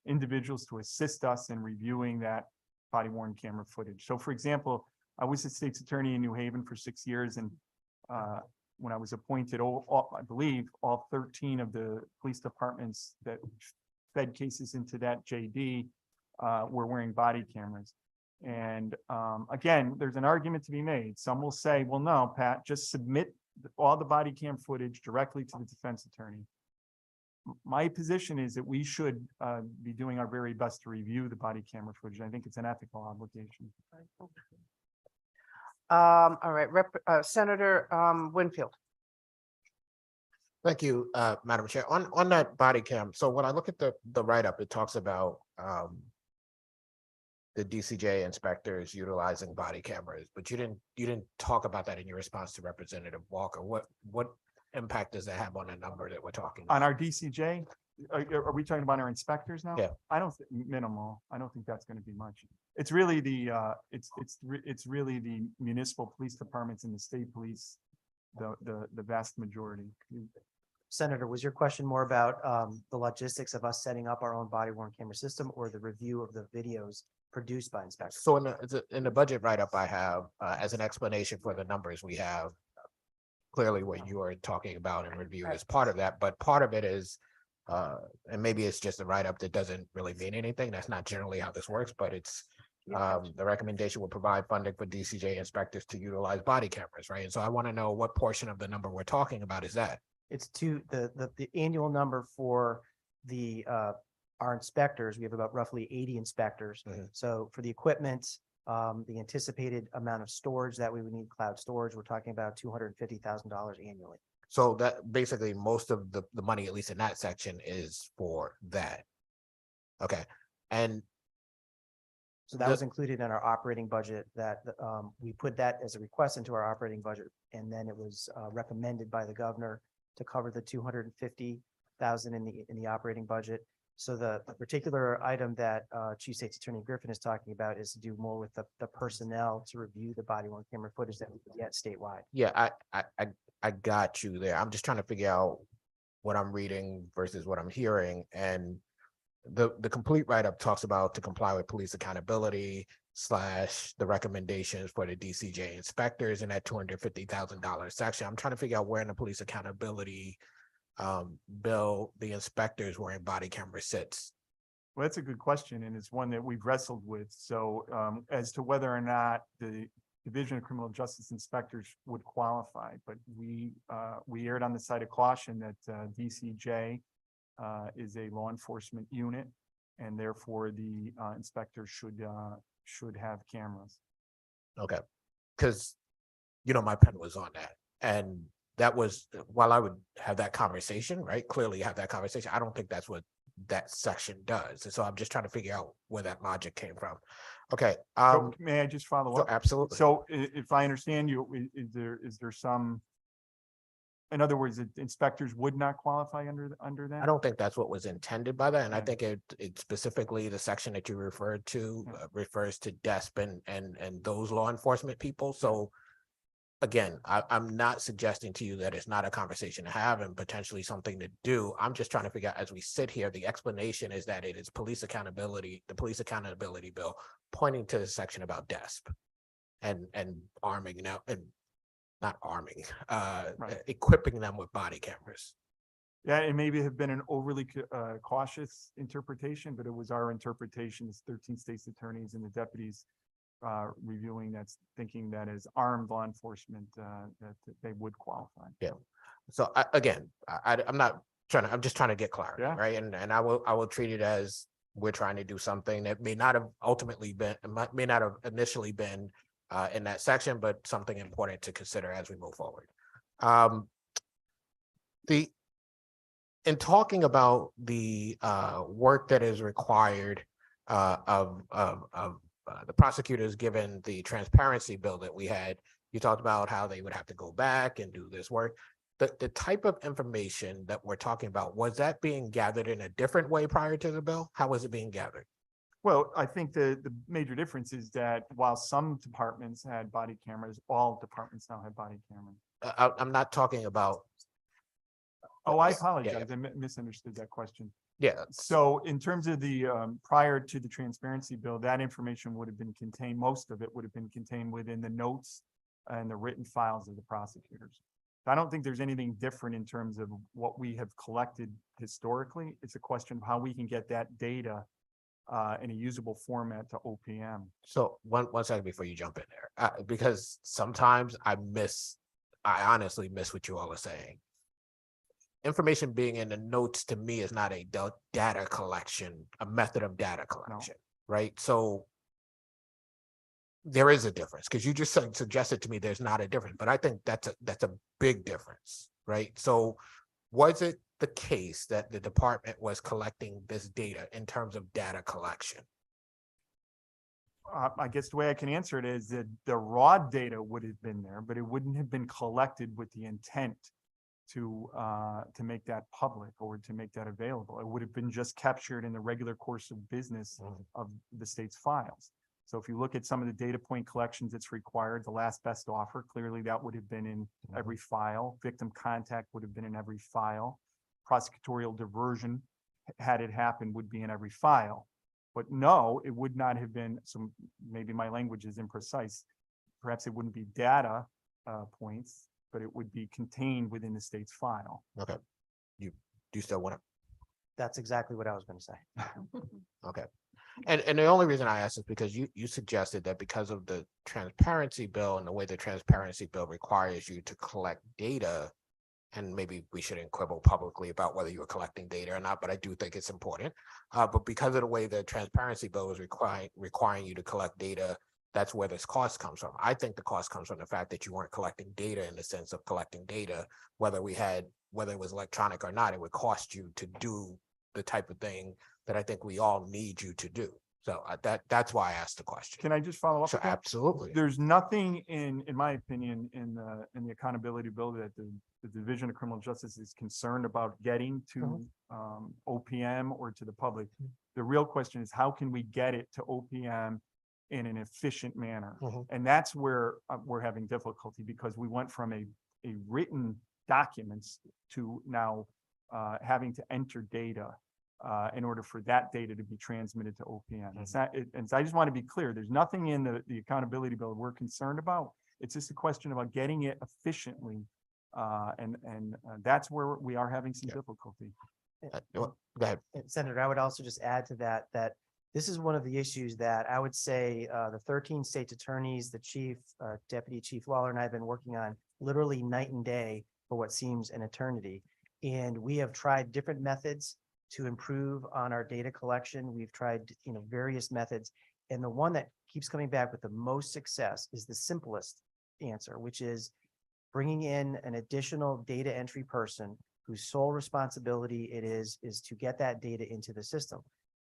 individuals to assist us in reviewing that body worn camera footage. So for example, I was the state's attorney in New Haven for 6 years, and when I was appointed, I believe all 13 of the police departments that fed cases into that JD were wearing body cameras. And again, there's an argument to be made. Some will say, well, no, Pat, just submit all the body cam footage directly to the defense attorney. My position is that we should be doing our very best to review the body camera footage. I think it's an ethical obligation. All right, Senator Winfield. Thank you, Madam Chair. On that body cam, so when I look at the write-up, it talks about the DCJ inspectors utilizing body cameras, but you didn't talk about that in your response to Representative Walker. What impact does that have on the number that we're talking about? On our DCJ, are we talking about our inspectors now? Yeah. I don't think minimal. I don't think that's going to be much. It's really the it's really the municipal police departments and the state police, the vast majority. Senator, was your question more about the logistics of us setting up our own body worn camera system or the review of the videos produced by inspectors? So in the budget write-up I have, as an explanation for the numbers we have, clearly what you are talking about and review is part of that, but part of it is, and maybe it's just a write-up that doesn't really mean anything. That's not generally how this works, but it's the recommendation will provide funding for DCJ inspectors to utilize body cameras, right? And so I want to know what portion of the number we're talking about is that? It's the annual number for the our inspectors. We have about roughly 80 inspectors. So for the equipment, the anticipated amount of storage that we would need, cloud storage, we're talking about $250,000 annually. So that basically most of the money, at least in that section, is for that. Okay. And so that was included in our operating budget, that we put that as a request into our operating budget. And then it was recommended by the governor to cover the $250,000 in the operating budget. So the particular item that Chief State's Attorney Griffin is talking about is to do more with the personnel to review the body worn camera footage that we get statewide. yeah, I got you there. I'm just trying to figure out what I'm reading versus what I'm hearing. And the complete write-up talks about to comply with police accountability / the recommendations for the DCJ inspectors in that $250,000 section. I'm trying to figure out where in the police accountability bill the inspectors wearing body camera sits. Well, that's a good question, and it's one that we've wrestled with. So as to whether or not the Division of Criminal Justice inspectors would qualify, but we erred on the side of caution that DCJ is a law enforcement unit, and therefore the inspectors should have cameras. Okay, because my pen was on that, and that was, while I would have that conversation, right? Clearly have that conversation. I don't think that's what that section does. And so I'm just trying to figure out where that logic came from. Okay. So may I just follow So up? absolutely. So if I understand you, is there some, in other words, inspectors would not qualify under that? I don't think that's what was intended by that. And I Yeah. think it specifically, the section that you referred to refers to DESP and those law enforcement people. So again, I'm not suggesting to you that it's not a conversation to have and potentially something to do. I'm just trying to figure out, as we sit here, the explanation is that it is police accountability, the police accountability bill, pointing to the section about DESP and arming now, and not arming, equipping them with body cameras. Yeah, it maybe have been an overly cautious interpretation, but it was our interpretation as 13 states attorneys and the deputies reviewing that's thinking that as armed law enforcement that they would qualify. Yeah. So I'm not trying to, I'm just trying to get clarity, Yeah. right? And I will treat it as we're trying to do something that may not have ultimately been, may not have initially been in that section, but something important to consider as we move forward. In talking about the work that is required of the prosecutors, given the transparency bill that we had, you talked about how they would have to go back and do this work. The type of information that we're talking about, was that being gathered in a different way prior to the bill? How was it being gathered? Well, I think the major difference is that while some departments had body cameras, all departments now have body cameras. I'm not talking about. Oh, I apologize. I misunderstood that question. Yeah. So in terms of the prior to the transparency bill, that information would have been contained, most of it would have been contained within the notes and the written files of the prosecutors. I don't think there's anything different in terms of what we have collected historically. It's a question of how we can get that data in a usable format to OPM. So one second before you jump in there, because sometimes I honestly miss what you all are saying. Information being in the notes to me is not a data collection, a method of data collection, right? So there is a difference, because you just suggested to me there's not a difference, but I think that's a big difference, right? So was it the case that the department was collecting this data in terms of data collection? I guess the way I can answer it is that the raw data would have been there, but it wouldn't have been collected with the intent to make that public or to make that available. It would have been just captured in the regular course of business of the state's files. So if you look at some of the data point collections that's required, the last best offer, clearly that would have been in every file. Victim contact would have been in every file. Prosecutorial diversion, had it happened, would be in every file. But no, it would not have been, so maybe my language is imprecise. Perhaps it wouldn't be data points, but it would be contained within the state's file. Okay. Do you still want to? That's exactly what I was going to say. Okay. And the only reason I asked is because you suggested that because of the transparency bill and the way the transparency bill requires you to collect data, and maybe we shouldn't quibble publicly about whether you were collecting data or not, but I do think it's important. But because of the way the transparency bill is requiring you to collect data, that's where this cost comes from. I think the cost comes from the fact that you weren't collecting data in the sense of collecting data, whether it was electronic or not, it would cost you to do the type of thing that I think we all need you to do. So that's why I asked the question. Can I just follow up? So with that? absolutely. There's nothing in my opinion, in the accountability bill that the Division of Criminal Justice is concerned about getting to OPM or to the public. The real question is, how can we get it to OPM in an efficient manner? And that's where we're having difficulty, because we went from a written documents to now having to enter data in order for that data to be transmitted to OPM. It's not, and so I just want to be clear, there's nothing in the accountability bill we're concerned about. It's just a question about getting it efficiently. And that's where we are having some difficulty. Go ahead. Senator, I would also just add to that, that this is one of the issues that I would say the 13 state attorneys, the chief, Deputy Chief Lawler, and I have been working on literally night and day for what seems an eternity. And we have tried different methods to improve on our data collection. We've tried, various methods. And the one that keeps coming back with the most success is the simplest answer, which is bringing in an additional data entry person whose sole responsibility it is to get that data into the system.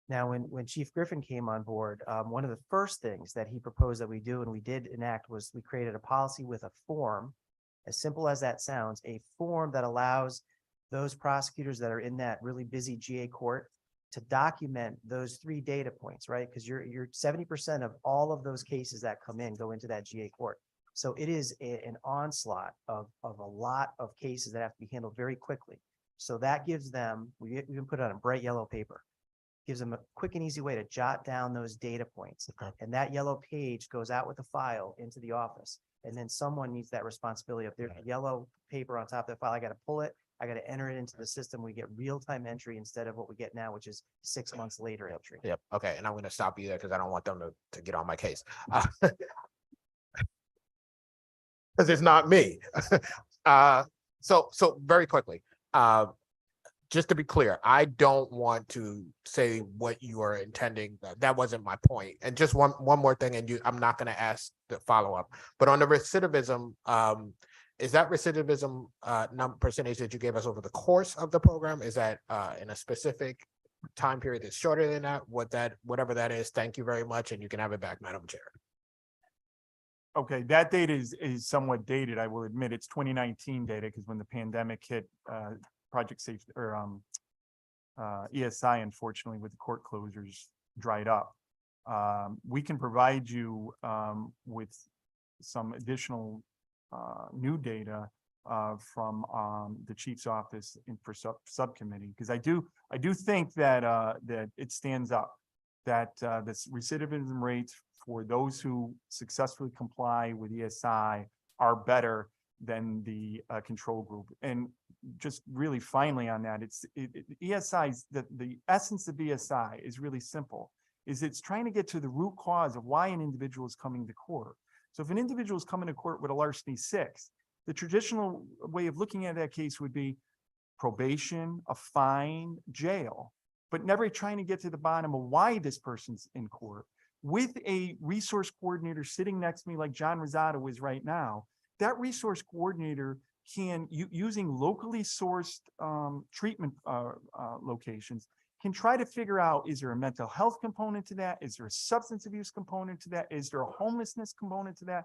Now, when Chief Griffin came on board, one of the first things that he proposed that we do, and we did enact, was we created a policy with a form, as simple as that sounds, a form that allows those prosecutors that are in that really busy GA court to document those 3 data points, right? Because you're 70% of all of those cases that come in go into that GA court. So it is an onslaught of a lot of cases that have to be handled very quickly. So that gives them, we can put it on bright yellow paper, gives them a quick and easy way to jot down those data points. And that yellow page goes out with the file into the office. And then someone needs that responsibility. If there's yellow paper on top of the file, I got to pull it. I got to enter it into the system. We get real-time entry instead of what we get now, which is 6 months later entry. Yep. Okay. And I'm going to stop you there because I don't want them to get on my case. Because it's not me. So very quickly, just to be clear, I don't want to say what you are intending. That wasn't my point. And just one more thing, and I'm not going to ask the follow-up. But on the recidivism, is that recidivism percentage that you gave us over the course of the program? Is that in a specific time period that's shorter than that? Whatever that is, thank you very much, and you can have it back, Madam Chair. Okay, that data is somewhat dated, I will admit. It's 2019 data because when the pandemic hit, Project Safe or ESI, unfortunately, with the court closures dried up. We can provide you with some additional new data from the chief's office for subcommittee, because I do think that that it stands up that this recidivism rates for those who successfully comply with ESI are better than the control group. And just really finally on that, ESI's the essence of ESI is really simple. It's trying to get to the root cause of why an individual is coming to court. So if an individual is coming to court with a larceny 6, the traditional way of looking at that case would be probation, a fine, jail, but never trying to get to the bottom of why this person's in court. With a resource coordinator sitting next to me like John Rosado is right now, that resource coordinator can, using locally sourced treatment locations, can try to figure out, is there a mental health component to that? Is there a substance abuse component to that? Is there a homelessness component to that?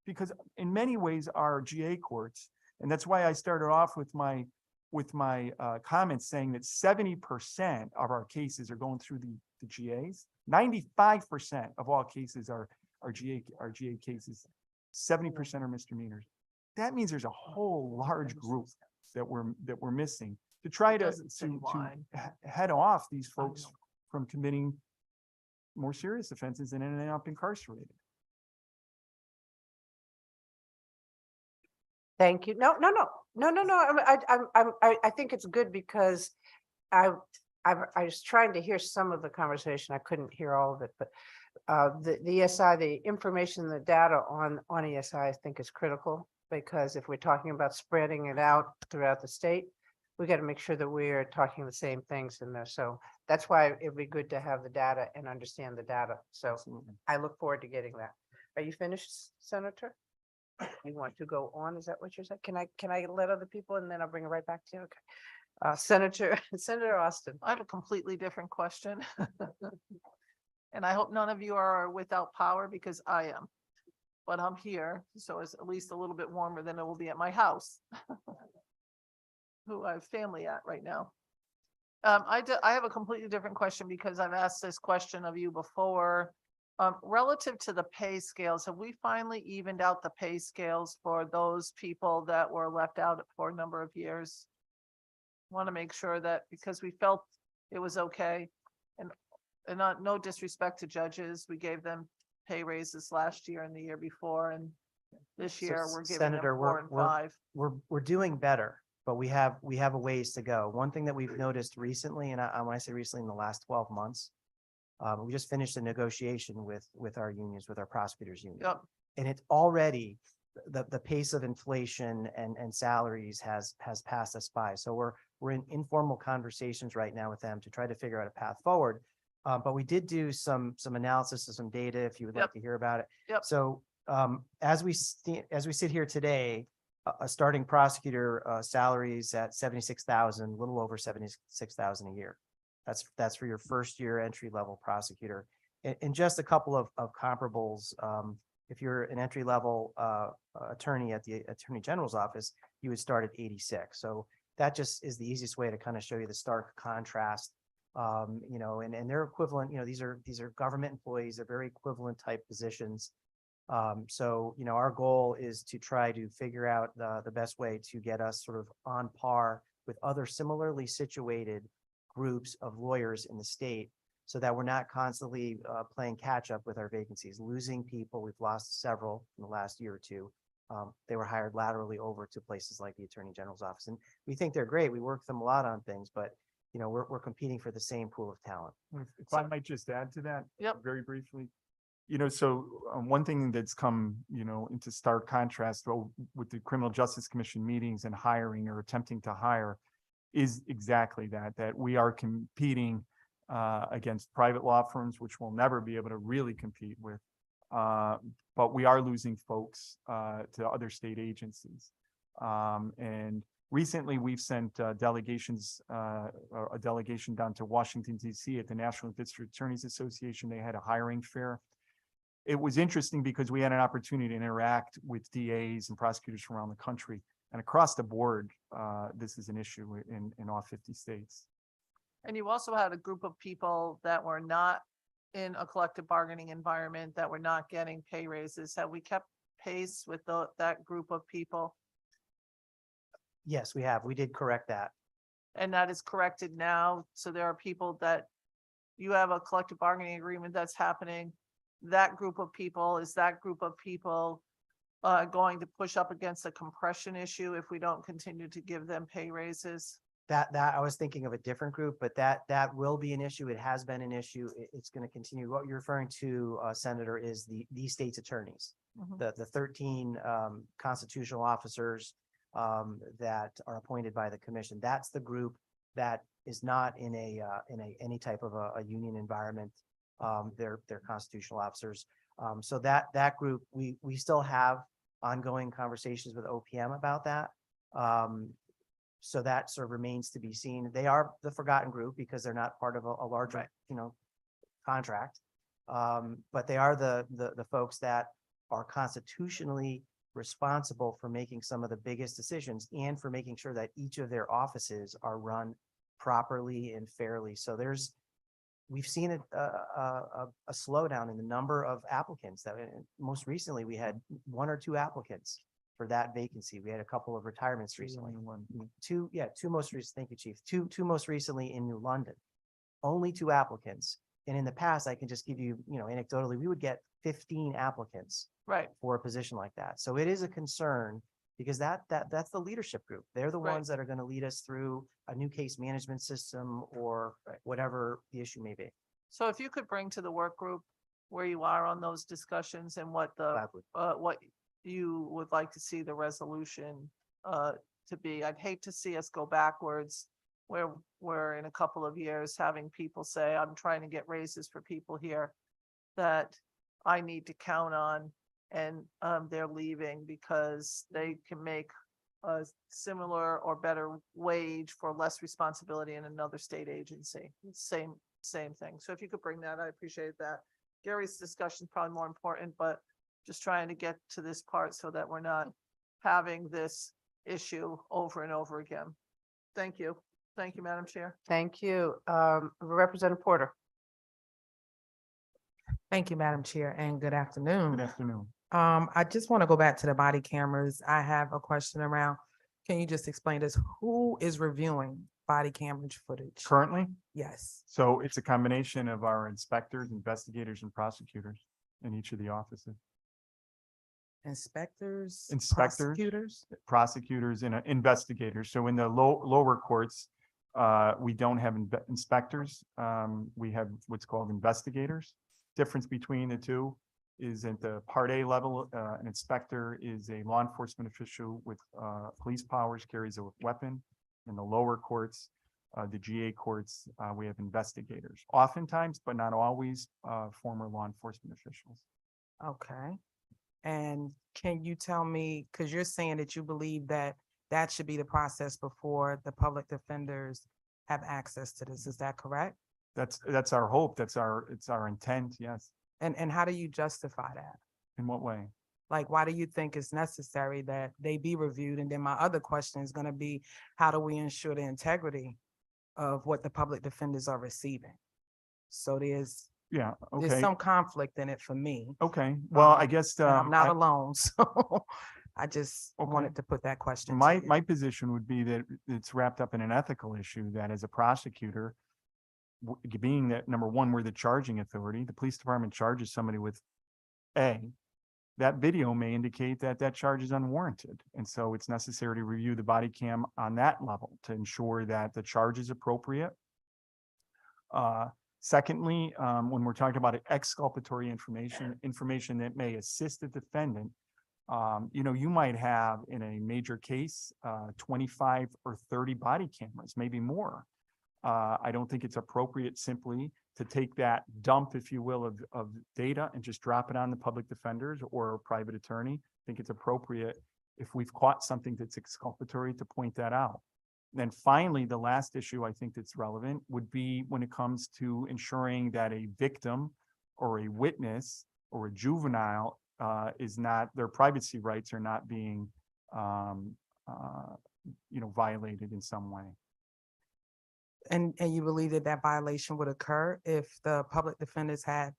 Because in many ways our GA courts, and that's why I started off with my comments saying that 70% of our cases are going through the GAs. 95% of all cases are GA cases. 70% are misdemeanors. That means there's a whole large group that we're missing to try to head off these folks from committing more serious offenses and ending up incarcerated. Thank you. No. I think it's good because I was trying to hear some of the conversation. I couldn't hear all of it, but the ESI, the information, the data on ESI, I think is critical, because if we're talking about spreading it out throughout the state, we got to make sure that we are talking the same things in there. So that's why it'd be good to have the data and understand the data. So I look forward to getting that. Are you finished, Senator? You want to go on? Is that what you're saying? Can I let other people and then I'll bring it right back to you? Okay. Senator Austin. I have a completely different question. And I hope none of you are without power, because I am. But I'm here, so it's at least a little bit warmer than it will be at my house. Who I have family at right now. I have a completely different question, because I've asked this question of you before. Relative to the pay scales, have we finally evened out the pay scales for those people that were left out for a number of years? Want to make sure that, because we felt it was okay, and not, no disrespect to judges, we gave them pay raises last year and the year before, and this year we're giving them Senator, 4 and 5. We're doing better, but we have a ways to go. One thing that we've noticed recently, and when I say recently, in the last 12 months, we just finished a negotiation with our unions, with our prosecutors union. Yep. And it's already the pace of inflation and salaries has passed us by. So we're in informal conversations right now with them to try to figure out a path forward. But we did do some analysis of some data, if you would like to hear about it. Yep. So as we sit here today, a starting prosecutor salaries at 76,000, a little over 76,000 a year. That's for your first year entry level prosecutor. And just a couple of comparables. If you're an entry level attorney at the Attorney General's office, you would start at 86. So that just is the easiest way to kind of show you the stark contrast. You know, and they're equivalent, you know, these are government employees, they're very equivalent type positions. So, you know, our goal is to try to figure out the best way to get us sort of on par with other similarly situated groups of lawyers in the state, so that we're not constantly playing catch up with our vacancies, losing people. We've lost several in the last year or two. They were hired laterally over to places like the Attorney General's office, and we think they're great. We work with them a lot on things, but you know, we're competing for the same pool of talent. If I might just add to that. Yep. Very briefly. You know, so one thing that's come, you know, into stark contrast with the Criminal Justice Commission meetings and hiring or attempting to hire is exactly that we are competing against private law firms, which we'll never be able to really compete with. But we are losing folks to other state agencies. And recently we've sent delegations, a delegation down to Washington, D.C. at the National District Attorneys Association. They had a hiring fair. It was interesting because we had an opportunity to interact with DAs and prosecutors from around the country, and across the board, this is an issue in all 50 states. And you also had a group of people that were not in a collective bargaining environment, that were not getting pay raises. Have we kept pace with that group of people? Yes, we have. We did correct that. And that is corrected now. So there are people that you have a collective bargaining agreement that's happening. That group of people, is that group of people going to push up against a compression issue if we don't continue to give them pay raises? That I was thinking of a different group, but that will be an issue. It has been an issue. It's going to continue. What you're referring to, Senator, is the state's attorneys, the 13 constitutional officers that are appointed by the commission. That's the group that is not in any type of a union environment. They're constitutional officers. So that group, we still have ongoing conversations with OPM about that. So that sort of remains to be seen. They are the forgotten group because they're not part of a larger, you know, contract. But they are the folks that are constitutionally responsible for making some of the biggest decisions and for making sure that each of their offices are run properly and fairly. So we've seen a slowdown in the number of applicants. That most recently we had 1 or 2 applicants for that vacancy. We had a couple of retirements recently. Two most recent. Thank you, Chief. Two most recently in New London. Only 2 applicants. And in the past, I can just give you, you know, anecdotally, we would get 15 applicants for a position like that. So it is a concern because that's the leadership group. They're the ones that are going to lead us through a new case management system or whatever the issue may be. So if you could bring to the work group where you are on those discussions and what what you would like to see the resolution to be. I'd hate to see us go backwards where we're in a couple of years having people say, I'm trying to get raises for people here that I need to count on, and they're leaving because they can make a similar or better wage for less responsibility in another state agency. Same thing. So if you could bring that, I appreciate that. Gary's discussion is probably more important, but just trying to get to this part so that we're not having this issue over and over again. Thank you. Thank you, Madam Chair. Thank you. Representative Porter. Thank you, Madam Chair, and good afternoon. Good afternoon. I just want to go back to the body cameras. I have a question around, can you just explain this? Who is reviewing body camera footage? Currently? Yes. So it's a combination of our inspectors, investigators, and prosecutors in each of the offices. Inspectors, prosecutors, and investigators. So in the lower courts, we don't have inspectors. We have what's called investigators. Difference between the two is at the Part A level, an inspector is a law enforcement official with police powers, carries a weapon. In the lower courts, the GA courts, we have investigators. Oftentimes, but not always, former law enforcement officials. Okay. And can you tell me, because you're saying that you believe that that should be the process before the public defenders have access to this, is that correct? That's our hope. It's our intent. Yes. And how do you justify that? In what way? Like, why do you think it's necessary that they be reviewed? And then my other question is gonna be, how do we ensure the integrity of what the public defenders are receiving? So there's Yeah. there's Okay. some conflict in it for me. Okay. Well, I Um, guess, and I'm not I- alone, so I just Okay. wanted to put that question. to my, you. my position would be that it's wrapped up in an ethical issue that as a prosecutor, being that, number one, we're the charging authority, the police department charges somebody with A, that video may indicate that that charge is unwarranted. And so it's necessary to review the body cam on that level to ensure that the charge is appropriate. Secondly, when we're talking about exculpatory information that may assist the defendant, you might have in a major case, 25 or 30 body cameras, maybe more. I don't think it's appropriate simply to take that dump, if you will, of data and just drop it on the public defenders or a private attorney. I think it's appropriate if we've caught something that's exculpatory to point that out. Then finally, the last issue I think that's relevant would be when it comes to ensuring that a victim or a witness or a juvenile is not, their privacy rights are not being, violated in some way. And you believe that that violation would occur if the public defenders had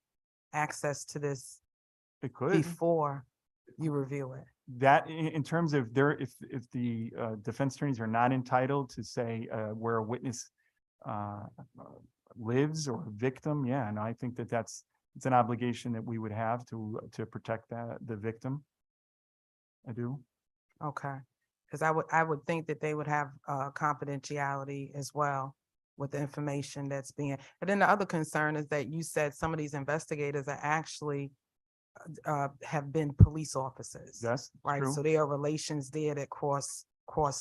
access to this It could. before you review it? That in terms of if the defense attorneys are not entitled to say where a witness lives or a victim, yeah, and I think it's an obligation that we would have to protect the victim. I do. Okay, because I would think that they would have confidentiality as well with the information that's being, and then the other concern is that you said some of these investigators are actually have been police officers. Yes, Right, true. so there are relations there that cross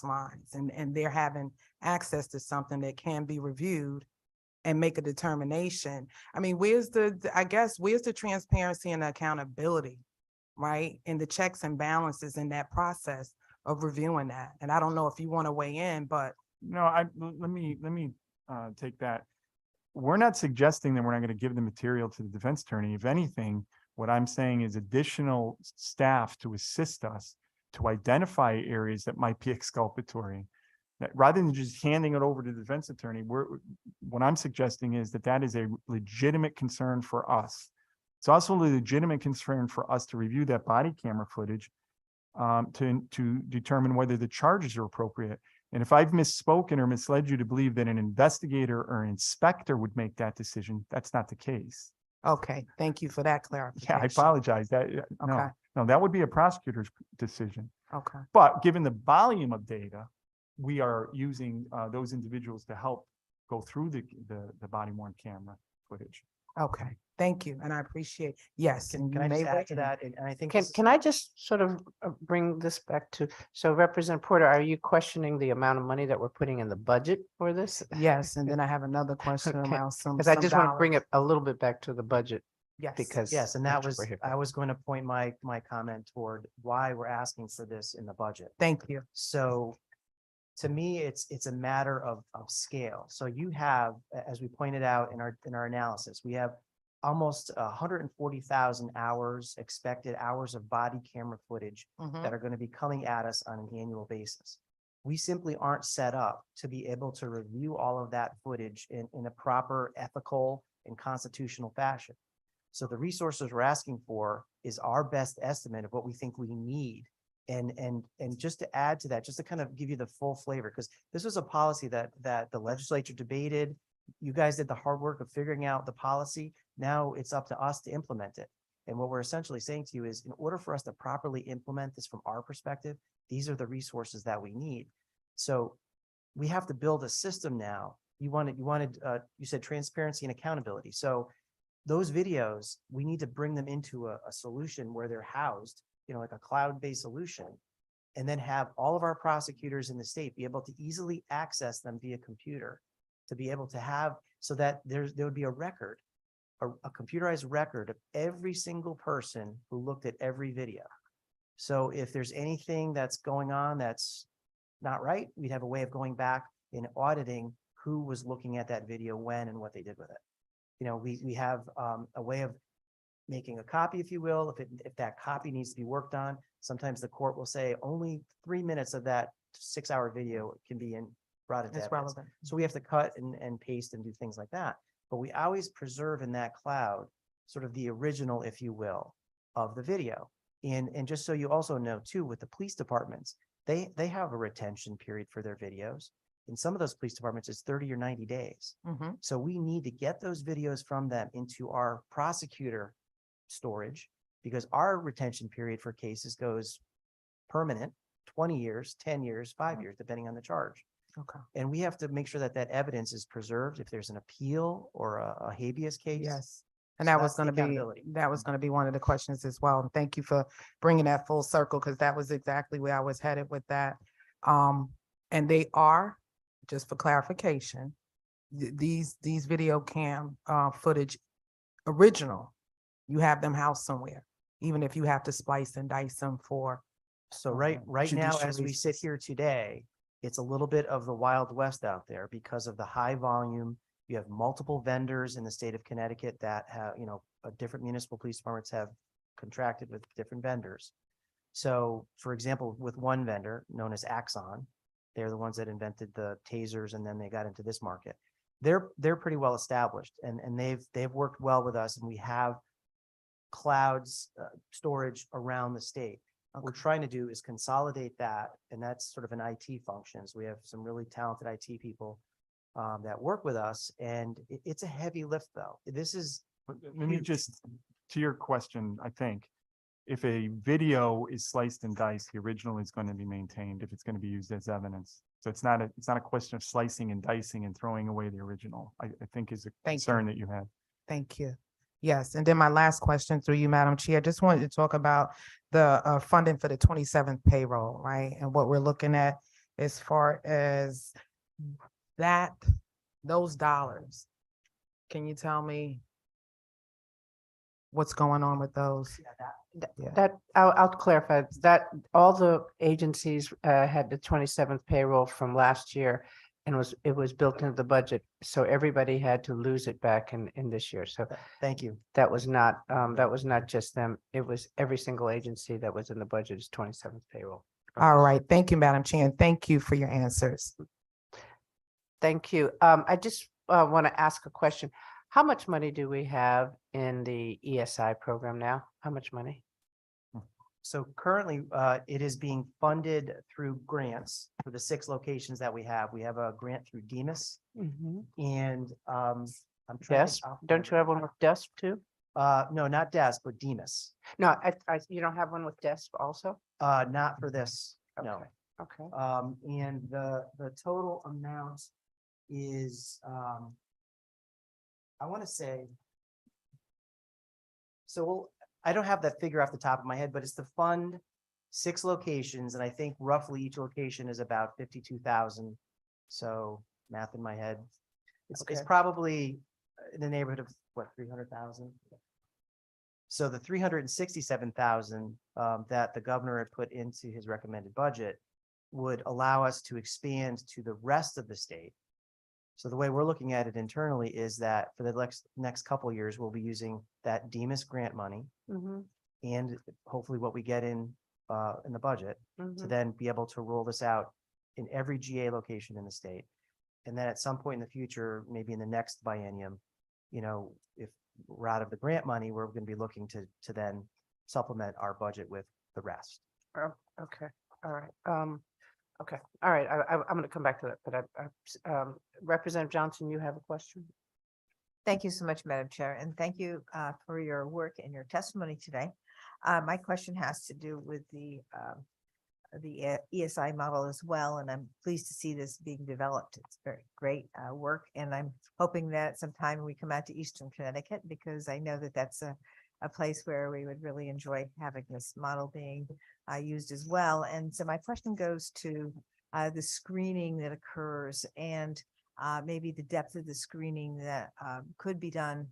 lines, and they're having access to something that can be reviewed and make a determination. I mean, where's the transparency and accountability, right? And the checks and balances in that process of reviewing that? And I don't know if you want to weigh in, but No, let me take that. We're not suggesting that we're not going to give the material to the defense attorney. If anything, what I'm saying is additional staff to assist us to identify areas that might be exculpatory. That rather than just handing it over to the defense attorney, what I'm suggesting is that is a legitimate concern for us. It's also a legitimate concern for us to review that body camera footage to determine whether the charges are appropriate. And if I've misspoken or misled you to believe that an investigator or an inspector would make that decision, that's not the case. okay, thank you for that Yeah, clarification. I apologize. Okay. No, that would be a prosecutor's decision. Okay, But given the volume of data, we are using those individuals to help go through the body worn camera footage. okay, thank you, and I appreciate, yes. Can and can I you may just add weigh to in. that? And I think. Can I just sort of bring this back to, so Representative Porter, are you questioning the amount of money that we're putting in the budget for this? Yes, and then I have another question Okay, around some. Because I some just want to bring dollars. it a little bit back to the budget. Yes. because Yes, and that that's was, where we're here. I was going to point my comment toward why we're asking for this in the budget. Thank you. So to me, it's a matter of scale. So you have, as we pointed out in our analysis, we have almost 140,000 hours, expected hours of body camera footage Mhm. that are going to be coming at us on an annual basis. We simply aren't set up to be able to review all of that footage in a proper ethical and constitutional fashion. So the resources we're asking for is our best estimate of what we think we need. And just to add to that, just to kind of give you the full flavor, because this was a policy that the legislature debated. You guys did the hard work of figuring out the policy. Now it's up to us to implement it. And what we're essentially saying to you is, in order for us to properly implement this from our perspective, these are the resources that we need. So we have to build a system now. You said transparency and accountability. So those videos, we need to bring them into a solution where they're housed, like a cloud-based solution, and then have all of our prosecutors in the state be able to easily access them via computer, to be able to have, so that there would be a record a computerized record of every single person who looked at every video. So if there's anything that's going on that's not right, we'd have a way of going back and auditing who was looking at that video when and what they did with it. You know, we have a way of making a copy, if you will, if that copy needs to be worked on. Sometimes the court will say only 3 minutes of that 6-hour video can be brought into It's evidence. relevant. So we have to cut and paste and do things like that. But we always preserve in that cloud sort of the original, if you will, of the video. And just so you also know too, with the police departments, they have a retention period for their videos. In some of those police departments, it's 30 or 90 days. Mhm. So we need to get those videos from them into our prosecutor storage, because our retention period for cases goes permanent, 20 years, 10 years, 5 years, depending on the charge. Okay. And we have to make sure that that evidence is preserved if there's an appeal or a habeas case. Yes. And So that was that's the going to be, accountability. that was going to be one of the questions as well. And thank you for bringing that full circle, because that was exactly where I was headed with that. And they are, just for clarification, these video cam footage original, you have them housed somewhere, even if you have to splice and dice them for. So right now, judicial as we sit reasons. here today, it's a little bit of the Wild West out there because of the high volume. You have multiple vendors in the state of Connecticut that have, you know, different municipal police departments have contracted with different vendors. So for example, with one vendor known as Axon, they're the ones that invented the tasers, and then they got into this market. They're pretty well established, and they've worked well with us, and we have clouds storage around the state. What we're trying to do is consolidate that, and that's sort of an IT functions. We have some really talented IT people that work with us, and it's a heavy lift though. This is Let me just, to your question, I think, if a video is sliced and diced, the original is going to be maintained if it's going to be used as evidence. So it's not a question of slicing and dicing and throwing away the original, I think is a concern that you have. Thank you. Yes, and then my last question through you, Madam Chair, I just wanted to talk about the funding for the 27th payroll, right? And what we're looking at as far as that, those dollars. Can you tell me what's going on with those? Yeah. That, I'll clarify that all the agencies had the 27th payroll from last year, and it was built into the budget. So everybody had to lose it back in this year. So thank you. that was not just them. It was every single agency that was in the budget is 27th payroll. All right, thank you, Madam Chair, and thank you for your answers. Thank you. I just want to ask a question. How much money do we have in the ESI program now? How much money? So currently, it is being funded through grants for the 6 locations that we have. We have a grant through Demas, and I'm trying Desk? Don't you have one with Desk too? no, not Desk, but Demas. No, you don't have one with Desk also? Not for this, no. Okay. And the total amount is, I want to say, so I don't have that figure off the top of my head, but it's to fund 6 locations, and I think roughly each location is about 52,000. So math in my head, it's Okay. probably in the neighborhood of what, 300,000. So the 367,000 that the governor had put into his recommended budget would allow us to expand to the rest of the state. So the way we're looking at it internally is that for the next couple of years, we'll be using that Demas grant money and hopefully what we get in the budget to then be able to roll this out in every GA location in the state. And then at some point in the future, maybe in the next biennium, you know, if we're out of the grant money, we're going to be looking to then supplement our budget with the rest. Oh, okay, all right. Okay, all right, I'm going to come back to that, but Representative Johnson, you have a question? Thank you so much, Madam Chair, and thank you for your work and your testimony today. My question has to do with the ESI model as well, and I'm pleased to see this being developed. It's very great work, and I'm hoping that sometime we come out to Eastern Connecticut, because I know that that's a place where we would really enjoy having this model being used as well. And so my question goes to the screening that occurs and maybe the depth of the screening that could be done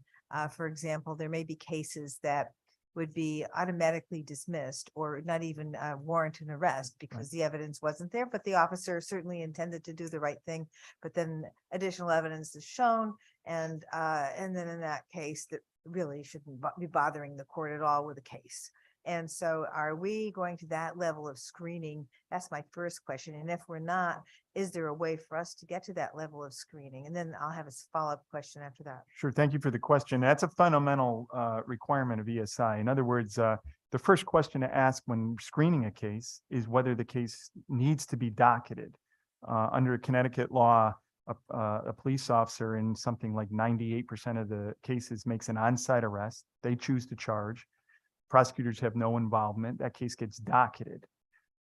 For example, there may be cases that would be automatically dismissed or not even warrant an arrest because the evidence wasn't there, but the officer certainly intended to do the right thing. But then additional evidence is shown, and then in that case, that really shouldn't be bothering the court at all with a case. And so are we going to that level of screening? That's my first question. And if we're not, is there a way for us to get to that level of screening? And then I'll have a follow-up question after that. Sure. Thank you for the question. That's a fundamental requirement of ESI. In other words, the first question to ask when screening a case is whether the case needs to be docketed. Under Connecticut law, a police officer in something like 98% of the cases makes an on-site arrest. They choose to charge. Prosecutors have no involvement. That case gets docketed.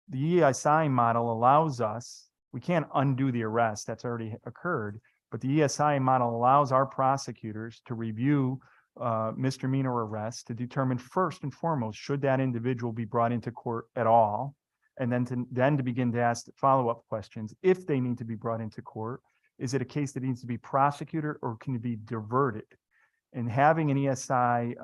The ESI model allows us, we can't undo the arrest that's already occurred, but the ESI model allows our prosecutors to review misdemeanor arrests to determine first and foremost, should that individual be brought into court at all? And then to begin to ask follow-up questions. If they need to be brought into court, is it a case that needs to be prosecuted or can it be diverted? And having an ESI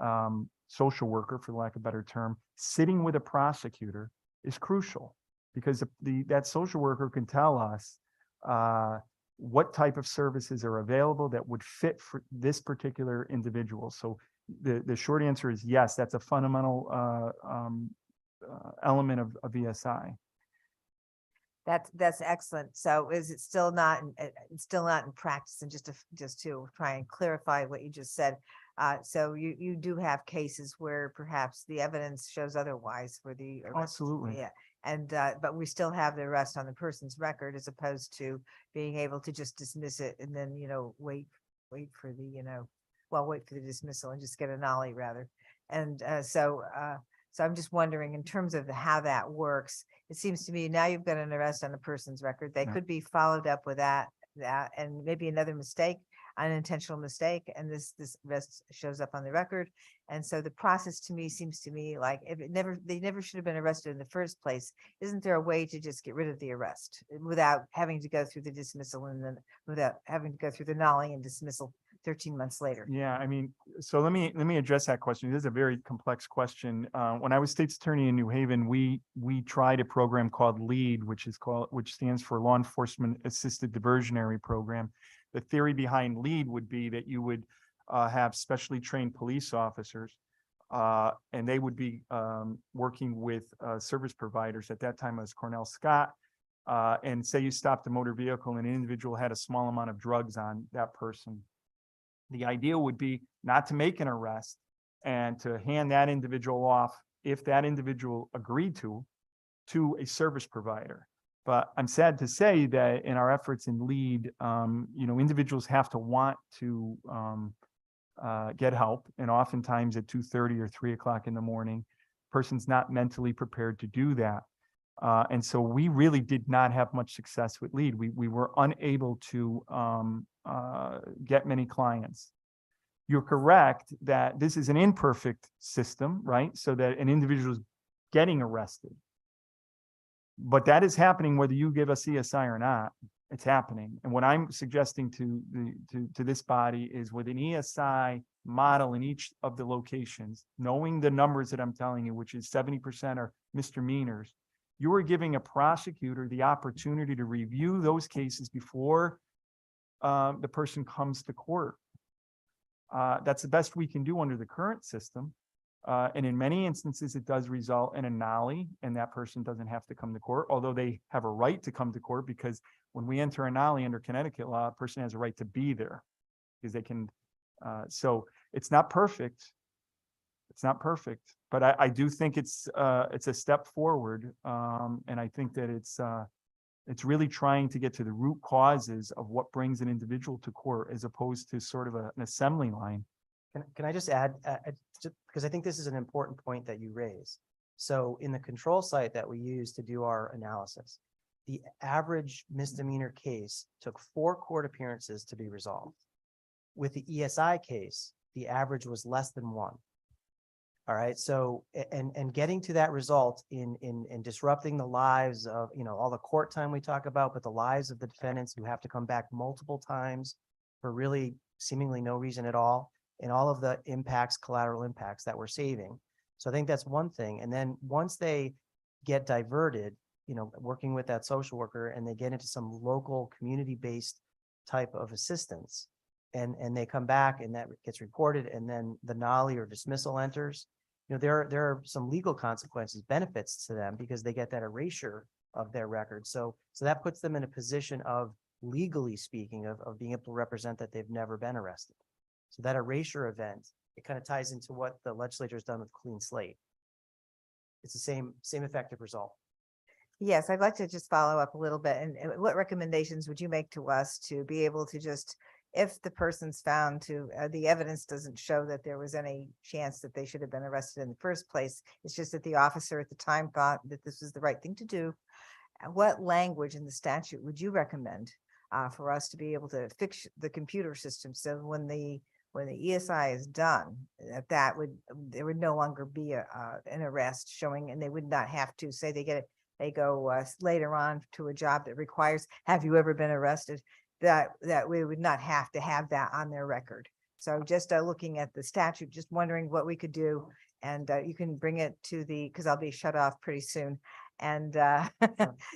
social worker, for lack of a better term, sitting with a prosecutor is crucial because that social worker can tell us what type of services are available that would fit for this particular individual. So the short answer is yes, that's a fundamental element of ESI. That's excellent. So is it still not, it's still not in practice? And just to try and clarify what you just said. So you do have cases where perhaps the evidence shows otherwise for the arrest. Absolutely. Yeah. And, but we still have the arrest on the person's record as opposed to being able to just dismiss it and then, wait for the, wait for the dismissal and just get a nollie rather. And, so I'm just wondering in terms of how that works, it seems to me now you've got an arrest on a person's record. They could be followed up with that and maybe another mistake, unintentional mistake, and this arrest shows up on the record. And so the process to me seems to me like if they never should have been arrested in the first place. Isn't there a way to just get rid of the arrest without having to go through the dismissal and then without having to go through the nollie and dismissal 13 months later? Yeah, I mean, so let me address that question. This is a very complex question. When I was state's attorney in New Haven, we tried a program called LEAD, which stands for Law Enforcement Assisted Diversionary Program. The theory behind LEAD would be that you would have specially trained police officers, and they would be working with service providers. At that time, it was Cornell Scott. And say you stopped a motor vehicle and an individual had a small amount of drugs on that person. The idea would be not to make an arrest and to hand that individual off, if that individual agreed to a service provider. But I'm sad to say that in our efforts in LEAD, individuals have to want to get help. And oftentimes at 2:30 or 3 o'clock in the morning, person's not mentally prepared to do that. And so we really did not have much success with LEAD. We were unable to get many clients. You're correct that this is an imperfect system, right? So that an individual is getting arrested. But that is happening whether you give us ESI or not. It's happening. And what I'm suggesting to this body is with an ESI model in each of the locations, knowing the numbers that I'm telling you, which is 70% are misdemeanors, you are giving a prosecutor the opportunity to review those cases before the person comes to court. That's the best we can do under the current system. And in many instances, it does result in a nollie, and that person doesn't have to come to court, although they have a right to come to court, because when we enter a nollie under Connecticut law, a person has a right to be there because they can. So it's not perfect. It's not perfect, but I do think it's a step forward. And I think that it's really trying to get to the root causes of what brings an individual to court, as opposed to sort of an assembly line. Can I just add, because I think this is an important point that you raise. So in the control site that we use to do our analysis, the average misdemeanor case took 4 court appearances to be resolved. With the ESI case, the average was less than 1. All right. So, and getting to that result in disrupting the lives of, all the court time we talk about, but the lives of the defendants who have to come back multiple times for really seemingly no reason at all. and all of the impacts, collateral impacts that we're saving. So I think that's one thing. And then once they get diverted, working with that social worker and they get into some local community-based type of assistance and they come back and that gets reported and then the nollie or dismissal enters, there are some legal consequences, benefits to them because they get that erasure of their record. So that puts them in a position of, legally speaking, of being able to represent that they've never been arrested. So that erasure event, it kind of ties into what the legislature has done with clean slate. It's the same effective result. Yes, I'd like to just follow up a little bit. And what recommendations would you make to us to be able to just, if the person's found to, the evidence doesn't show that there was any chance that they should have been arrested in the first place, it's just that the officer at the time thought that this was the right thing to do. What language in the statute would you recommend for us to be able to fix the computer system? So when the ESI is done, there would no longer be an arrest showing, and they would not have to say they go later on to a job that requires, have you ever been arrested? That we would not have to have that on their record. So just looking at the statute, just wondering what we could do. And you can bring it to because I'll be shut off pretty soon. And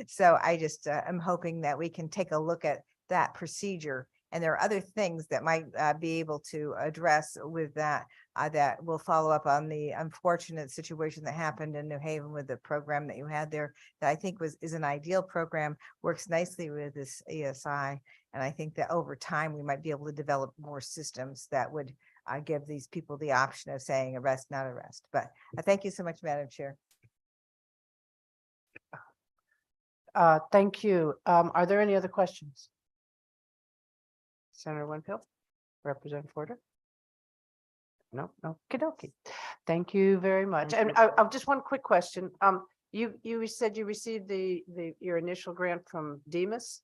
so I just am hoping that we can take a look at that procedure. And there are other things that might be able to address with that, that will follow up on the unfortunate situation that happened in New Haven with the program that you had there, that I think is an ideal program, works nicely with this ESI. And I think that over time, we might be able to develop more systems that would give these people the option of saying arrest, not arrest. But thank you so much, Madam Chair. Thank you. Are there any other questions? Senator Winfield, Representative Porter? No, okey-dokey. Thank you very much. And I just one quick question. You said you received your initial grant from Demas?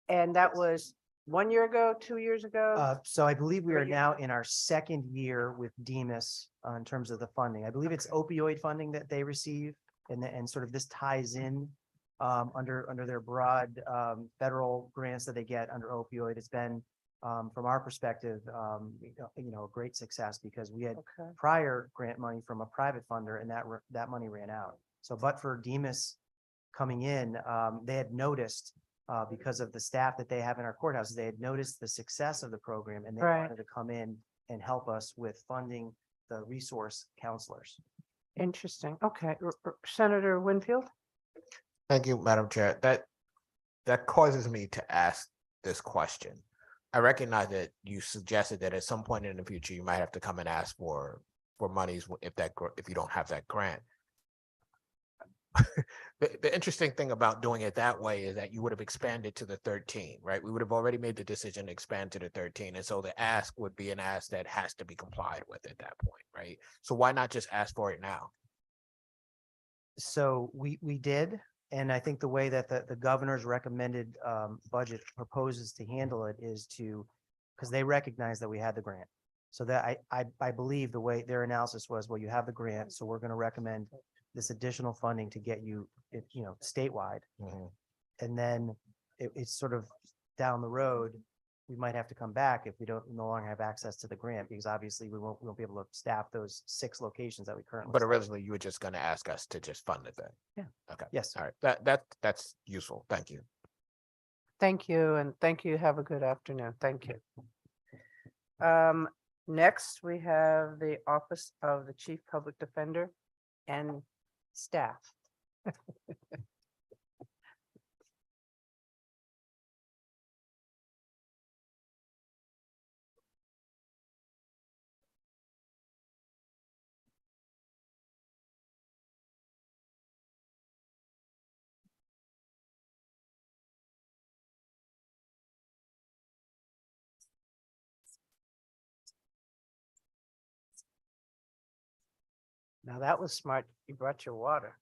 And that was 1 year ago, 2 years ago? So I believe we are 3 years? now in our second year with Demas in terms of the funding. I believe it's opioid funding that they receive, and sort of this ties in under their broad federal grants that they get under opioid. It's been, from our perspective, a great success because we had prior grant money from a private funder, and that money ran out. So, but for Demas coming in, they had noticed. Because of the staff that they have in our courthouses, they had noticed the success of the program and they wanted to come in and help us with funding the resource counselors. Interesting. Okay. Senator Winfield? Thank you, Madam Chair. That causes me to ask this question. I recognize that you suggested that at some point in the future, you might have to come and ask for monies if you don't have that grant. The interesting thing about doing it that way is that you would have expanded to the 13, right? We would have already made the decision to expand to the 13. And so the ask would be an ask that has to be complied with at that point, right? So why not just ask for it now? So we did, and I think the way that the governor's recommended budget proposes to handle it is because they recognize that we had the grant. So that I believe the way their analysis was, well, you have the grant, so we're going to recommend this additional funding to get you, statewide. And then it's sort of down the road, we might have to come back if we no longer have access to the grant, because obviously we won't be able to staff those 6 locations that we currently. But originally you were just going to ask us to just fund it then. Yeah. Okay. Yes. All right. That's useful. Thank you. Thank you. And thank you. Have a good afternoon. Thank you. Next, we have the Office of the Chief Public Defender and staff. Now that was smart. You brought your water.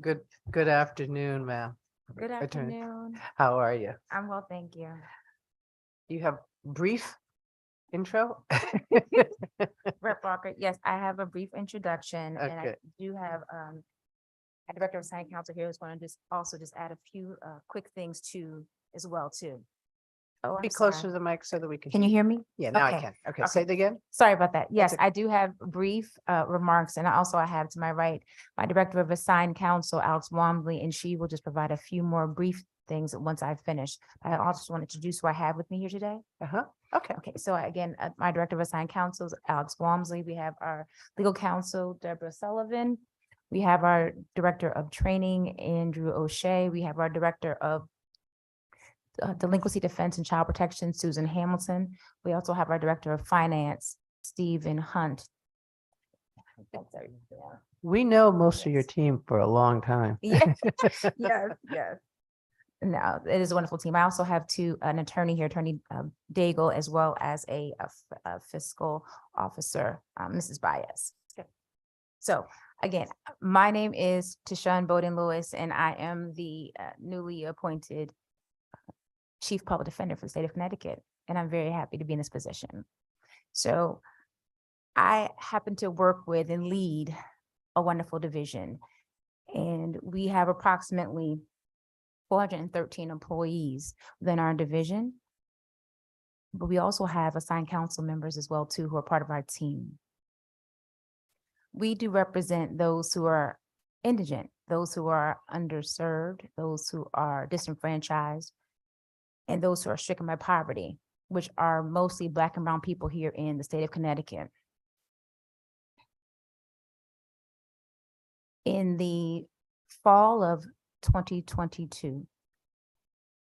Good afternoon, ma'am. Good Attorney. afternoon. How are you? I'm well, thank you. You have brief intro? Rep Walker, yes, I have a brief introduction and I Okay. do have our Director of Assigned Counsel here who's going to just add a few quick things as well too. Oh, I'm Be closer to sorry. the mic so that we can. Can you hear me? Yeah, now I Okay. can. Okay, say it again. Sorry about that. Yes, okay. I do have brief remarks, and I have to my right, my Director of Assigned Counsel, Alex Wamsley, and she will just provide a few more brief things once I've finished. I also want to introduce who I have with me here today. Okay. Okay, so again, my Director of Assigned Counsel is Alex Wamsley. We have our Legal Counsel, Deborah Sullivan. We have our Director of Training, Andrew O'Shea. We have our Director of Delinquency Defense and Child Protection, Susan Hamilton. We also have our Director of Finance, Stephen Hunt. That's everything. We know most of your team for a long time. Yes, yes. No, it is a wonderful team. I also have an attorney here, Attorney Daigle, as well as a fiscal officer, Mrs. Baez. So again, my name is Tishon Bowden Lewis, and I am the newly appointed Chief Public Defender for the state of Connecticut, and I'm very happy to be in this position. So I happen to work with and lead a wonderful division, and we have approximately 413 employees within our division, but we also have assigned council members as well too, who are part of our team. We do represent those who are indigent, those who are underserved, those who are disenfranchised, and those who are stricken by poverty, which are mostly Black and brown people here in the state of Connecticut. In the fall of 2022,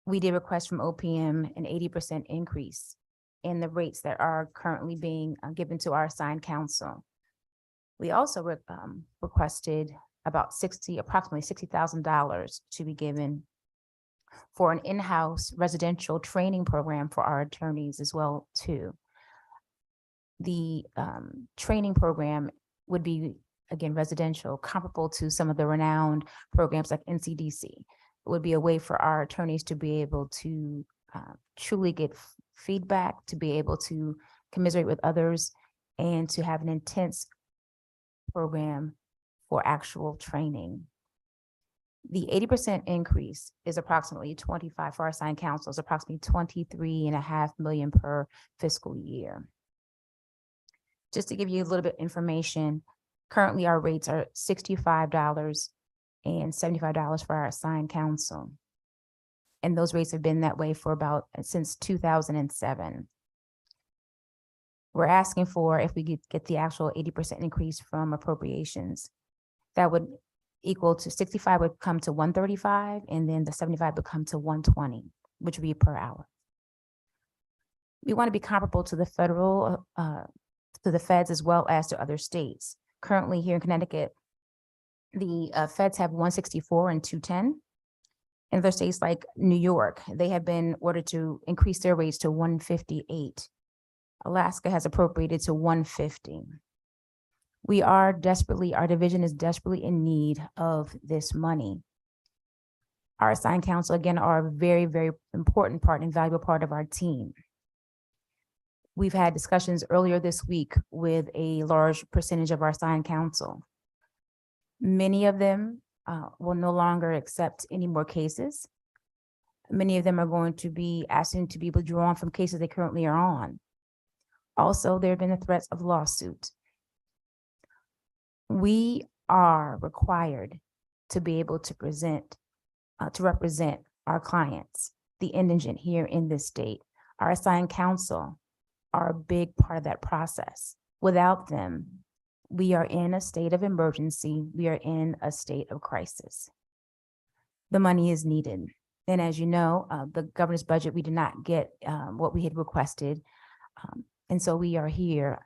we did request from OPM an 80% increase in the rates that are currently being given to our assigned counsel. We also requested approximately $60,000 to be given for an in-house residential training program for our attorneys as well too. The training program would be, again, residential, comparable to some of the renowned programs like NCDC. It would be a way for our attorneys to be able to truly get feedback, to be able to commiserate with others, and to have an intense program for actual training. The 80% increase is approximately 25 for our assigned counsel, is approximately 23.5 million per fiscal year. Just to give you a little bit of information, currently our rates are $65 and $75 for our assigned counsel. And those rates have been that way for since 2007. We're asking for, if we get the actual 80% increase from appropriations, that would equal to 65 would come to 135, and then the 75 would come to 120, which would be per hour. We want to be comparable to the federal, to the feds as well as to other states. Currently here in Connecticut, the feds have 164 and 210. In other states like New York, they have been ordered to increase their rates to 158. Alaska has appropriated to 150. Our division is desperately in need of this money. Our assigned counsel, again, are a very, very important part and valuable part of our team. We've had discussions earlier this week with a large percentage of our assigned counsel. Many of them will no longer accept any more cases. Many of them are going to be asking to be withdrawn from cases they currently are on. Also, there have been the threats of lawsuit. We are required to be able to represent our clients, the indigent here in this state. Our assigned counsel are a big part of that process. Without them, we are in a state of emergency. We are in a state of crisis. The money is needed. And as you know, the governor's budget, we did not get what we had requested. And so we are here.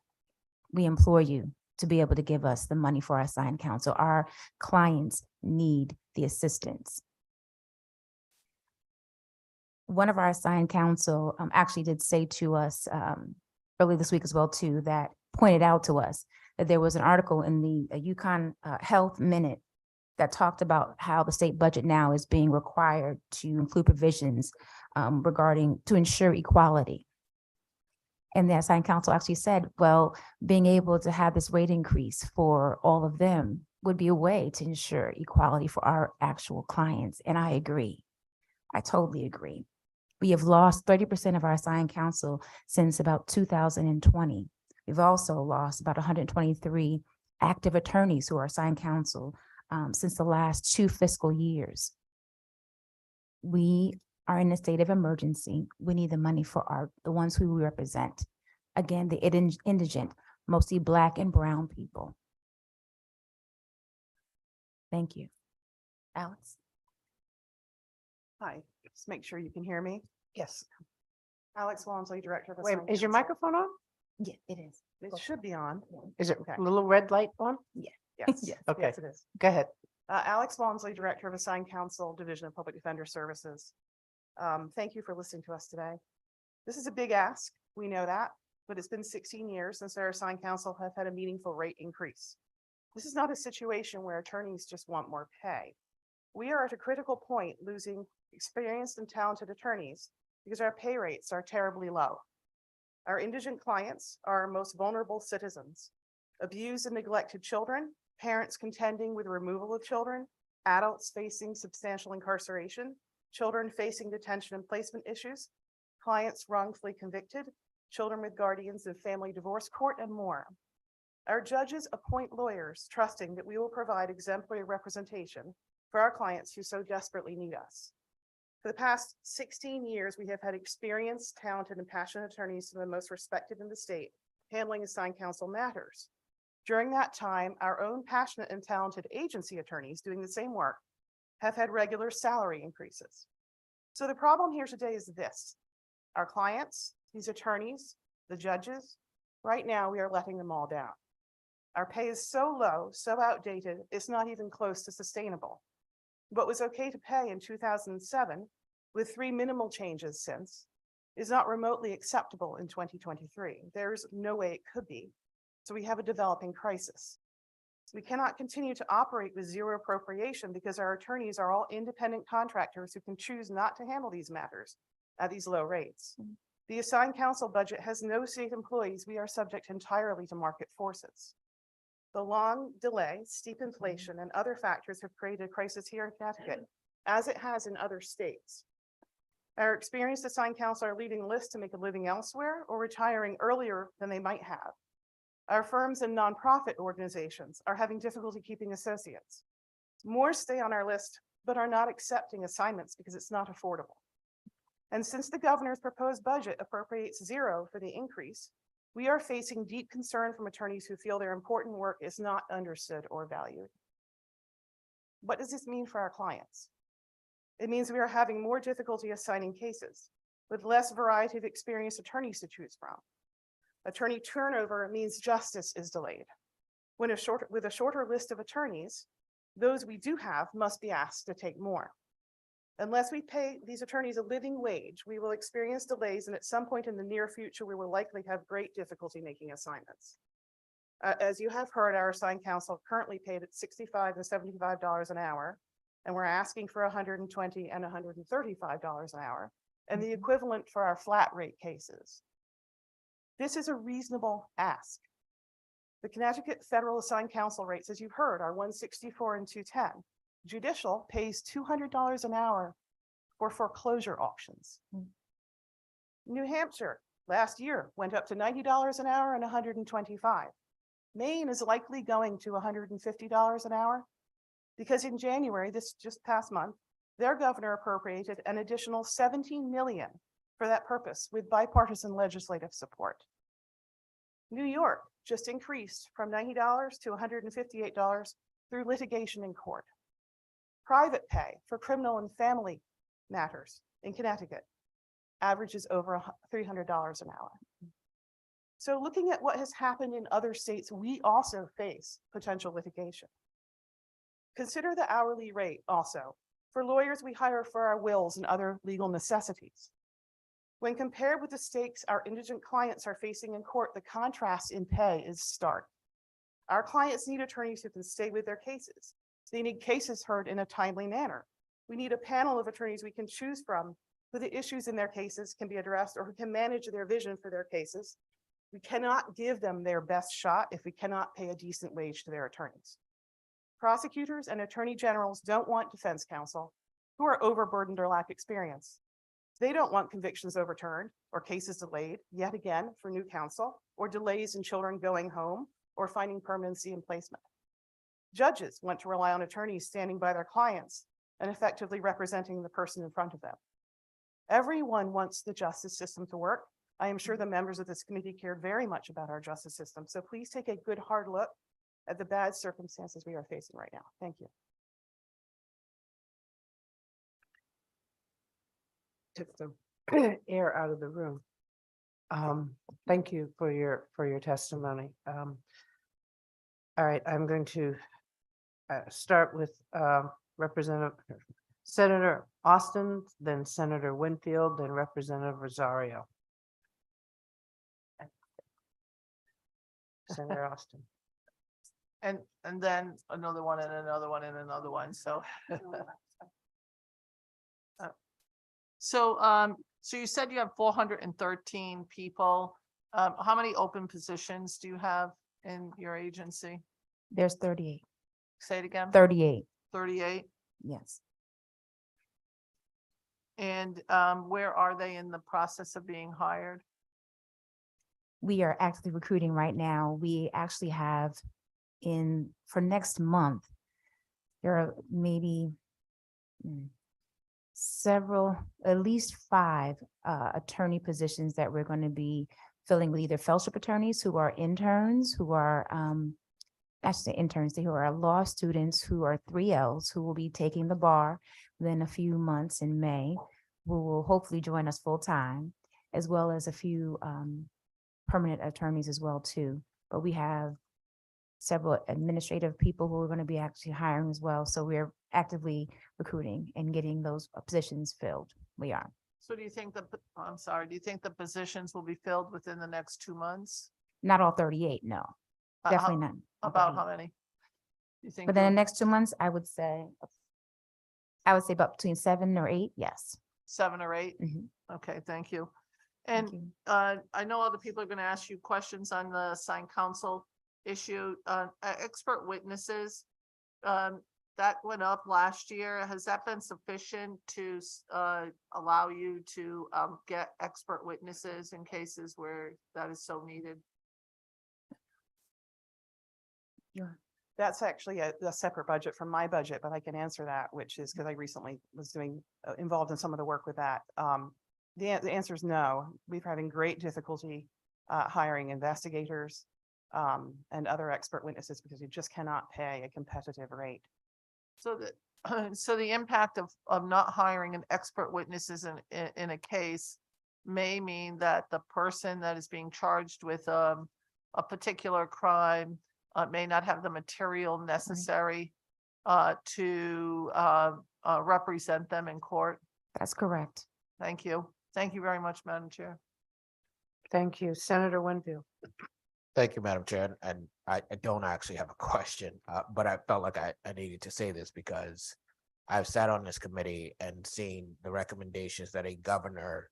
We implore you to be able to give us the money for our assigned counsel. Our clients need the assistance. One of our assigned counsel actually did say to us early this week as well too, that pointed out to us that there was an article in the Yukon Health Minute that talked about how the state budget now is being required to include provisions regarding to ensure equality. And the assigned counsel actually said, well, being able to have this rate increase for all of them would be a way to ensure equality for our actual clients. And I agree. I totally agree. We have lost 30% of our assigned counsel since about 2020. We've also lost about 123 active attorneys who are assigned counsel since the last 2 fiscal years. We are in a state of emergency. We need the money for the ones who we represent. Again, the indigent, mostly Black and brown people. Thank you. Alex? Hi, just make sure you can hear me. Yes. Alex Walmsley, Director of. Wait, Assigned is your Counsel. microphone on? Yeah, it is. It should be on. Is it Okay. a little red light on? Yes. Yes. Okay. Yes, it is. Go ahead. Alex Walmsley, Director of Assigned Counsel, Division of Public Defender Services. Thank you for listening to us today. This is a big ask. We know that, but it's been 16 years since our assigned counsel have had a meaningful rate increase. This is not a situation where attorneys just want more pay. We are at a critical point, losing experienced and talented attorneys because our pay rates are terribly low. Our indigent clients are our most vulnerable citizens. Abused and neglected children, parents contending with removal of children, adults facing substantial incarceration, children facing detention and placement issues, clients wrongfully convicted, children with guardians in family divorce court, and more. Our judges appoint lawyers trusting that we will provide exemplary representation for our clients who so desperately need us. For the past 16 years, we have had experienced, talented, and passionate attorneys, some of the most respected in the state, handling assigned counsel matters. During that time, our own passionate and talented agency attorneys doing the same work have had regular salary increases. So the problem here today is this: our clients, these attorneys, the judges, right now we are letting them all down. Our pay is so low, so outdated, it's not even close to sustainable. What was okay to pay in 2007, with 3 minimal changes since, is not remotely acceptable in 2023. There's no way it could be. So we have a developing crisis. We cannot continue to operate with zero appropriation because our attorneys are all independent contractors who can choose not to handle these matters at these low rates. The assigned counsel budget has no state employees. We are subject entirely to market forces. The long delay, steep inflation, and other factors have created a crisis here in Connecticut, as it has in other states. Our experienced assigned counsel are leading lists to make a living elsewhere or retiring earlier than they might have. Our firms and nonprofit organizations are having difficulty keeping associates. More stay on our list, but are not accepting assignments because it's not affordable. And since the governor's proposed budget appropriates 0 for the increase, we are facing deep concern from attorneys who feel their important work is not understood or valued. What does this mean for our clients? It means we are having more difficulty assigning cases, with less variety of experienced attorneys to choose from. Attorney turnover means justice is delayed. With a shorter list of attorneys, those we do have must be asked to take more. Unless we pay these attorneys a living wage, we will experience delays, and at some point in the near future, we will likely have great difficulty making assignments. As you have heard, our assigned counsel currently paid at $65 to $75 an hour, and we're asking for $120 and $135 an hour, and the equivalent for our flat rate cases. This is a reasonable ask. The Connecticut federal assigned counsel rates, as you've heard, are $164 and $210. Judicial pays $200 an hour for foreclosure auctions. New Hampshire last year went up to $90 an hour and $125. Maine is likely going to $150 an hour because in January, this just past month, their governor appropriated an additional $17 million for that purpose with bipartisan legislative support. New York just increased from $90 to $158 through litigation in court. Private pay for criminal and family matters in Connecticut averages over $300 an hour. So looking at what has happened in other states, we also face potential litigation. Consider the hourly rate also for lawyers we hire for our wills and other legal necessities. When compared with the stakes our indigent clients are facing in court, the contrast in pay is stark. Our clients need attorneys who can stay with their cases. They need cases heard in a timely manner. We need a panel of attorneys we can choose from who the issues in their cases can be addressed or who can manage their vision for their cases. We cannot give them their best shot if we cannot pay a decent wage to their attorneys. Prosecutors and attorney generals don't want defense counsel who are overburdened or lack experience. They don't want convictions overturned or cases delayed yet again for new counsel, or delays in children going home or finding permanency in placement. Judges want to rely on attorneys standing by their clients and effectively representing the person in front of them. Everyone wants the justice system to work. I am sure the members of this committee care very much about our justice system. So please take a good hard look at the bad circumstances we are facing right now. Thank you. Took the air out of the room. Thank you for your testimony. All right, I'm going to start with Representative Senator Austin, then Senator Winfield, then Representative Rosario. Senator Austin. And then another one and another one and another one, so. So you said you have 413 people. How many open positions do you have in your agency? There's 38. Say it again. 38. 38. Yes. And where are they in the process of being hired? We are actively recruiting right now. We actually have for next month, there are maybe at least 5 attorney positions that we're going to be filling with either fellowship attorneys who are interns, who are who are law students, who are 3Ls, who will be taking the bar within a few months in May, who will hopefully join us full time, as well as a few permanent attorneys as well too. But we have several administrative people who are going to be actually hiring as well. So we're actively recruiting and getting those positions filled. We are. So do you think do you think the positions will be filled within the next 2 months? Not all 38, no, definitely not. About how many? You think? Within the next 2 months, I would say about between 7 or 8, yes. 7 or 8? Mhm. Okay, thank you. Thank And you. I know other people are going to ask you questions on the assigned counsel issue. Expert witnesses, that went up last year. Has that been sufficient to allow you to get expert witnesses in cases where that is so needed? That's actually a separate budget from my budget, but I can answer that, which is because I recently was involved in some of the work with that. The answer is no. We're having great difficulty hiring investigators and other expert witnesses because you just cannot pay a competitive rate. So so the impact of not hiring an expert witnesses in a case may mean that the person that is being charged with a particular crime may not have the material necessary to represent them in court. That's correct. Thank you. Thank you very much, Madam Chair. Thank you. Senator Winfield. Thank you, Madam Chair. And I don't actually have a question, but I felt like I needed to say this because I've sat on this committee and seen the recommendations that a governor,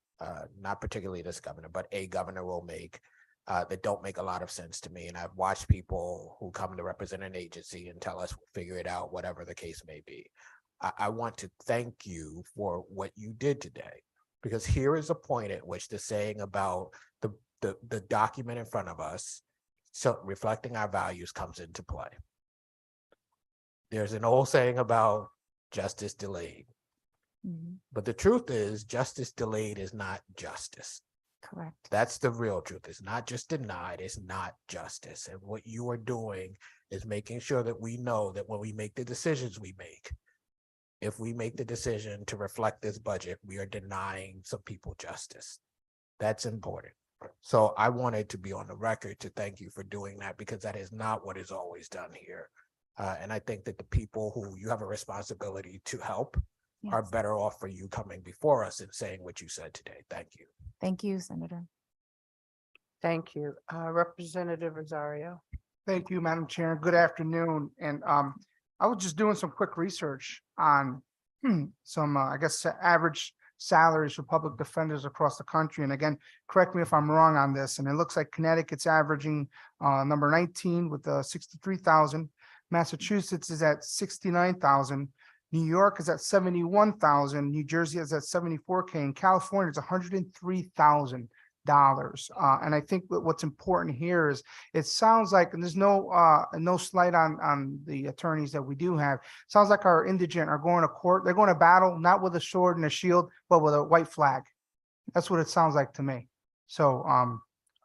not particularly this governor, but a governor will make that don't make a lot of sense to me. And I've watched people who come to represent an agency and tell us we'll figure it out, whatever the case may be. I want to thank you for what you did today, because here is a point at which the saying about the document in front of us, so reflecting our values, comes into play. There's an old saying about justice delayed, but the truth is justice delayed is not justice. Correct. That's the real truth. It's not just denied, it's not justice. And what you are doing is making sure that we know that when we make the decisions we make, if we make the decision to reflect this budget, we are denying some people justice. That's important. So I wanted to be on the record to thank you for doing that, because that is not what is always done here. And I think that the people who you have a responsibility to help are better off for you coming before us and saying what you said today. Thank you. Thank you, Senator. Thank you. Representative Rosario. Thank you, Madam Chair. Good afternoon. And I was just doing some quick research on some, I guess, average salaries for public defenders across the country. And again, correct me if I'm wrong on this. And it looks like Connecticut's averaging number 19 with 63,000. Massachusetts is at 69,000. New York is at 71,000, New Jersey is at 74K, and California is $103,000. And I think what's important here is it sounds like, and there's no slight on the attorneys that we do have. Sounds like our indigent are going to court. They're going to battle not with a sword and a shield, but with a white flag. That's what it sounds like to me. So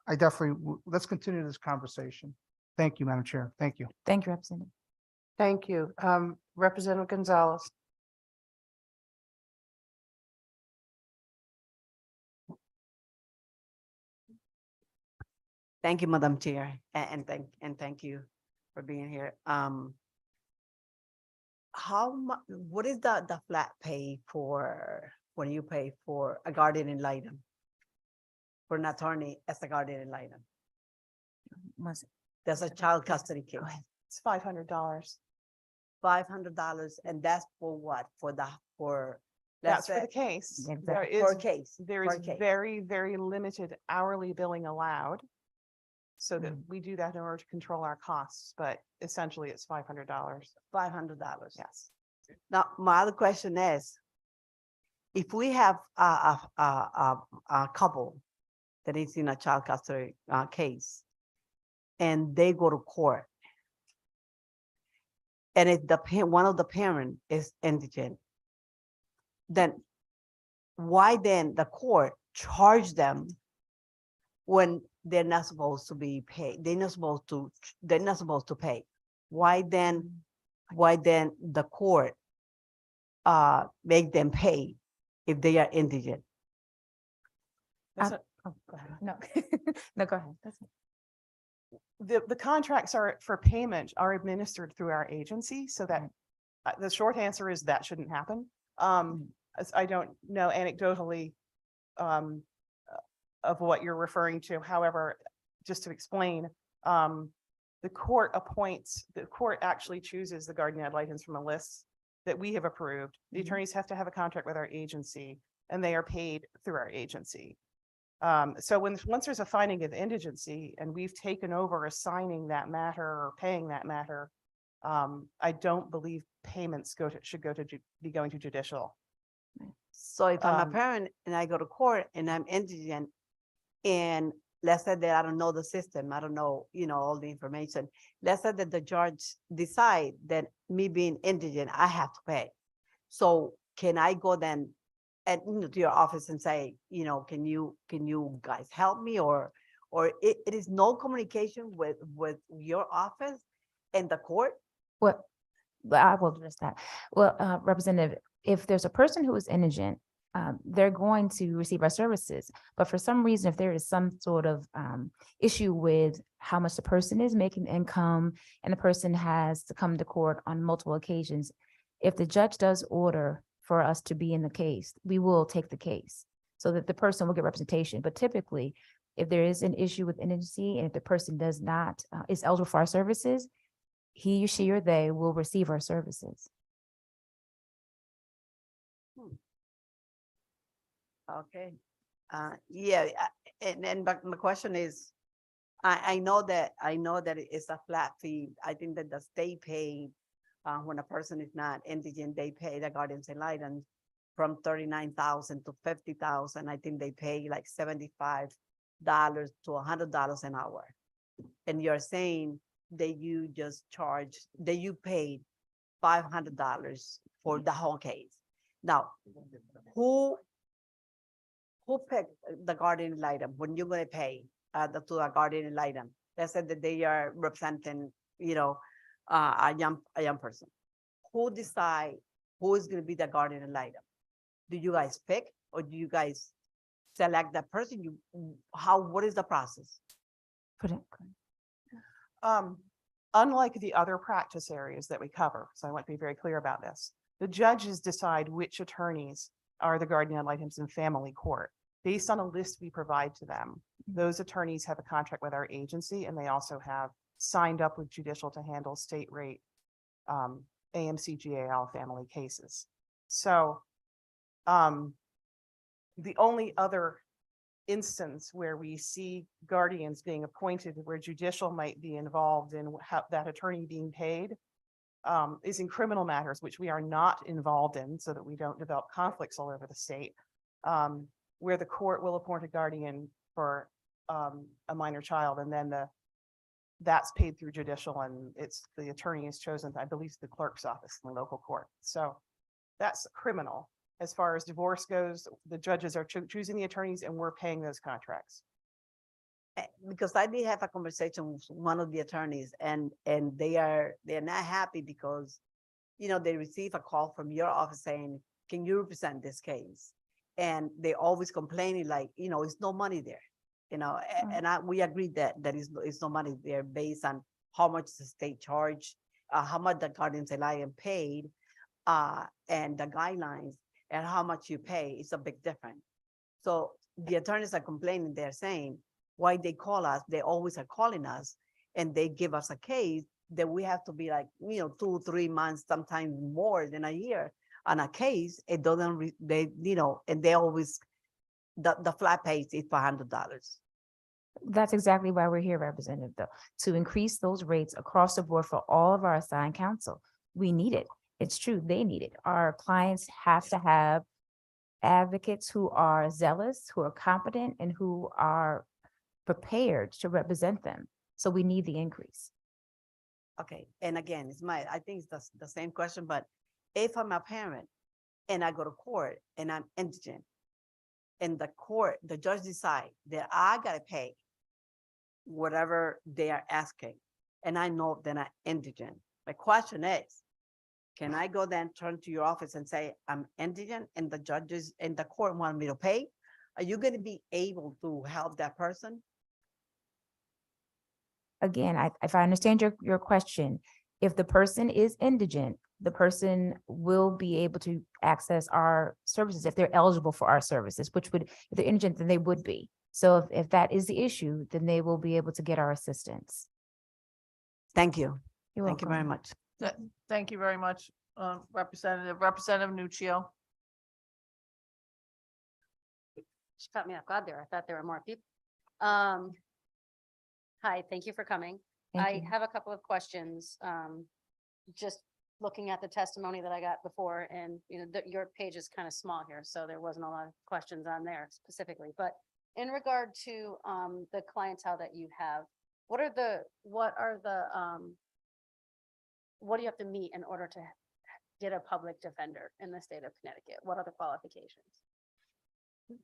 I definitely let's continue this conversation. Thank you, Madam Chair. Thank you. Thank you, Representative. Thank you. Representative Gonzalez. Thank you, Madam Chair, and thank you for being here. What is the flat pay for when you pay for a guardian ad litem? For an attorney as a guardian ad litem? There's a child custody case. It's $500. $500, and that's for what? That's for the case. There For is, a case. there for is a case. very, very limited hourly billing allowed. So that we do that in order to control our costs, but essentially it's $500. $500. Yes. Now, my other question is, if we have a couple that is in a child custody case, and they go to court, and if one of the parent is indigent, then why then the court charge them when they're not supposed to be paid? They're not supposed to pay. Why then the court make them pay if they are indigent? That's a- Oh, go ahead. No, no, go ahead. That's The contracts are for payment are administered through our agency, so that the short answer is that shouldn't happen. As I don't know anecdotally of what you're referring to. However, just to explain, the court actually chooses the guardian ad litem from a list that we have approved. The attorneys have to have a contract with our agency, and they are paid through our agency. So once there's a finding of indigency and we've taken over assigning that matter or paying that matter, I don't believe payments should be going to judicial. So if I'm a parent and I go to court and I'm indigent, and let's say that I don't know the system, I don't know, all the information. Let's say that the judge decide that me being indigent, I have to pay. So can I go then to your office and say, can you guys help me, or it is no communication with your office and the court? Well, I will address that. Well, Representative, if there's a person who is indigent, they're going to receive our services. But for some reason, if there is some sort of issue with how much the person is making income and the person has to come to court on multiple occasions, if the judge does order for us to be in the case, we will take the case so that the person will get representation. But typically, if there is an issue with indigency and if the person does not, is eligible for our services, he, she, or they will receive our services. Okay. But my question is, I know that it's a flat fee. I think that the state paid when a person is not indigent, they pay the guardians ad litem from $39,000 to $50,000. I think they pay like $75 to $100 an hour. And you're saying that you paid $500 for the whole case. Now, who picked the guardian ad litem when you're going to pay to the guardian ad litem? They said that they are representing, a young person. Who decide who is going to be the guardian ad litem? Do you guys pick, or do you guys select that person? What is the process? Unlike the other practice areas that we cover, so I want to be very clear about this, the judges decide which attorneys are the guardian ad litems in family court based on a list we provide to them. Those attorneys have a contract with our agency, and they also have signed up with Judicial to handle state rate AMC GAL family cases. So the only other instance where we see guardians being appointed where Judicial might be involved in how that attorney being paid is in criminal matters, which we are not involved in so that we don't develop conflicts all over the state. Where the court will appoint a guardian for a minor child, and then that's paid through judicial, and it's the attorney is chosen, I believe, the clerk's office in the local court. So that's criminal. As far as divorce goes, the judges are choosing the attorneys and we're paying those contracts. Because I did have a conversation with one of the attorneys, and they're not happy because, you know, they receive a call from your office saying, can you represent this case? And they always complaining like, you know, it's no money there, you know, we agreed that it's no money there based on how much the state charge, how much the guardians ad litem paid, and the guidelines, and how much you pay. It's a big difference. So the attorneys are complaining, they're saying, why they call us, they always are calling us, and they give us a case that we have to be like, you know, 2-3 months, sometimes more than a year on a case. It doesn't, they, you know, and they always, the flat pay is $500. That's exactly why we're here, Representative, though, to increase those rates across the board for all of our assigned counsel. We need it. It's true, they need it. Our clients have to have advocates who are zealous, who are competent, and who are prepared to represent them. So we need the increase. Okay, and again, I think it's the same question, but if I'm a parent and I go to court and I'm indigent, and the judge decide that I gotta pay whatever they are asking, and I know that I'm indigent, my question is, can I go then turn to your office and say, I'm indigent and the judges and the court want me to pay? Are you gonna be able to help that person? Again, if I understand your question, if the person is indigent, the person will be able to access our services if they're eligible for our services, which would, if they're indigent, then they would be. So if that is the issue, then they will be able to get our assistance. Thank you. You're Thank you welcome. very much. Thank you very much, Representative Nuccio. She caught me off guard there. I thought there were more people. Hi, thank you for coming. I have a couple of questions. Just looking at the testimony that I got before, and you know, your page is kind of small here, so there wasn't a lot of questions on there specifically. But in regard to the clientele that you have, what do you have to meet in order to get a public defender in the state of Connecticut? What are the qualifications?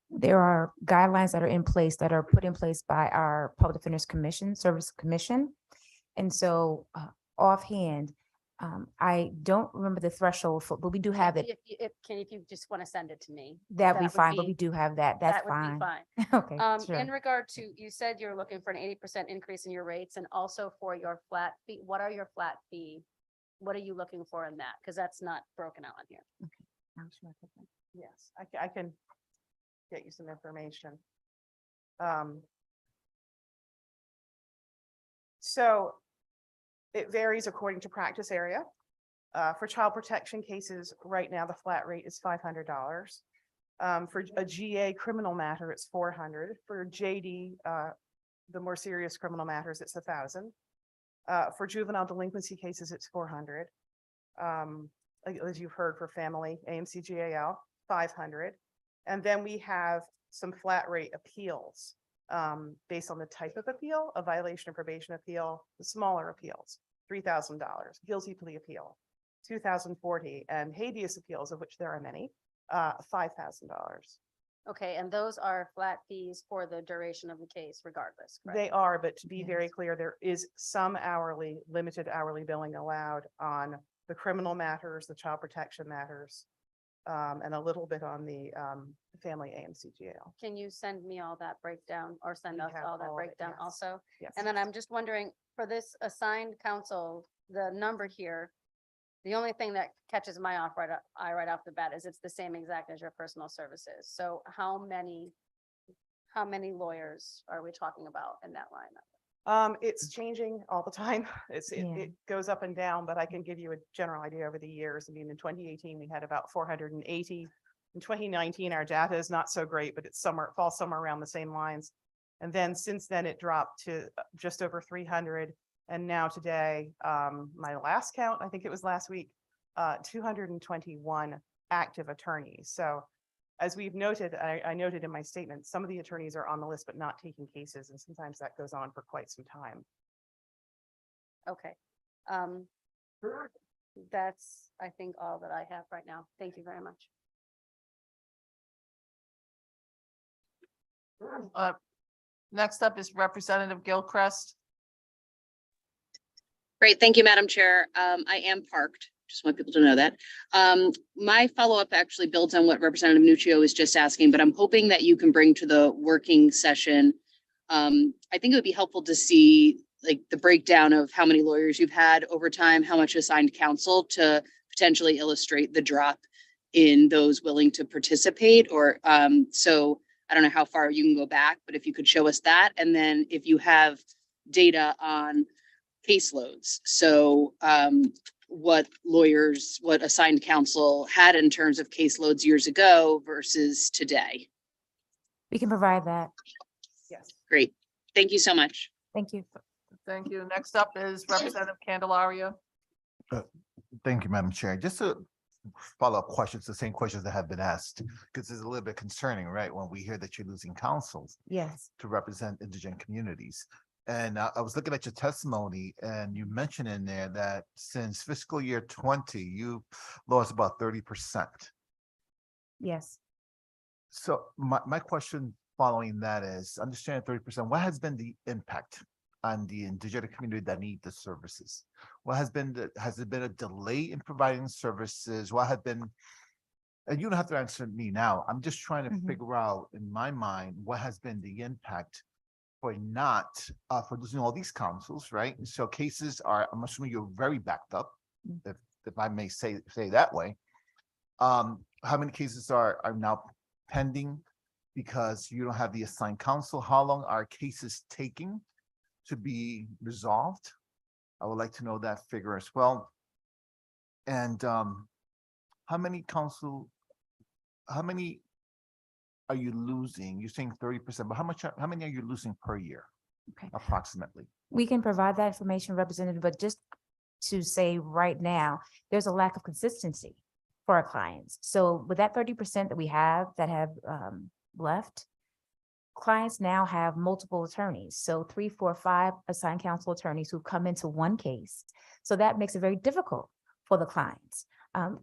There are guidelines that are in place that are put in place by our Public Defenders Commission, Service Commission. And so offhand, I don't remember the threshold for, but we do have it. If you just want to send it to me. That would be fine, but we do have that. That's That would fine. be fine. Okay, sure. In regard to, you said you're looking for an 80% increase in your rates and also for your flat fee. What are your flat fee? What are you looking for in that? Because that's not broken out on here. Yes, I can get you some information. So it varies according to practice area. For child protection cases, right now, the flat rate is $500. For a GA criminal matter, it's $400. For JD, the more serious criminal matters, it's $1,000. For juvenile delinquency cases, it's $400. As you've heard, for family, AMC-GAL, $500. And then we have some flat rate appeals based on the type of appeal, a violation of probation appeal, the smaller appeals, $3,000, guilty plea appeal, $2,040, and habeas appeals, of which there are many, $5,000. Okay, and those are flat fees for the duration of the case regardless, correct? They are, but to be very clear, there is some limited hourly billing allowed on the criminal matters, the child protection matters, and a little bit on the family AMC-GAL. Can you send me all that breakdown or send We us have all that all of it, breakdown yes. also? Yes. And then I'm just wondering, for this assigned counsel, the number here, the only thing that catches my eye right off the bat is it's the same exact as your personal services. So how many lawyers are we talking about in that lineup? It's changing all the time. It goes up and down, but I can give you a general idea over the years. I mean, in 2018, we had about 480. In 2019, our data is not so great, but it falls somewhere around the same lines. And then since then, it dropped to just over 300. And now today, my last count, I think it was last week, 221 active attorneys. So as we've noted, I noted in my statement, some of the attorneys are on the list but not taking cases, and sometimes that goes on for quite some time. Okay. That's, I think, all that I have right now. Thank you very much. Next up is Representative Gilchrist. Great, thank you, Madam Chair. I am parked. Just want people to know that. My follow-up actually builds on what Representative Nuccio was just asking, but I'm hoping that you can bring to the working session. I think it would be helpful to see like the breakdown of how many lawyers you've had over time, how much assigned counsel to potentially illustrate the drop in those willing to participate, or so I don't know how far you can go back, but if you could show us that. And then if you have data on caseloads, so what lawyers, what assigned counsel had in terms of caseloads years ago versus today. We can provide that. Yes. Great. Thank you so much. Thank you. Thank you. Next up is Representative Candelaria. Thank you, Madam Chair. Just to follow-up questions, the same questions that have been asked, because it's a little bit concerning, right? When we hear that you're losing counsels Yes. to represent indigent communities. And I was looking at your testimony and you mentioned in there that since fiscal year 20, you lost about 30%. Yes. So my question following that is, understand 30%, what has been the impact on the indigenous community that need the services? What has been has there been a delay in providing services? What have been, and you don't have to answer me now. I'm just trying to figure out in my mind, what has been the impact for not, for losing all these counsels, right? So cases are, I'm assuming you're very backed up, if I may say that way. How many cases are now pending because you don't have the assigned counsel? How long are cases taking to be resolved? I would like to know that figure as well. And how many are you losing? You're saying 30%, but how many are you losing per year? Okay. Approximately. We can provide that information, Representative, but just to say right now, there's a lack of consistency for our clients. So with that 30% that we have that have left, clients now have multiple attorneys. So 3, 4, 5 assigned counsel attorneys who come into one case. So that makes it very difficult for the clients.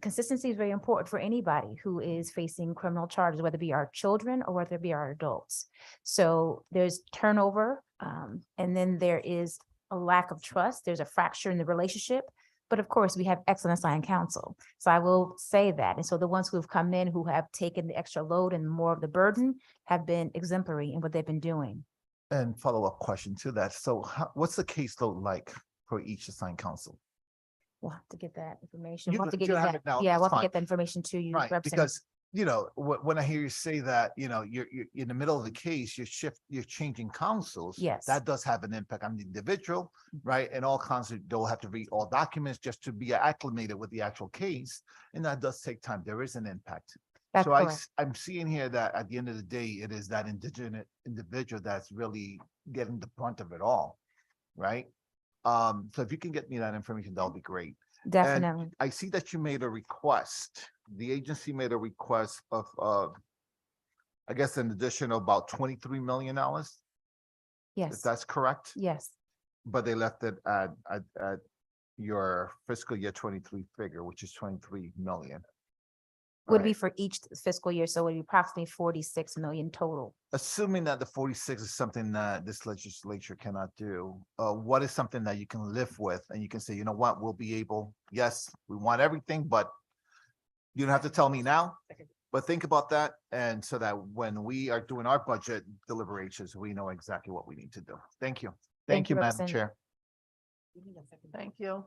Consistency is very important for anybody who is facing criminal charges, whether it be our children or whether it be our adults. So there's turnover, and then there is a lack of trust. There's a fracture in the relationship. But of course, we have excellent assigned counsel. So I will say that. And so the ones who have come in, who have taken the extra load and more of the burden, have been exemplary in what they've been doing. And follow-up question to that. So what's the caseload like for each assigned counsel? We'll have to get that information. You We'll have to don't get have that. it now, Yeah, it's we'll have to fine. get that information to you. Right, Representative. because when I hear you say that, you're in the middle of the case, you're changing counsels. Yes. That does have an impact on the individual, right? And all counsel, they'll have to read all documents just to be acclimated with the actual case. And that does take time. There is an impact. That's So correct. I'm seeing here that at the end of the day, it is that indigenous individual that's really getting the brunt of it all, right? So if you can get me that information, that'll be great. Definitely. And I see that you made a request. The agency made a request of, I guess, an additional about $23 million. If Yes. that's correct, Yes. but they left it at your fiscal year 23 figure, which is 23 million. Would be Right. for each fiscal year. So it would be approximately 46 million total. Assuming that the 46 is something that this legislature cannot do, what is something that you can live with and you can say, you know what, we'll be able, yes, we want everything, but you don't have to tell me now, but think about that. And so that when we are doing our budget deliberations, we know exactly what we need to do. Thank you. Thank you, Madam Representative. Chair. Thank you.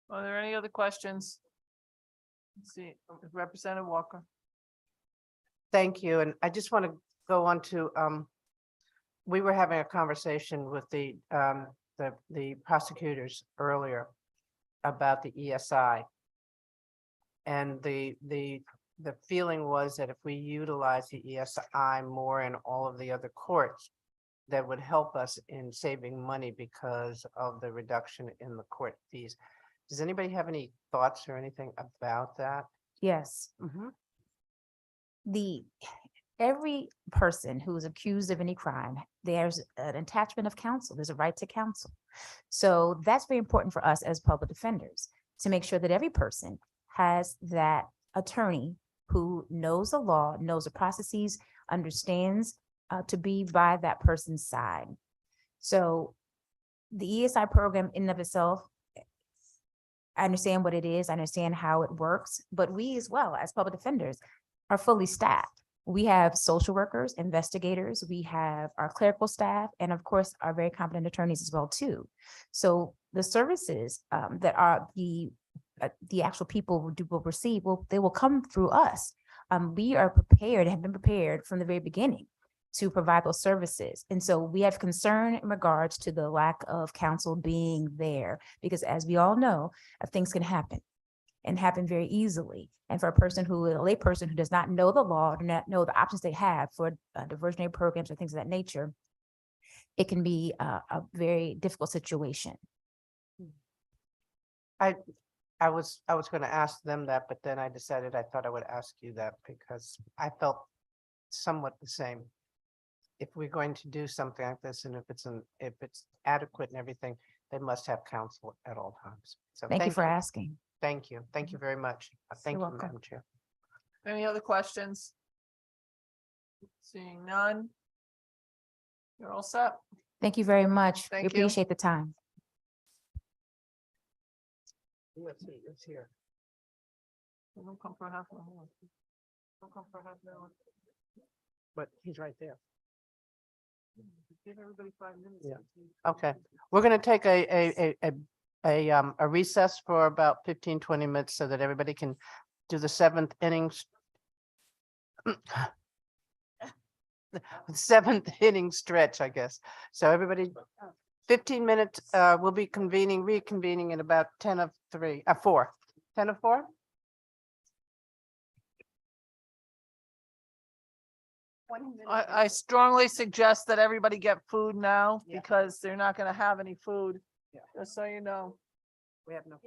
Are there any other questions? Let's see, Representative Walker. Thank you. And I just want to go on to, we were having a conversation with the prosecutors earlier about the ESI. And the feeling was that if we utilize the ESI more in all of the other courts, that would help us in saving money because of the reduction in the court fees. Does anybody have any thoughts or anything about that? Yes. Every person who is accused of any crime, there's an attachment of counsel. There's a right to counsel. So that's very important for us as public defenders to make sure that every person has that attorney who knows the law, knows the processes, understands to be by that person's side. So the ESI program in and of itself, I understand what it is, I understand how it works, but we as well as public defenders are fully staffed. We have social workers, investigators, we have our clerical staff, and of course, our very competent attorneys as well too. So the services that are the actual people will receive, they will come through us. We are prepared, have been prepared from the very beginning to provide those services. And so we have concern in regards to the lack of counsel being there, because as we all know, things can happen and happen very easily. And for a layperson who does not know the law, do not know the options they have for diversionary programs or things of that nature, it can be a very difficult situation. I was going to ask them that, but then I decided I thought I would ask you that because I felt somewhat the same. If we're going to do something like this, and if it's adequate and everything, they must have counsel at all times. So Thank you for asking. Thank you. Thank you very much. Thank you, welcome. Madam Chair. Any other questions? Seeing none. You're all set. Thank you very much. We Thank you. appreciate the time. It's here. Don't come for half an hour. Don't come for half an hour. But he's right there. Give everybody 5 minutes. Yeah. Okay, we're going to take a recess for about 15-20 minutes so that everybody can do the seventh innings. Seventh inning stretch, I guess. So everybody, 15 minutes, we'll be reconvening in about 10 of 4. 10 of 4? I strongly suggest that everybody get food now Yeah. because they're not gonna have any food. Yeah. Just so you know. We have no.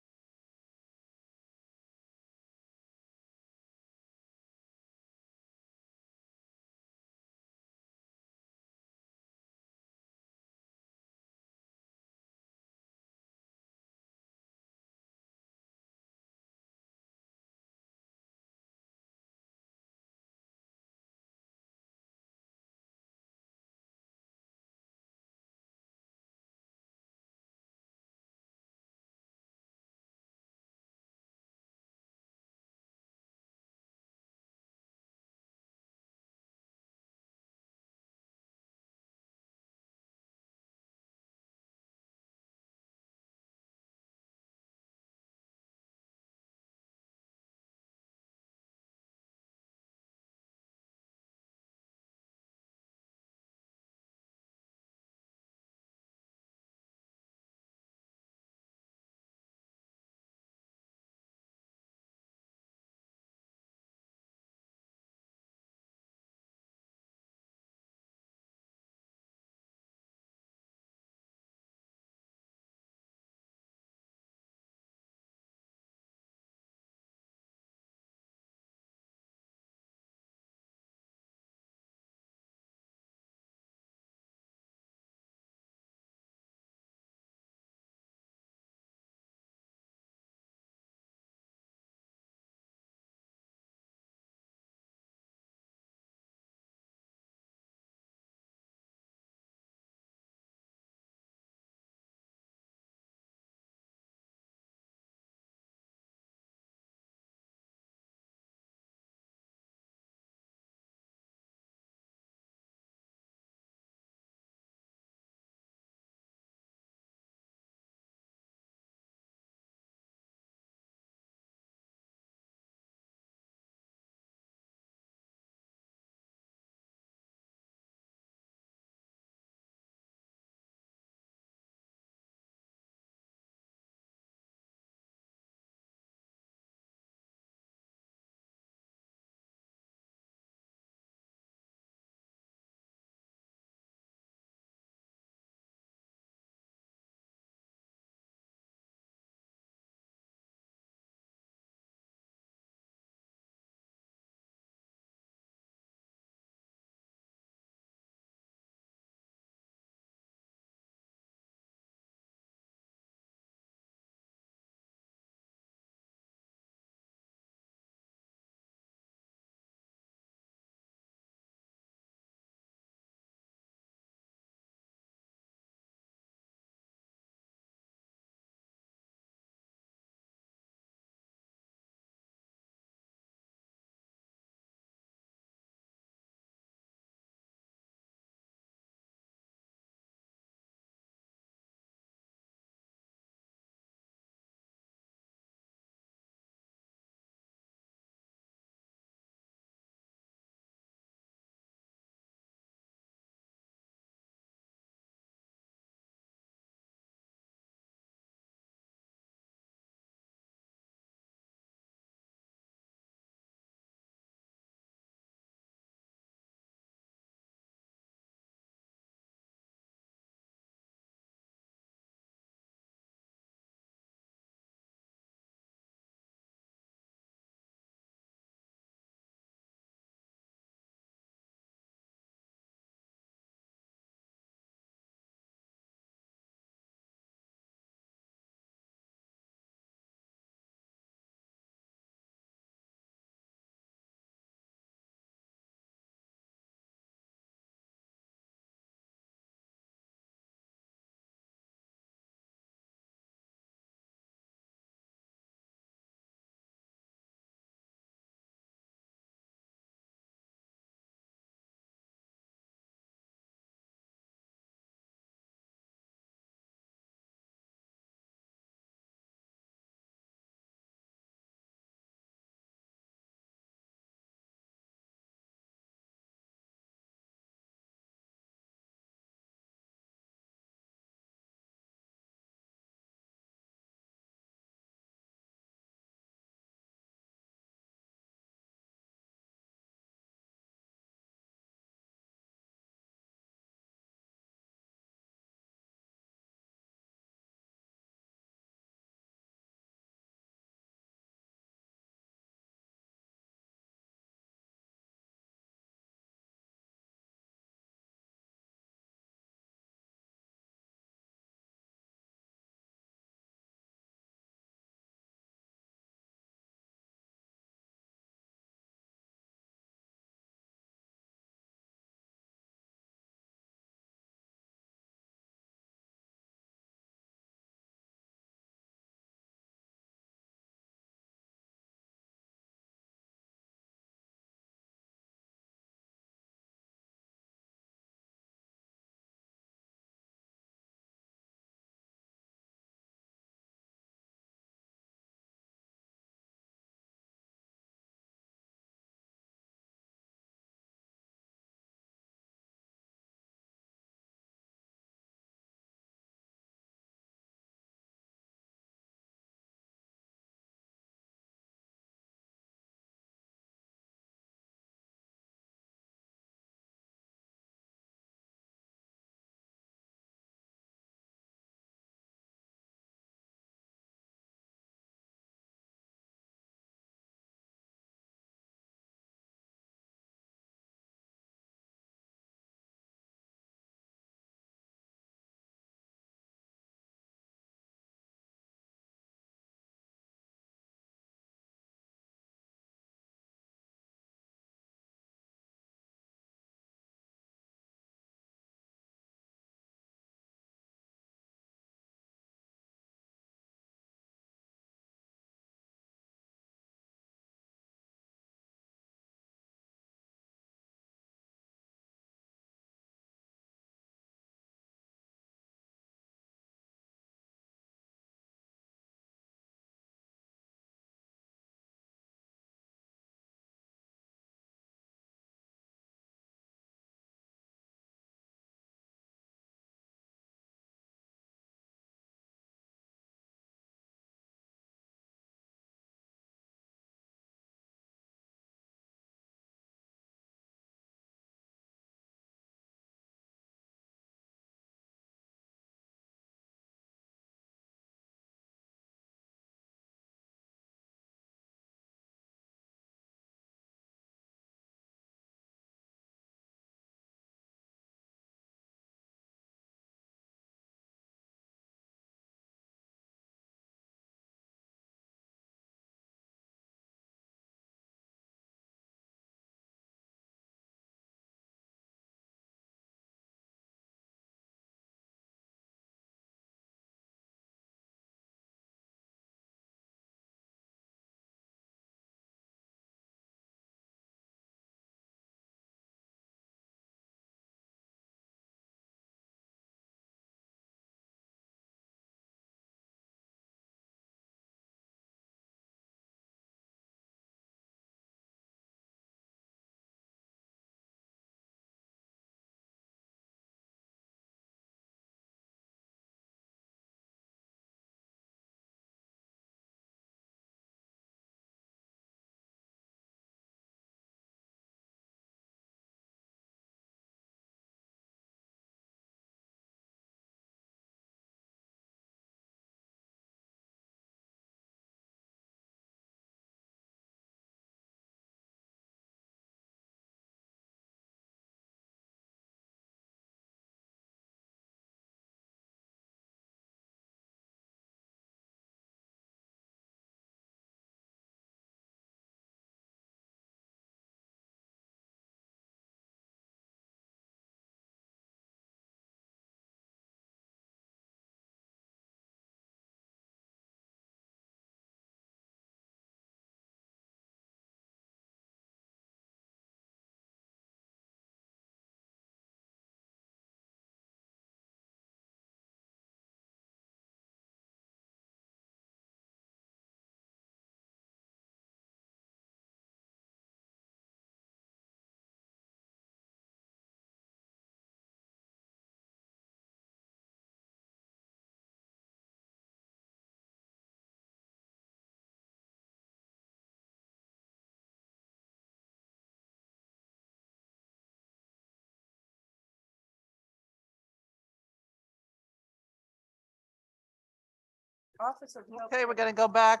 Officer. Okay, we're gonna go back.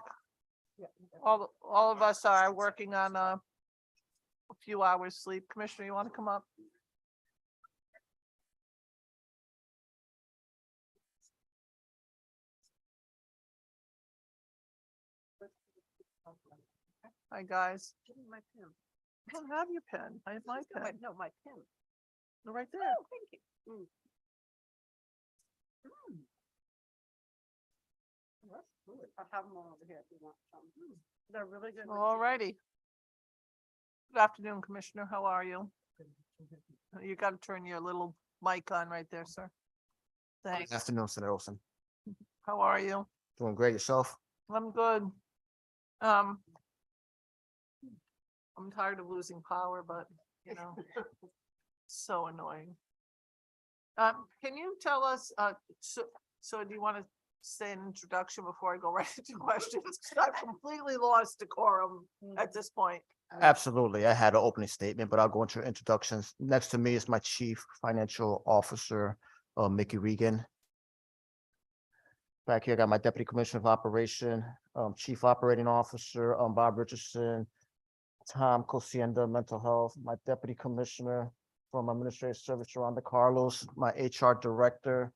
All of us are working on a few hours sleep. Commissioner, you want to come up? Hi, guys. Give me my pen. I don't have your pen. I have my pen. No, my pen. They're right there. Oh, thank you. That's good. I have them all over here if you want some. They're really good. All righty. Good afternoon, Commissioner. How are you? You got to turn your little mic on right there, sir. Thanks. Good afternoon, Senator Olson. How are you? Doing great yourself? I'm good. I'm tired of losing power, but you know, so annoying. Can you tell us, so do you want to say an introduction before I go right into questions? 'Cause I've completely lost decorum at this point. Absolutely. I had an opening statement, but I'll go into introductions. Next to me is my Chief Financial Officer, Mickey Regan. Back here, I got my Deputy Commissioner of Operation, Chief Operating Officer, Bob Richardson, Tom Cosienda, Mental Health, my Deputy Commissioner from Administrative Service, Rhonda Carlos, my HR Director,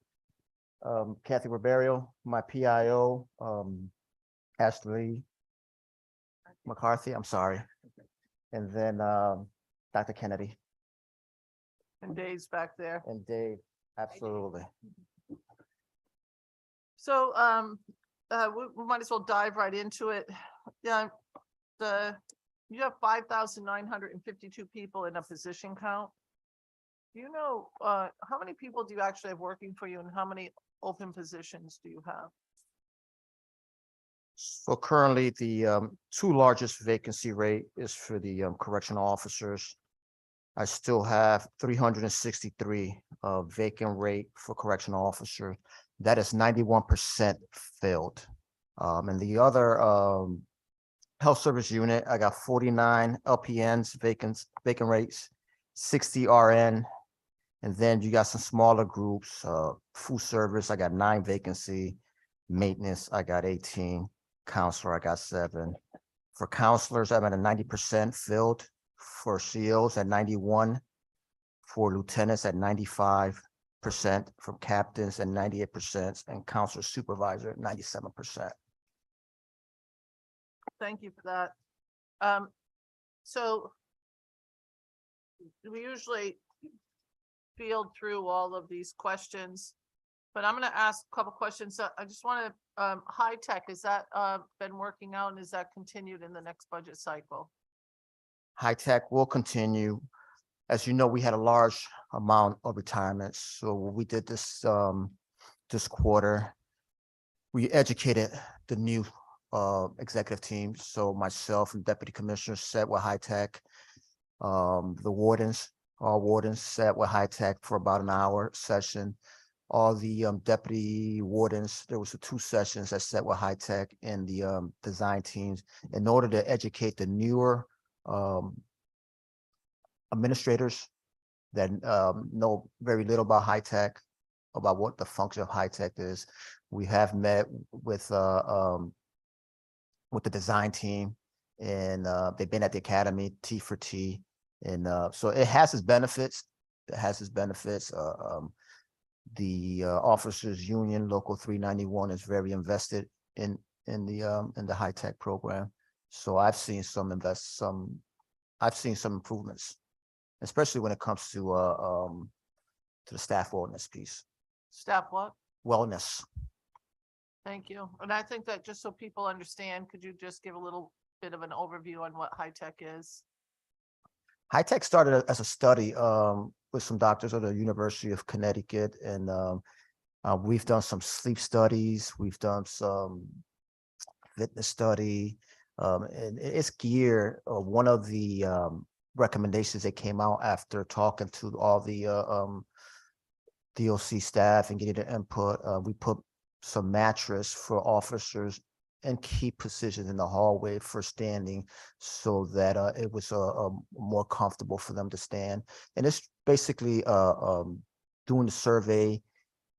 Kathy Ribeiro, my PIO, Ashley McCarthy, I'm sorry. And then Dr. Kennedy. And Dave's back there. And Dave, absolutely. So, we might as well dive right into it. Yeah, you have 5,952 people in a position count. Do you know, how many people do you actually have working for you and how many open positions do you have? So currently, the two largest vacancy rate is for the correctional officers. I still have 363 vacant rate for correctional officer. That is 91% filled. And the other health service unit, I got 49 LPNs vacant rates, 60 RN. And then you got some smaller groups, food service, I got 9 vacancy, maintenance, I got 18, counselor, I got 7. For counselors, I'm at a 90% filled, for COs at 91, for lieutenants at 95%, from captains at 98%, and counselor supervisor at 97%. Thank you for that. So we usually field through all of these questions, but I'm going to ask a couple questions. I just want to, high tech, is that been working out and is that continued in the next budget cycle? High tech will continue. As you know, we had a large amount of retirements. So what we did this quarter, we educated the new executive team. So myself and Deputy Commissioner sat with high tech. The wardens, all wardens sat with high tech for about an hour session. All the deputy wardens, there was 2 sessions that sat with high tech and the design teams in order to educate the newer administrators that know very little about high tech, about what the function of high tech is. We have met with the design team, and they've been at the academy, T for T, and so it has its benefits. It has its benefits. The officers union, Local 391, is very invested in the high tech program. So I've seen some improvements, especially when it comes to the staff wellness piece. Staff what? Wellness. Thank you. And I think that just so people understand, could you just give a little bit of an overview on what high tech is? High tech started as a study with some doctors at the University of Connecticut, and we've done some sleep studies. We've done some fitness study, and it's geared. One of the recommendations that came out after talking to all the DOC staff and getting their input, we put some mattress for officers and key positions in the hallway for standing, so that it was more comfortable for them to stand. And it's basically doing the survey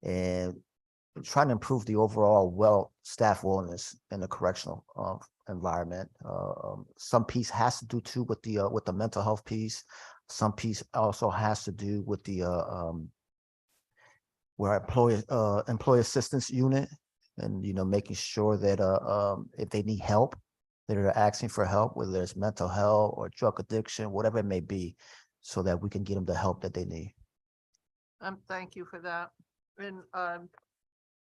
and trying to improve the overall staff wellness in the correctional environment. Some piece has to do too with the mental health piece. Some piece also has to do with the where employee assistance unit, and making sure that if they need help, that are asking for help, whether it's mental health or drug addiction, whatever it may be, so that we can get them the help that they need. Thank you for that. And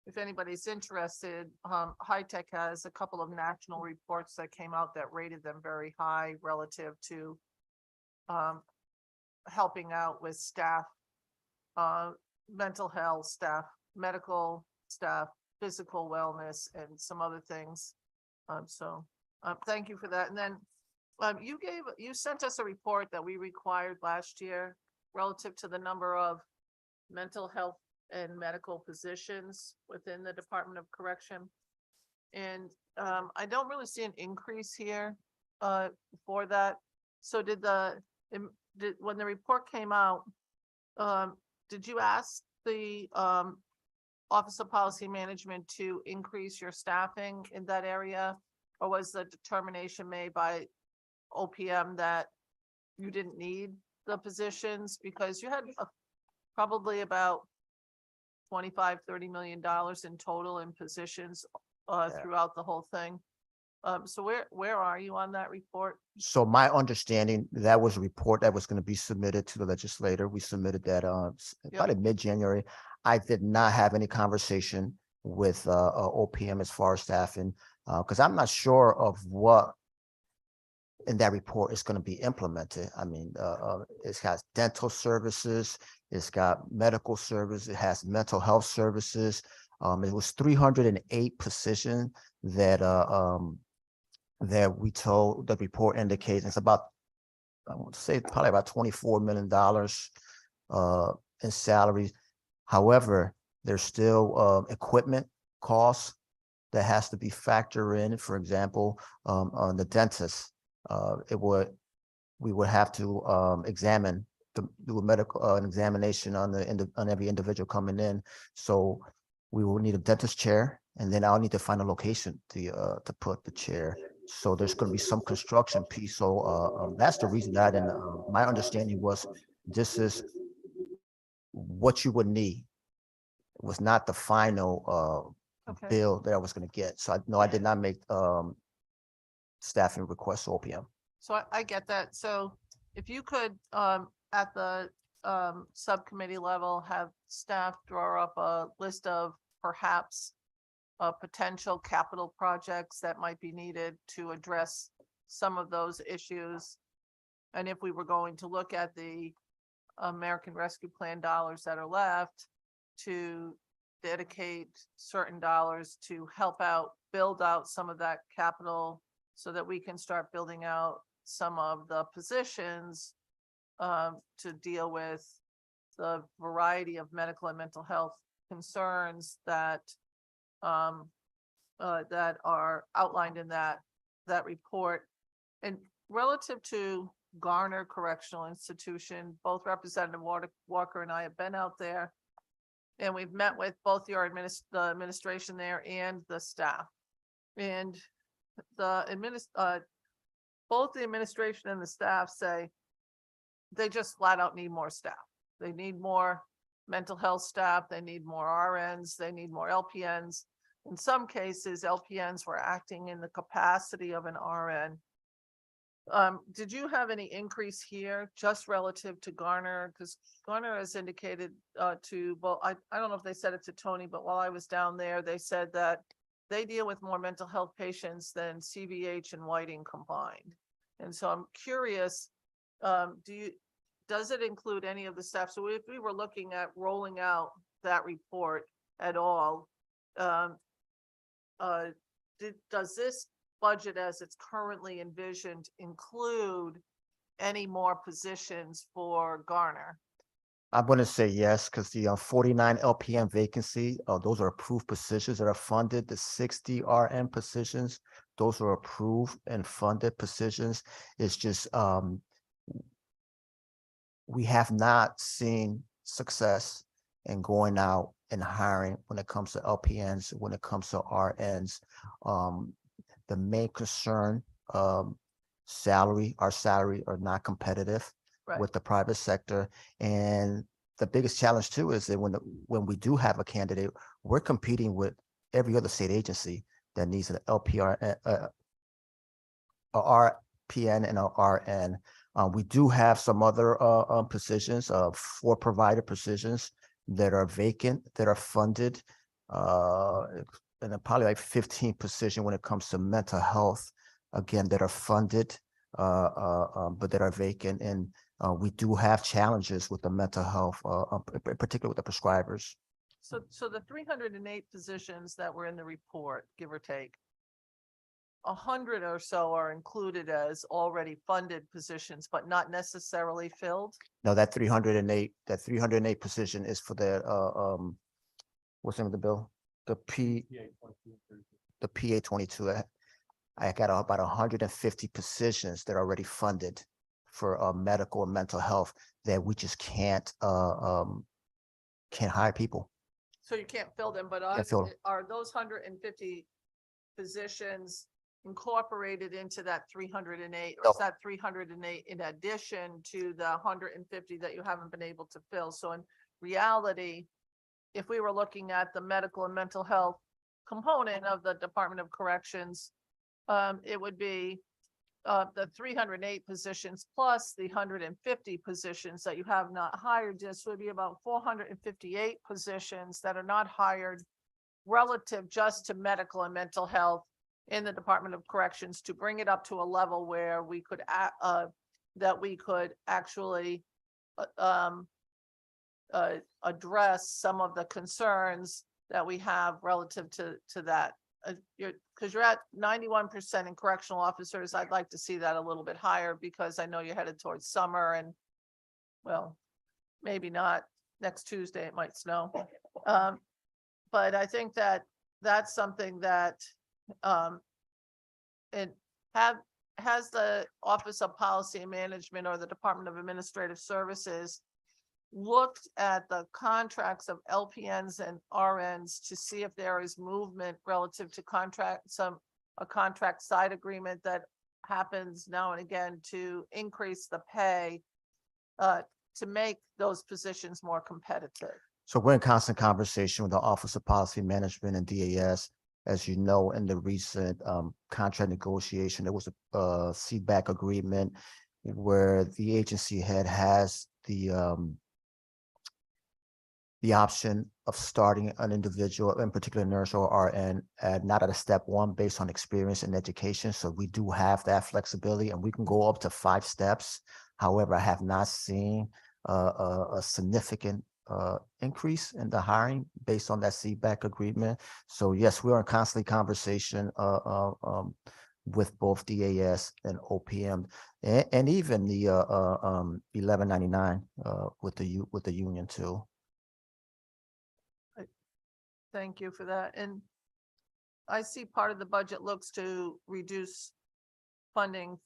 if anybody's interested, High Tech has a couple of national reports that came out that rated them very high relative to helping out with staff, mental health staff, medical staff, physical wellness, and some other things. Thank you for that. And then you sent us a report that we required last year relative to the number of mental health and medical positions within the Department of Correction. And I don't really see an increase here for that. So when the report came out, did you ask the Office of Policy Management to increase your staffing in that area? Or was the determination made by OPM that you didn't need the positions? Because you had probably about $25–30 million in total in positions throughout the whole thing. So where are you on that report? So my understanding, that was a report that was going to be submitted to the legislator. We submitted that about in mid-January. I did not have any conversation with OPM as far as staffing, because I'm not sure of what in that report is going to be implemented. I mean, it has dental services, it's got medical service, it has mental health services. It was 308 positions that that we told the report indicates it's about, I want to say probably about $24 million in salaries. However, there's still equipment costs that has to be factored in. For example, on the dentist, we would have to examine, do a medical examination on every individual coming in. So we will need a dentist chair, and then I'll need to find a location to put the chair. So there's going to be some construction piece. So that's the reason that I didn't. My understanding was this is what you would need. It was not the final bill that I was going to get. So I did not make staffing requests to OPM. So I get that. So if you could, at the subcommittee level, have staff draw up a list of perhaps potential capital projects that might be needed to address some of those issues. And if we were going to look at the American Rescue Plan dollars that are left, to dedicate certain dollars to help out, build out some of that capital so that we can start building out some of the positions to deal with the variety of medical and mental health concerns that that are outlined in that report. And relative to Garner Correctional Institution, both Representative Walker and I have been out there, and we've met with both the administration there and the staff. And both the administration and the staff say they just flat out need more staff. They need more mental health staff. They need more RNs. They need more LPNs. In some cases, LPNs were acting in the capacity of an RN. Did you have any increase here just relative to Garner? Because Garner has indicated well, I don't know if they said it to Tony, but while I was down there, they said that they deal with more mental health patients than CVH and Whiting combined. And so I'm curious, does it include any of the staff? So if we were looking at rolling out that report at all, does this budget as it's currently envisioned include any more positions for Garner? I'm going to say yes, because the 49 LPN vacancy, those are approved positions that are funded. The 60 RN positions, those are approved and funded positions. It's just we have not seen success in going out in hiring when it comes to LPNs, when it comes to RNs. The main concern, our salary are not competitive with the private sector. And the biggest challenge too is that when we do have a candidate, we're competing with every other state agency that needs an LPR, a RPN and a RN. We do have some other positions, 4 provider positions that are vacant, that are funded, and probably like 15 positions when it comes to mental health, again, that are funded, but that are vacant. And we do have challenges with the mental health, particularly with the prescribers. So the 308 positions that were in the report, give or take, 100 or so are included as already funded positions, but not necessarily filled? No, that 308 position is for the, what's the name of the bill? The PA 22. I got about 150 positions that are already funded for medical and mental health that we just can't hire people. So you can't fill them, but Can't fill them. are those 150 positions incorporated into that 308? Or No. is that 308 in addition to the 150 that you haven't been able to fill? So in reality, if we were looking at the medical and mental health component of the Department of Corrections, it would be the 308 positions plus the 150 positions that you have not hired. This would be about 458 positions that are not hired relative just to medical and mental health in the Department of Corrections, to bring it up to a level where we could actually address some of the concerns that we have relative to that. Because you're at 91% in correctional officers. I'd like to see that a little bit higher, because I know you're headed towards summer, and well, maybe not. Next Tuesday it might snow. But I think that that's something that has the Office of Policy and Management or the Department of Administrative Services looked at the contracts of LPNs and RNs to see if there is movement relative to a contract side agreement that happens now and again to increase the pay to make those positions more competitive? So we're in constant conversation with the Office of Policy Management and DAS. As you know, in the recent contract negotiation, there was a CBAC agreement where the agency has the option of starting an individual, in particular nurse or RN, not at a step 1 based on experience and education. So we do have that flexibility, and we can go up to 5 steps. However, I have not seen a significant increase in the hiring based on that CBAC agreement. So yes, we are in constant conversation with both DAS and OPM, and even the 1199 with the union too. Thank you for that. And I see part of the budget looks to reduce funding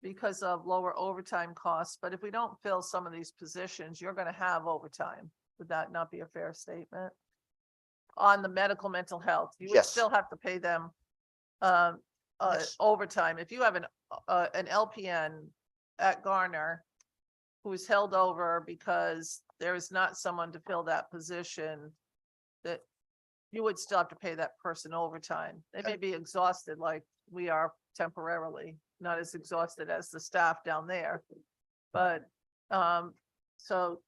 because of lower overtime costs. But if we don't fill some of these positions, you're going to have overtime. Would that not be a fair statement? On the medical mental health, you would Yes. still have to pay them Yes. overtime. If you have an LPN at Garner who is held over because there is not someone to fill that position, that you would still have to pay that person overtime. They may be exhausted like we are temporarily, not as exhausted as the staff down there. But so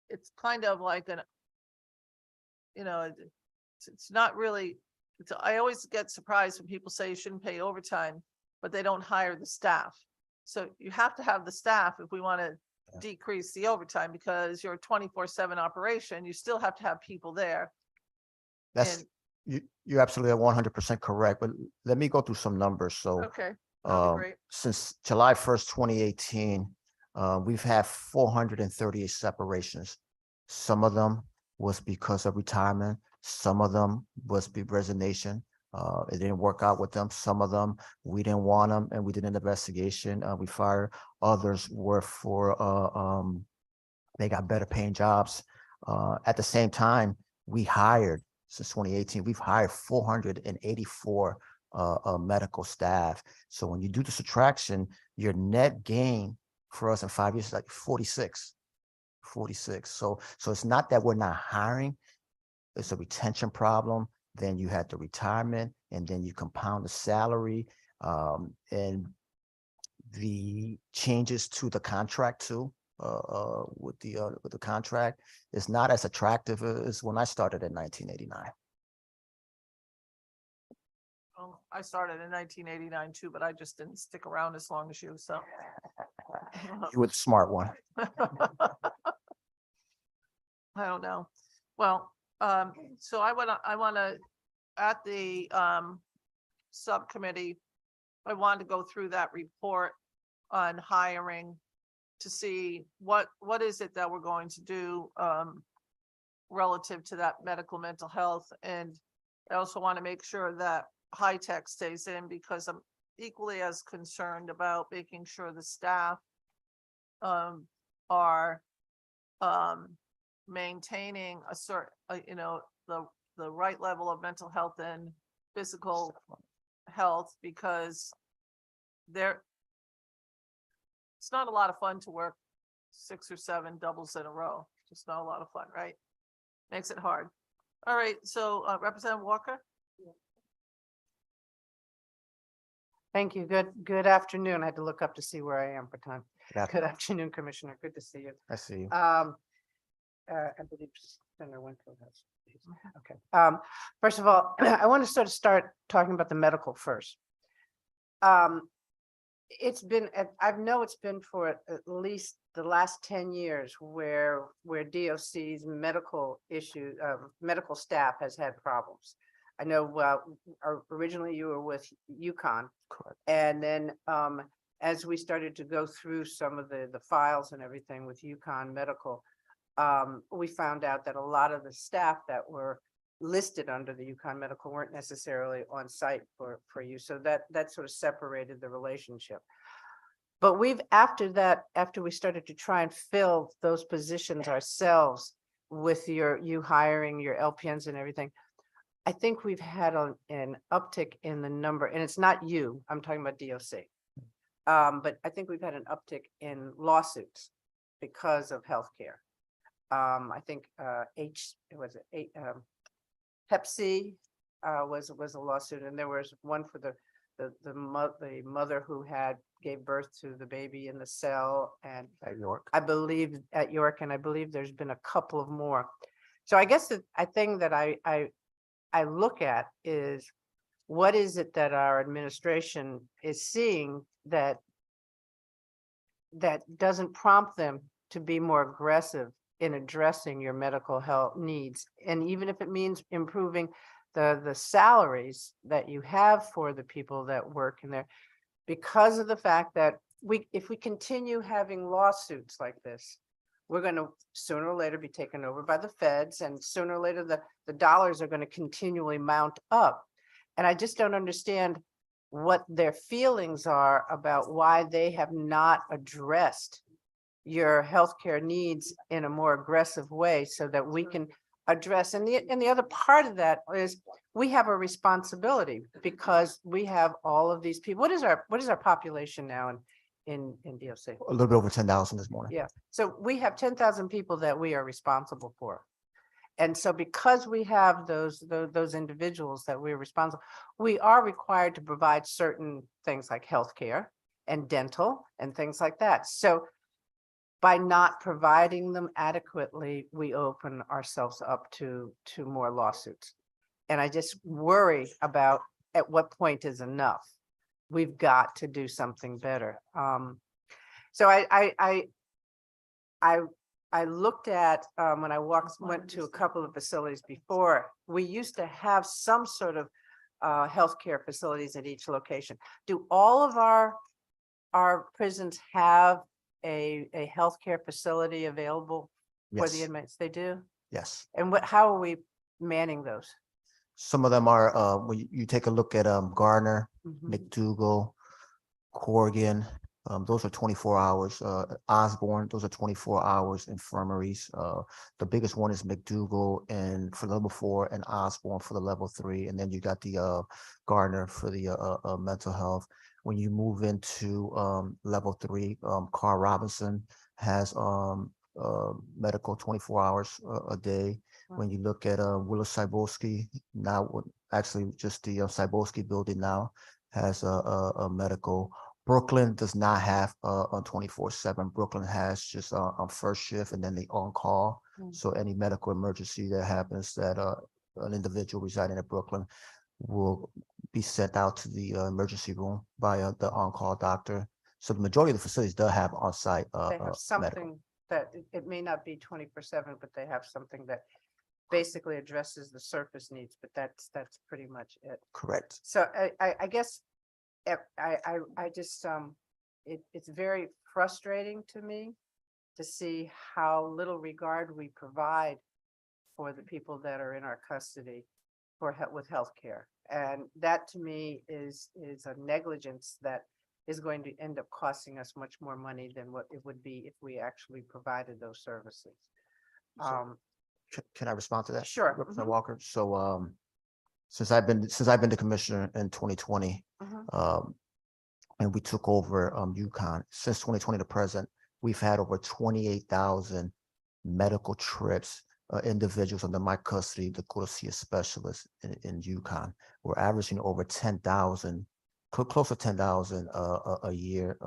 it's kind of like it's not really, I always get surprised when people say you shouldn't pay overtime, but they don't hire the staff. So you have to have the staff if we want to decrease the overtime, because you're a 24/7 operation. You still have to have people there. You're absolutely 100% correct, but let me go through some numbers. So Okay, that'd be great. since July 1st, 2018, we've had 438 separations. Some of them was because of retirement. Some of them was resignation. It didn't work out with them. Some of them, we didn't want them and we did an investigation. We fired. Others were for, they got better paying jobs. At the same time, we hired, since 2018, we've hired 484 medical staff. So when you do the subtraction, your net gain for us in 5 years is like 46. So it's not that we're not hiring, it's a retention problem. Then you had the retirement, and then you compound the salary, and the changes to the contract too. With the contract is not as attractive as when I started in 1989. Well, I started in 1989 too, but I just didn't stick around as long as you, so. You were the smart one. I don't know. Well, so I wanna, at the, subcommittee, I wanted to go through that report on hiring to see what is it that we're going to do, relative to that medical mental health. And I also want to make sure that high tech stays in, because I'm equally as concerned about making sure the staff are maintaining a certain, the right level of mental health and physical health, because it's not a lot of fun to work 6 or 7 doubles in a row. Just not a lot of fun, right? Makes it hard. All right, so Representative Walker. Thank you. Good afternoon. I had to look up to see where I am for time. Good Good afternoon, Commissioner. Good to see you. I see you. I believe Senator Winfield has. Okay. First of all, I want to start talking about the medical first. It's been, I know it's been for at least the last 10 years where DOC's medical medical staff has had problems. I know originally you were with UConn. Correct. And then as we started to go through some of the files and everything with UConn Medical, we found out that a lot of the staff that were listed under the UConn Medical weren't necessarily on site for you. So that sort of separated the relationship. But after we started to try and fill those positions ourselves with you hiring your LPNs and everything, I think we've had an uptick in the number, and it's not you, I'm talking about DOC. But I think we've had an uptick in lawsuits because of healthcare. I think Hep C was a lawsuit, and there was one for the mother who gave birth to the baby in the cell, and At York. I believe at York, and I believe there's been a couple of more. So I guess I think that I look at is, what is it that our administration is seeing that doesn't prompt them to be more aggressive in addressing your medical health needs? And even if it means improving the salaries that you have for the people that work in there, because of the fact that if we continue having lawsuits like this, we're going to sooner or later be taken over by the feds, and sooner or later the dollars are going to continually mount up. And I just don't understand what their feelings are about why they have not addressed your healthcare needs in a more aggressive way, so that we can address. And the other part of that is we have a responsibility, because we have all of these people. What is our population now in DOC? A little bit over 10,000 this morning. Yeah, so we have 10,000 people that we are responsible for. And so because we have those individuals that we're responsible, we are required to provide certain things like healthcare and dental and things like that. So by not providing them adequately, we open ourselves up to more lawsuits. And I just worry about at what point is enough. We've got to do something better. So I looked at, when I went to a couple of facilities before, we used to have some sort of healthcare facilities at each location. Do all of our prisons have a healthcare facility available for the Yes. inmates? They do? Yes. And how are we manning those? Some of them are, when you take a look at Gardner, Mhm. McDougal, Corrigan, Those are 24 hours. Osborne, those are 24 hours infirmaries. The biggest one is McDougal and for level 4 and Osborne for the level 3. And then you got the Gardner for the mental health. When you move into level 3, Carl Robinson has medical 24 hours a day. When you look at Willis Cybulski, now actually just the Cybulski building now has a medical. Brooklyn does not have a 24/7. Brooklyn has just on first shift and then the on-call. So any medical emergency that happens that an individual residing in Brooklyn will be sent out to the emergency room by the on-call doctor. So the majority of the facilities do have on-site They have medical. something that it may not be 24/7, but they have something that basically addresses the surface needs, but that's pretty much it. Correct. So I guess I just, it's very frustrating to me to see how little regard we provide for the people that are in our custody with healthcare. And that to me is a negligence that is going to end up costing us much more money than what it would be if we actually provided those services. Can I respond to that? Sure. Representative Walker. So since I've been the commissioner in 2020, and we took over UConn, since 2020 to present, we've had over 28,000 medical trips, individuals under my custody to go to see a specialist in UConn. We're averaging over 10,000, close to 10,000 a year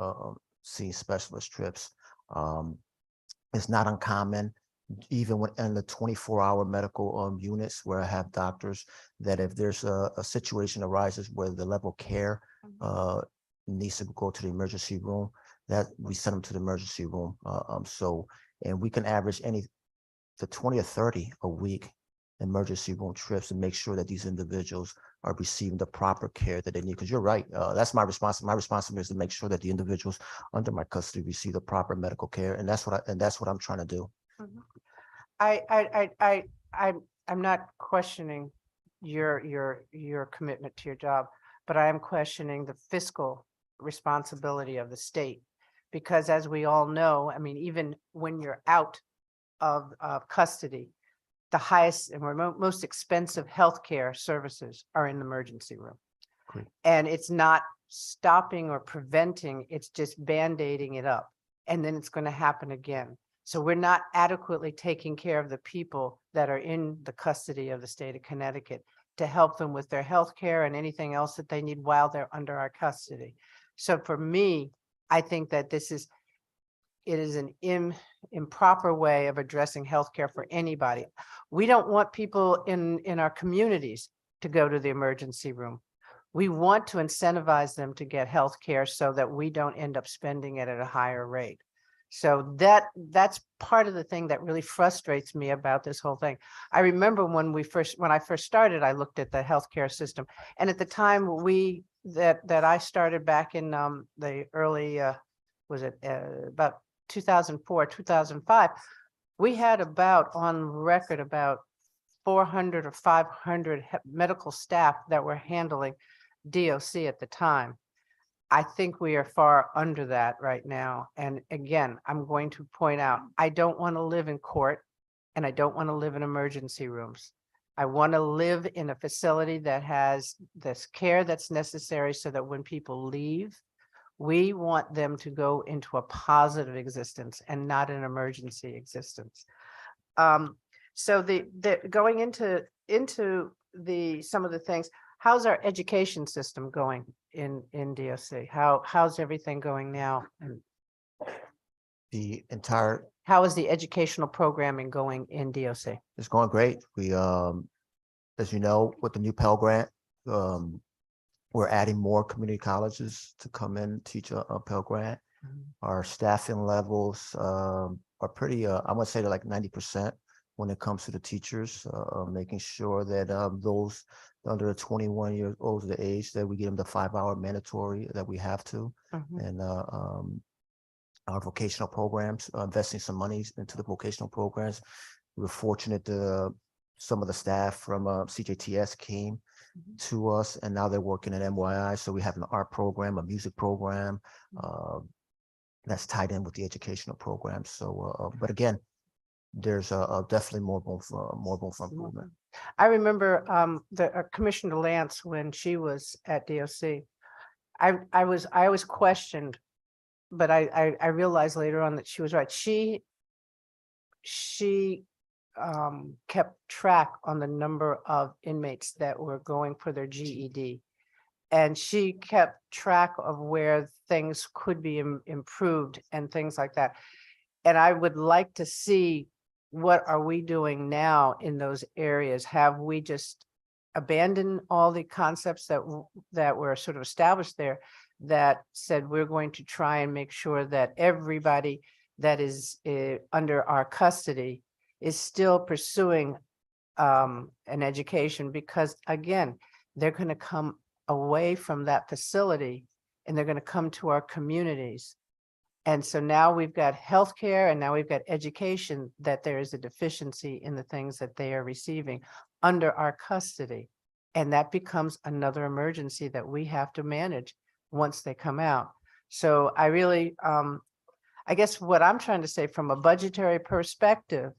seeing specialist trips. It's not uncommon, even in the 24-hour medical units where I have doctors, that if there's a situation arises where the level of care needs to go to the emergency room, that we send them to the emergency room. And we can average the 20 or 30 a week emergency room trips to make sure that these individuals are receiving the proper care that they need. Because you're right, that's my responsibility. My responsibility is to make sure that the individuals under my custody receive the proper medical care, and that's what I'm trying to do. I'm not questioning your commitment to your job, but I am questioning the fiscal responsibility of the state. Because as we all know, I mean, even when you're out of custody, the highest and most expensive healthcare services are in the emergency room. Great. And it's not stopping or preventing, it's just band-aiding it up. And then it's going to happen again. So we're not adequately taking care of the people that are in the custody of the state of Connecticut to help them with their health care and anything else that they need while they're under our custody. So for me, I think that it is an improper way of addressing healthcare for anybody. We don't want people in our communities to go to the emergency room. We want to incentivize them to get healthcare so that we don't end up spending it at a higher rate. So that's part of the thing that really frustrates me about this whole thing. I remember when I first started, I looked at the healthcare system, and at the time that I started back in the early about 2004, 2005, we had on record about 400 or 500 medical staff that were handling DOC at the time. I think we are far under that right now. And again, I'm going to point out, I don't want to live in court and I don't want to live in emergency rooms. I want to live in a facility that has this care that's necessary so that when people leave, we want them to go into a positive existence and not an emergency existence. So going into some of the things, how's our education system going in DOC? How's everything going now? How is the educational programming going in DOC? It's going great. We, as you know, with the new Pell Grant, we're adding more community colleges to come in and teach a Pell Grant. Our staffing levels are pretty, I would say they're like 90% when it comes to the teachers, making sure that those under 21 years old the age, that we get them the 5-hour mandatory that we have to. And our vocational programs, investing some money into the vocational programs. We were fortunate to some of the staff from CJTS came to us, and now they're working at MYI. So we have an art program, a music program, that's tied in with the educational program. So, but again, there's definitely more room for improvement. I remember Commissioner Lance, when she was at DOC, I was questioned, but I realized later on that she was right. She kept track on the number of inmates that were going for their GED. And she kept track of where things could be improved and things like that. And I would like to see, what are we doing now in those areas? Have we just abandoned all the concepts that were sort of established there, that said we're going to try and make sure that everybody that is under our custody is still pursuing an education? Because again, they're going to come away from that facility and they're going to come to our communities. And so now we've got healthcare and now we've got education, that there is a deficiency in the things that they are receiving under our custody. And that becomes another emergency that we have to manage once they come out. So I really, I guess what I'm trying to say from a budgetary perspective,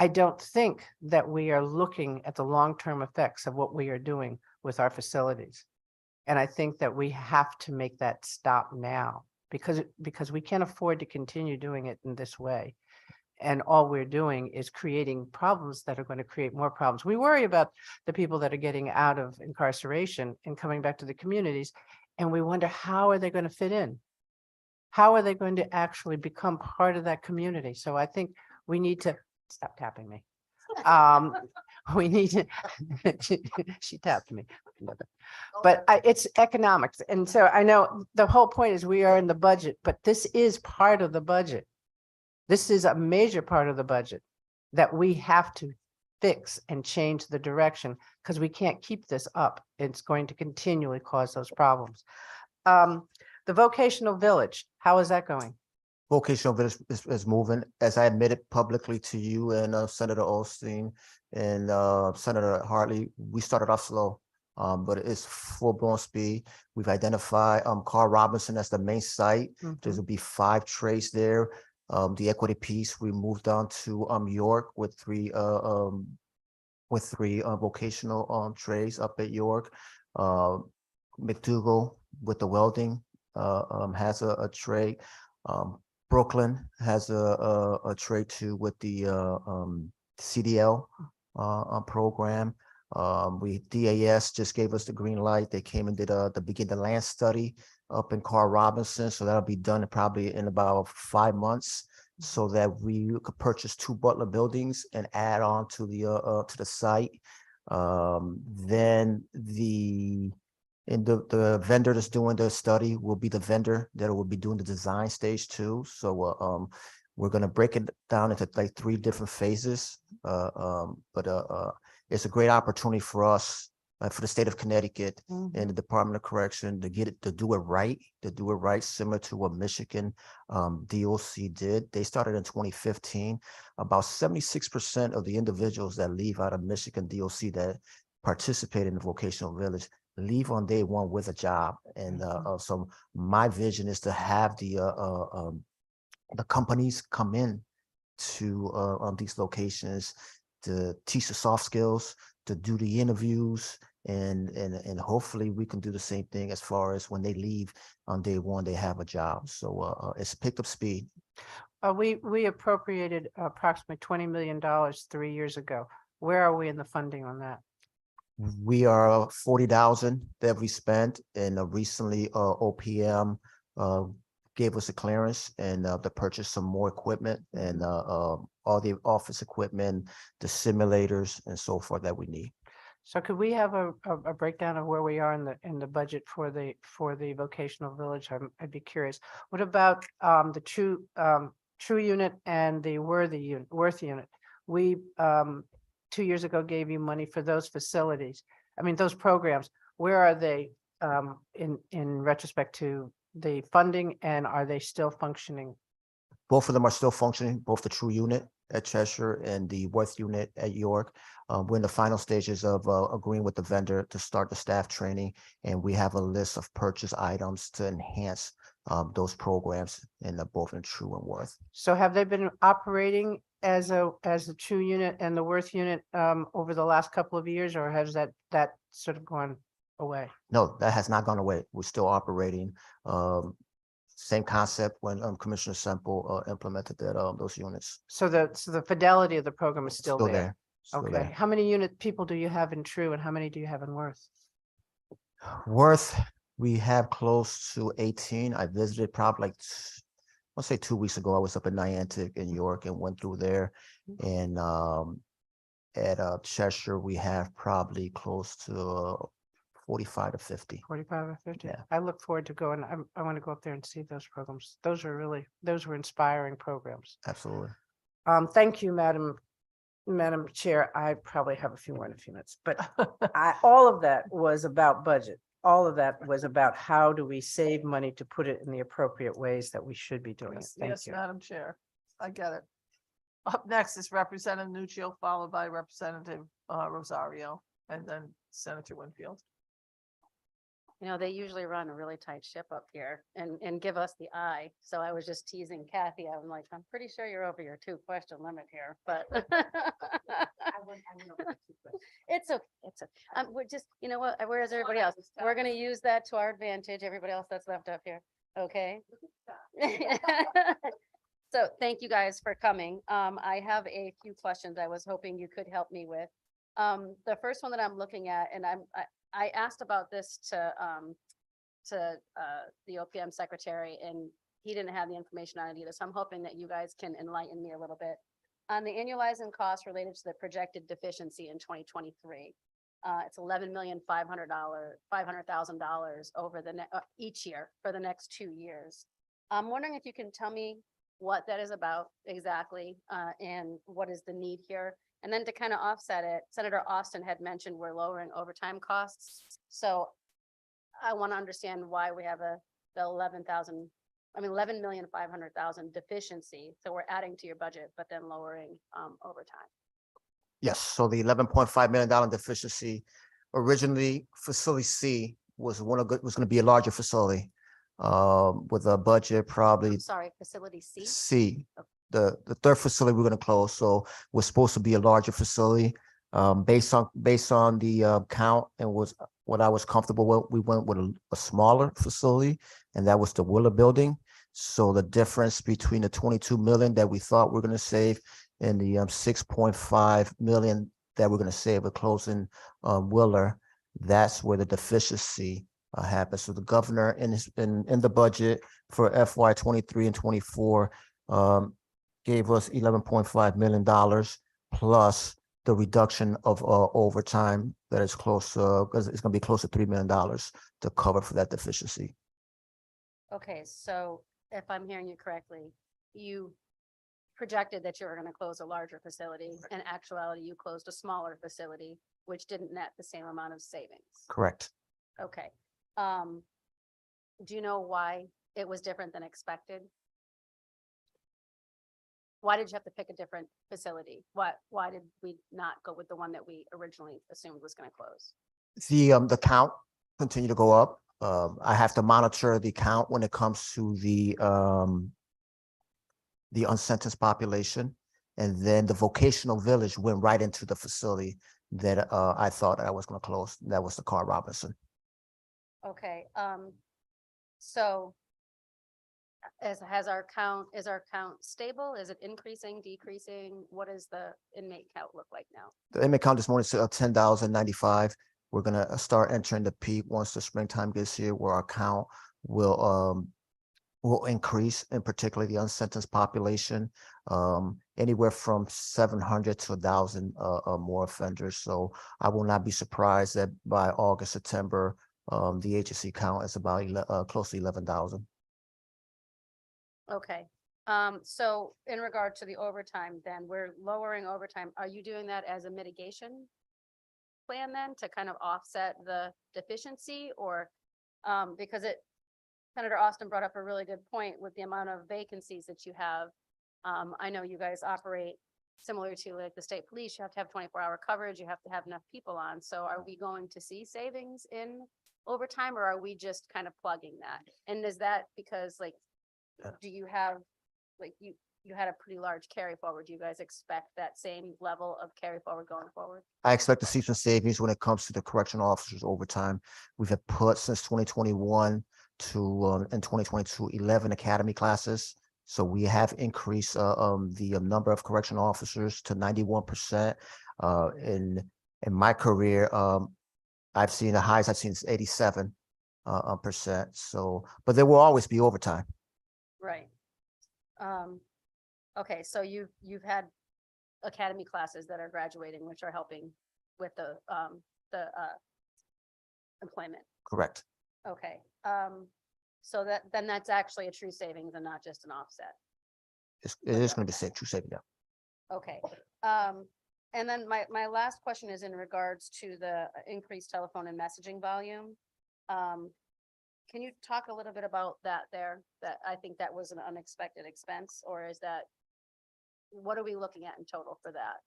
I don't think that we are looking at the long-term effects of what we are doing with our facilities. And I think that we have to make that stop now, because we can't afford to continue doing it in this way. And all we're doing is creating problems that are going to create more problems. We worry about the people that are getting out of incarceration and coming back to the communities, and we wonder, how are they going to fit in? How are they going to actually become part of that community? So I think we need to stop tapping me. We need to, she tapped me. But it's economics. And so I know the whole point is we are in the budget, but this is part of the budget. This is a major part of the budget that we have to fix and change the direction, because we can't keep this up. It's going to continually cause those problems. The vocational village, how is that going? Vocational village is moving, as I admitted publicly to you and Senator Osteen and Senator Hartley. We started off slow, but it's full-blown speed. We've identified Carl Robinson as the main site. There will be 5 trades there. The equity piece, we moved on to York with three vocational trades up at York. McDougal with the welding has a trade. Brooklyn has a trade too with the CDL program. DAS just gave us the green light. They came and did the land study up in Carl Robinson. So that'll be done probably in about 5 months, so that we could purchase 2 Butler buildings and add on to the site. Then the vendor that's doing the study will be the vendor that will be doing the design stage too. So we're going to break it down into like 3 different phases. But it's a great opportunity for us, for the state of Connecticut and the Department of Correction to do it right, similar to what Michigan DOC did. They started in 2015. About 76% of the individuals that leave out of Michigan DOC that participate in the vocational village leave on day 1 with a job. And so my vision is to have the companies come in to these locations to teach the soft skills, to do the interviews, and hopefully we can do the same thing as far as when they leave on day 1, they have a job. So it's picked up speed. We appropriated approximately $20 million 3 years ago. Where are we in the funding on that? We are 40,000 that we spent, and recently OPM gave us a clearance and to purchase some more equipment and all the office equipment, the simulators and so forth that we need. So could we have a breakdown of where we are in the budget for the vocational village? I'd be curious. What about the True Unit and the Worth Unit? We 2 years ago gave you money for those facilities. I mean, those programs. Where are they in retrospect to the funding, and are they still functioning? Both of them are still functioning, both the True Unit at Cheshire and the Worth Unit at York. We're in the final stages of agreeing with the vendor to start the staff training, and we have a list of purchase items to enhance those programs in both in True and Worth. So have they been operating as a True unit and the Worth unit over the last couple of years, or has that sort of gone away? No, that has not gone away. We're still operating. Same concept when Commissioner Semple implemented that those units. So the fidelity of the program is still there. Still Okay. there. How many people do you have in True and how many do you have in Worth? Worth, we have close to 18. I visited probably like, I'll say 2 weeks ago. I was up in Niantic in York and went through there. And at Cheshire, we have probably close to 45 to 50. 45 or 50? Yeah. I look forward to going. I want to go up there and see those programs. Those were inspiring programs. Absolutely. Thank you, Madam Chair. I probably have a few more in a few minutes, but all of that was about budget. All of that was about how do we save money to put it in the appropriate ways that we should be doing it. Thank Yes, you. Madam Chair. I get it. Up next is Representative Nuccio, followed by Representative Rosario, and then Senator Winfield. You know, they usually run a really tight ship up here and give us the eye. So I was just teasing Kathy. I'm like, I'm pretty sure you're over your 2-question limit here, but it's okay. It's okay. We're just, you know what, where's everybody else? We're gonna use that to our advantage. Everybody else that's left up here. Okay. So thank you guys for coming. I have a few questions I was hoping you could help me with. The first one that I'm looking at, and I asked about this to the OPM secretary, and he didn't have the information on it either. So I'm hoping that you guys can enlighten me a little bit. On the annualizing costs related to the projected deficiency in 2023, it's $11,500,000 over the each year for the next 2 years. I'm wondering if you can tell me what that is about exactly, and what is the need here. And then to kind of offset it, Senator Austin had mentioned we're lowering overtime costs. So I want to understand why we have the $11,500,000 deficiency. So we're adding to your budget, but then lowering overtime. Yes, so the $11.5 million deficiency, originally facility C was going to be a larger facility with a budget probably I'm sorry, facility C? C. The third facility we're going to close, so we're supposed to be a larger facility. Based on the count and what I was comfortable with, we went with a smaller facility, and that was the Willer building. So the difference between the 22 million that we thought we're going to save and the 6.5 million that we're going to save with closing Willer, that's where the deficiency happens. So the governor in the budget for FY 23 and 24 gave us $11.5 million plus the reduction of overtime that is close to, because it's going to be close to $3 million to cover for that deficiency. Okay, so if I'm hearing you correctly, you projected that you were going to close a larger facility. In actuality, you closed a smaller facility, which didn't net the same amount of savings. Correct. Okay. Do you know why it was different than expected? Why did you have to pick a different facility? Why did we not go with the one that we originally assumed was going to close? The count continue to go up. I have to monitor the count when it comes to the unsentenced population, and then the vocational village went right into the facility that I thought I was going to close. That was the Carl Robinson. Okay. So is our count stable? Is it increasing, decreasing? What does the inmate count look like now? The inmate count this morning is 10,095. We're going to start entering the peak once the springtime gets here, where our count will increase, in particular the unsentenced population, anywhere from 700 to 1,000 more offenders. So I will not be surprised that by August, September, the agency count is about close to 11,000. Okay. So in regard to the overtime, then we're lowering overtime. Are you doing that as a mitigation plan then to kind of offset the deficiency, or because Senator Austin brought up a really good point with the amount of vacancies that you have. I know you guys operate similar to like the state police. You have to have 24-hour coverage. You have to have enough people on. So are we going to see savings in overtime, or are we just kind of plugging that? And is that because like, do you have, like, you had a pretty large carry forward. Do you guys expect that same level of carry forward going forward? I expect to see some savings when it comes to the correctional officers overtime. We've had put since 2021 to in 2022, 11 academy classes. So we have increased the number of correctional officers to 91%. In my career, I've seen the highest I've seen is 87%. So, but there will always be overtime. Right. Okay, so you've had academy classes that are graduating, which are helping with the employment. Correct. Okay, so then that's actually a true savings and not just an offset. It is going to be true saving. Yeah. Okay, and then my last question is in regards to the increased telephone and messaging volume. Can you talk a little bit about that there? That I think that was an unexpected expense, or is that, what are we looking at in total for that?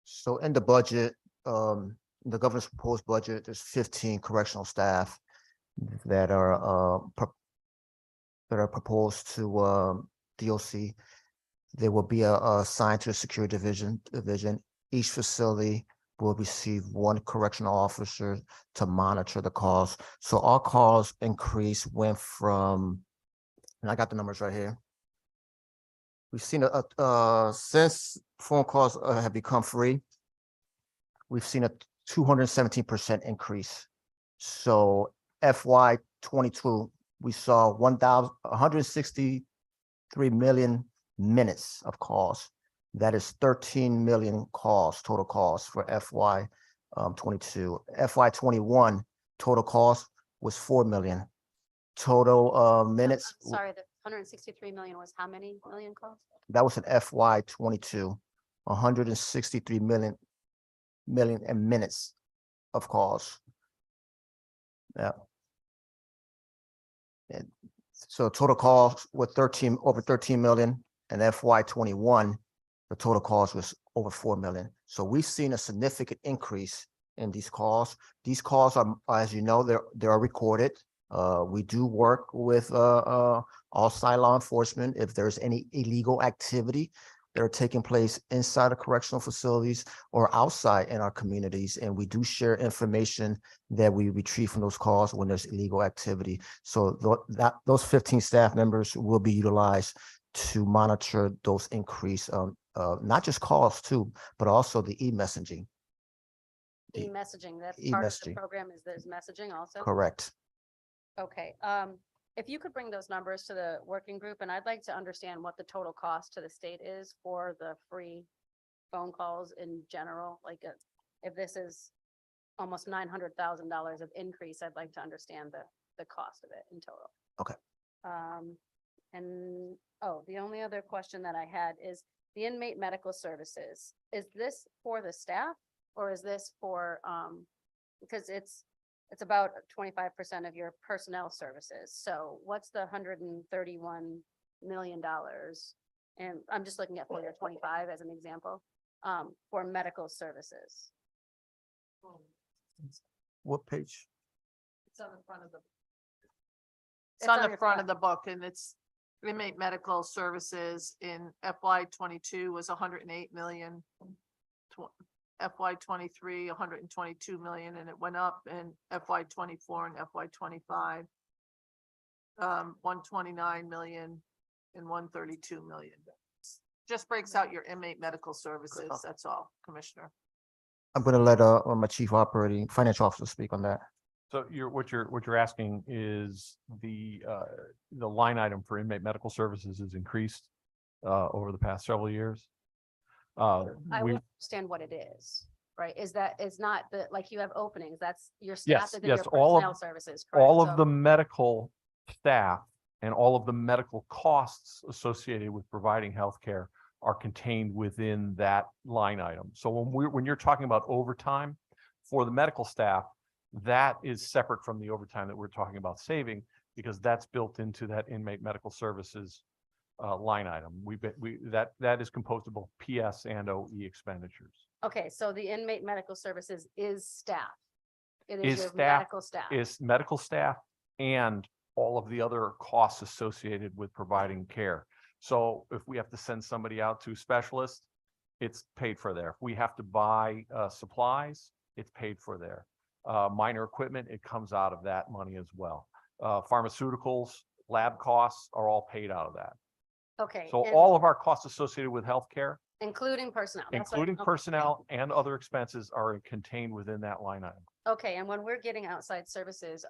So in the budget, the governor's proposed budget, there's 15 correctional staff that are proposed to DOC. They will be assigned to the security division. Each facility will receive one correctional officer to monitor the calls. So our calls increase went from, and I got the numbers right here. We've seen since phone calls have become free, we've seen a 217% increase. So FY 22, we saw 163 million minutes of calls. That is 13 million calls, total calls for FY 22. FY 21 total calls was 4 million. Total minutes. I'm sorry, the 163 million was how many million calls? That was an FY 22, 163 million in minutes of calls. Yeah. And so total calls were over 13 million, and FY 21, the total calls was over 4 million. So we've seen a significant increase in these calls. These calls are, as you know, they are recorded. We do work with outside law enforcement if there's any illegal activity that are taking place inside of correctional facilities or outside in our communities. And we do share information that we retrieve from those calls when there's illegal activity. So those 15 staff members will be utilized to monitor those increase, not just calls too, but also the e-messaging. E-messaging, that's part of the program, is there's messaging also? Correct. Okay, if you could bring those numbers to the working group, and I'd like to understand what the total cost to the state is for the free phone calls in general, like if this is almost $900,000 of increase, I'd like to understand the cost of it in total. Okay. And, oh, the only other question that I had is the inmate medical services. Is this for the staff or is this for, because it's about 25% of your personnel services. So what's the $131 million? And I'm just looking at full year 25 as an example, for medical services. What page? It's on the front of the. It's on the front of the book, and it's inmate medical services in FY 22 was 108 million. FY 23, 122 million, and it went up in FY 24 and FY 25. 129 million and 132 million. Just breaks out your inmate medical services. That's all, Commissioner. I'm going to let my chief operating financial officer speak on that. So what you're asking is the line item for inmate medical services has increased over the past several years. I would understand what it is, right? Is not the, like you have openings, that's your staff, Yes, your personnel services, correct? all of the medical staff and all of the medical costs associated with providing healthcare are contained within that line item. So when you're talking about overtime for the medical staff, that is separate from the overtime that we're talking about saving, because that's built into that inmate medical services line item. That is composed of both PS and OE expenditures. Okay, so the inmate medical services is staff. It is is your staff, medical staff. is medical staff and all of the other costs associated with providing care. So if we have to send somebody out to a specialist, it's paid for there. If we have to buy supplies, it's paid for there. Minor equipment, it comes out of that money as well. Pharmaceuticals, lab costs are all paid out of that. Okay. So and all of our costs associated with healthcare, including personnel. That's what- including okay. personnel and other expenses, are contained within that line item. Okay, and when we're getting outside services,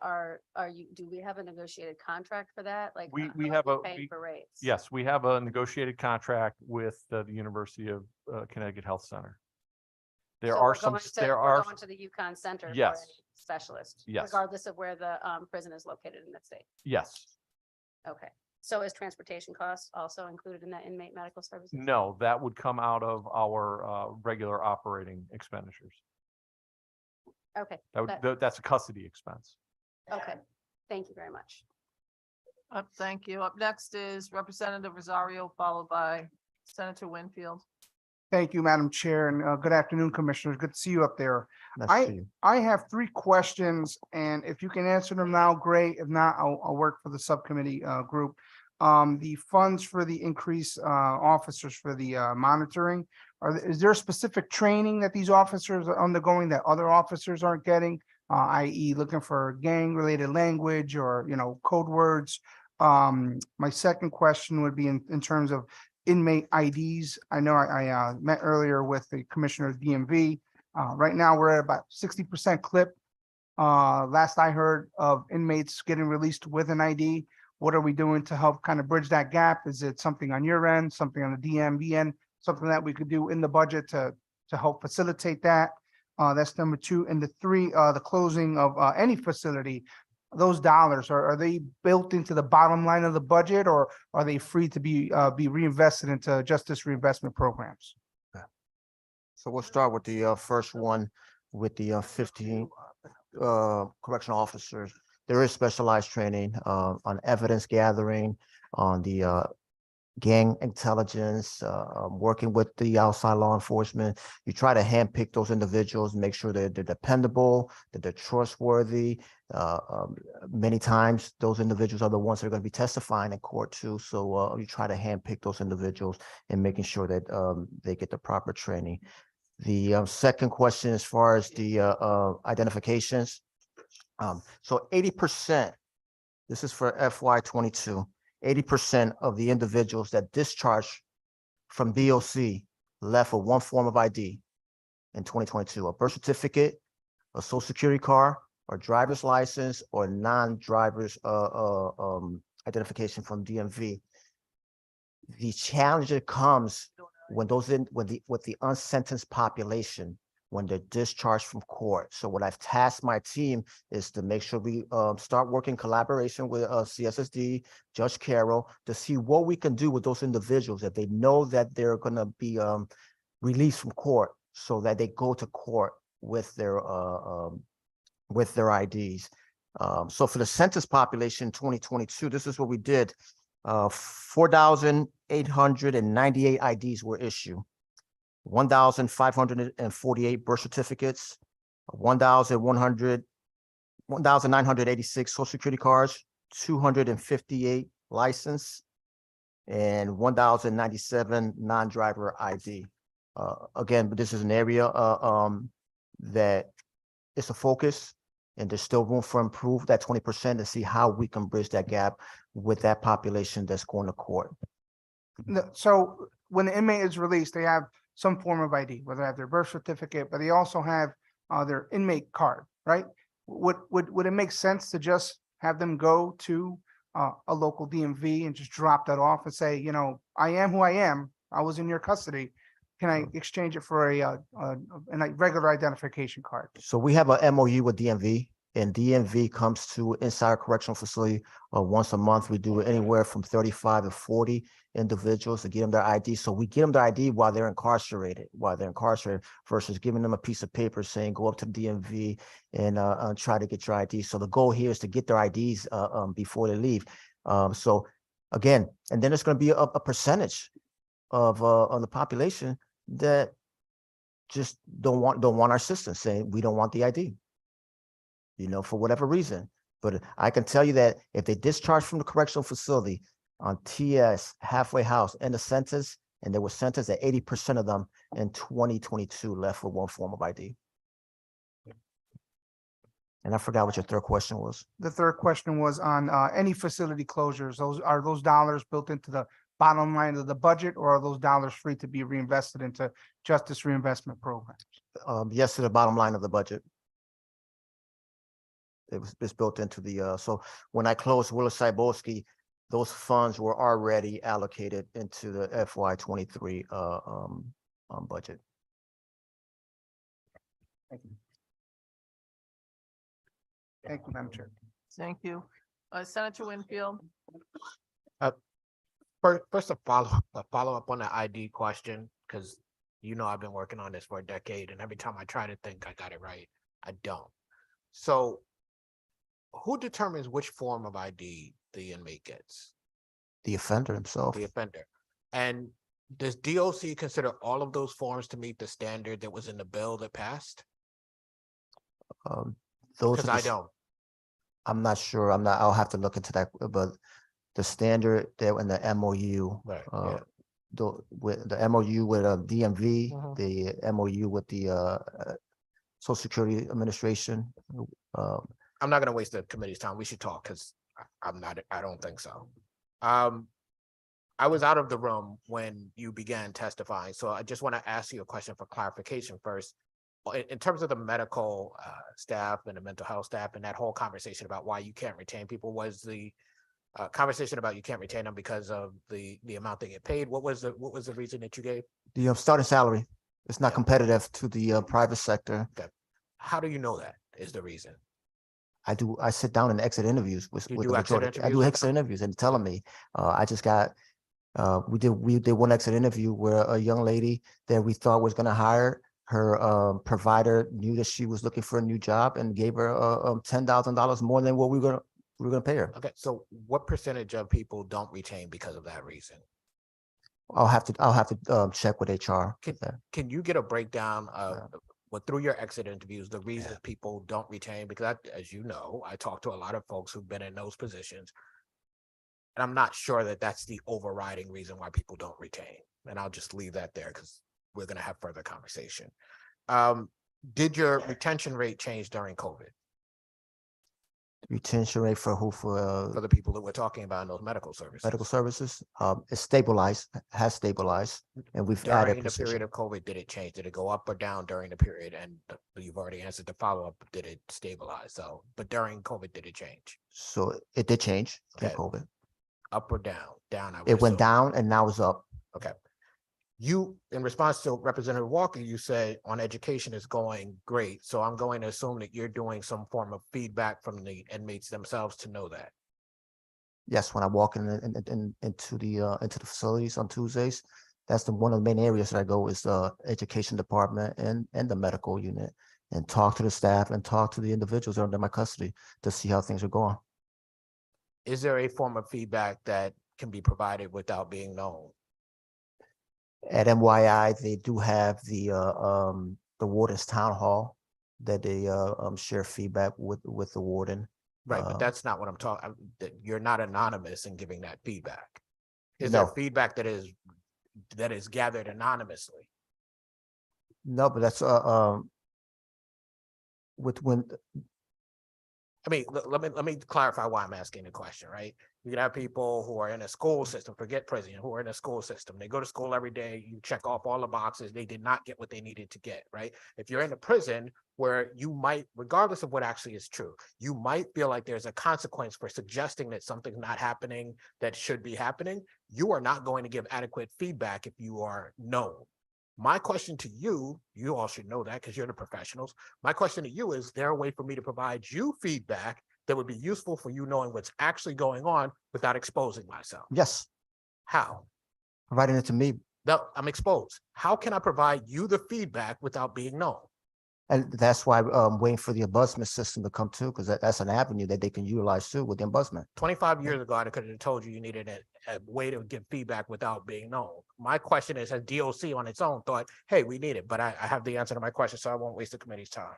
do we have a negotiated contract for that? Like We how much have a, paying for rates? yes, we have a negotiated contract with the University of Connecticut Health Center. There So are we're some, going to- there we're are, going to the Yukon Center for Yes. a specialist. Yes. Regardless of where the prison is located in the state. yes, Okay, so is transportation costs also included in that inmate medical services? no, that would come out of our regular operating expenditures. Okay, That's a custody expense. okay, thank you very much. Thank you. Up next is Representative Rosario, followed by Senator Winfield. Thank you, Madam Chair, and good afternoon, Commissioners. Good to see you up there. Nice to see you. I have 3 questions, and if you can answer them now, great. If not, I'll work for the subcommittee group. The funds for the increased officers for the monitoring, is there specific training that these officers are undergoing that other officers aren't getting? I.e. looking for gang-related language or, code words? My second question would be in terms of inmate IDs. I know I met earlier with the Commissioner of DMV. Right now, we're at about 60% clip. Last I heard of inmates getting released with an ID. What are we doing to help kind of bridge that gap? Is it something on your end, something on the DMV end, something that we could do in the budget to help facilitate that? That's number 2. And the 3, the closing of any facility. Those dollars, are they built into the bottom line of the budget, or are they free to be reinvested into justice reinvestment programs? So we'll start with the first one with the 15 correctional officers. There is specialized training on evidence gathering, on the gang intelligence, working with the outside law enforcement. You try to handpick those individuals, make sure that they're dependable, that they're trustworthy. Many times those individuals are the ones that are going to be testifying in court too. So you try to handpick those individuals and making sure that they get the proper training. The second question, as far as the identifications, so 80%, this is for FY22, 80% of the individuals that discharged from DOC left with one form of ID in 2022, a birth certificate, a social security card, or driver's license, or non-driver's identification from DMV. The challenge that comes when with the unsentenced population, when they're discharged from court. So what I've tasked my team is to make sure we start working collaboration with CSSD, Judge Carroll, to see what we can do with those individuals if they know that they're going to be released from court, so that they go to court with their IDs. So for the census population 2022, this is what we did. 4,898 IDs were issued. 1,548 birth certificates, 1,986 social security cards, 258 license, and 1,097 non-driver ID. Again, but this is an area that it's a focus, and there's still room for improve that 20% to see how we can bridge that gap with that population that's going to court. So when the inmate is released, they have some form of ID, whether they have their birth certificate, but they also have their inmate card, right? Would it make sense to just have them go to a local DMV and just drop that off and say, I am who I am. I was in your custody. Can I exchange it for a regular identification card? So we have a MOU with DMV, and DMV comes to inside our correctional facility once a month. We do anywhere from 35 to 40 individuals to get them their ID. So we get them their ID while they're incarcerated, versus giving them a piece of paper saying, go up to the DMV and try to get your ID. So the goal here is to get their IDs before they leave. So again, and then there's going to be a percentage of the population that just don't want our assistance, saying we don't want the ID. for whatever reason. But I can tell you that if they discharge from the correctional facility on TS, halfway house, and the census, and there were sentenced at 80% of them in 2022 left with one form of ID. And I forgot what your third question was. The third question was on any facility closures. Are those dollars built into the bottom line of the budget, or are those dollars free to be reinvested into justice reinvestment programs? Yes, to the bottom line of the budget. It's built into the, so when I closed Willis Cybolski, those funds were already allocated into the FY23 budget. Thank you. Thank you, Madam Chair. Thank you. Senator Winfield. First, a follow up on the ID question, because I've been working on this for a decade, and every time I try to think I got it right, I don't. So who determines which form of ID the inmate gets? The offender himself. The offender. And does DOC consider all of those forms to meet the standard that was in the bill that passed? Because I don't. I'm not sure. I'll have to look into that, but the standard there in the MOU, Right. with the MOU with DMV, the MOU with the Social Security Administration. I'm not going to waste the committee's time. We should talk, because I don't think so. I was out of the room when you began testifying, so I just want to ask you a question for clarification first. In terms of the medical staff and the mental health staff and that whole conversation about why you can't retain people, was the conversation about you can't retain them because of the amount they get paid? What was the reason that you gave? The starting salary. It's not competitive to the private sector. Okay. How do you know that is the reason? I sit down and exit interviews with the majority. I do exit interviews and telling me, I just got, we did one exit interview where a young lady that we thought was going to hire, her provider knew that she was looking for a new job and gave her $10,000 more than what we were going to pay her. Okay, so what percentage of people don't retain because of that reason? I'll have to check with HR. Can you get a breakdown of through your exit interviews, the reasons people don't retain? Because as you know, I talk to a lot of folks who've been in those positions, and I'm not sure that that's the overriding reason why people don't retain. And I'll just leave that there, because we're going to have further conversation. Did your retention rate change during COVID? Retention rate for who? For the people that we're talking about in those medical services. Medical services, it's stabilized, has stabilized, and we've added During the period of COVID, did it change? Did it go up or down during the period? And you've already answered the follow-up. Did it stabilize? So, but during COVID, did it change? So it did change during Okay. COVID. Up or down? Down. It went down and now it's up. Okay. You, in response to Representative Walker, you said on education is going great. So I'm going to assume that you're doing some form of feedback from the inmates themselves to know that. Yes, when I walk into the facilities on Tuesdays, that's one of the main areas that I go is the education department and the medical unit, and talk to the staff and talk to the individuals that are under my custody to see how things are going. Is there a form of feedback that can be provided without being known? At MYI, they do have the warden's town hall that they share feedback with the warden. Right, but that's not what I'm talking. You're not anonymous in giving that feedback. Is No. there feedback that is gathered anonymously? No, but that's when. I mean, let me clarify why I'm asking the question, right? You can have people who are in a school system, forget prison, who are in a school system. They go to school every day, you check off all the boxes, they did not get what they needed to get, right? If you're in a prison where you might, regardless of what actually is true, you might feel like there's a consequence for suggesting that something's not happening that should be happening, you are not going to give adequate feedback if you are known. My question to you, you all should know that because you're the professionals. My question to you is there a way for me to provide you feedback that would be useful for you knowing what's actually going on without exposing myself? Yes. How? Providing it to me. No, I'm exposed. How can I provide you the feedback without being known? And that's why I'm waiting for the ombudsman system to come too, because that's an avenue that they can utilize too with the ombudsman. 25 years ago, I could have told you needed a way to give feedback without being known. My question is, has DOC on its own thought, hey, we need it? But I have the answer to my question, so I won't waste the committee's time.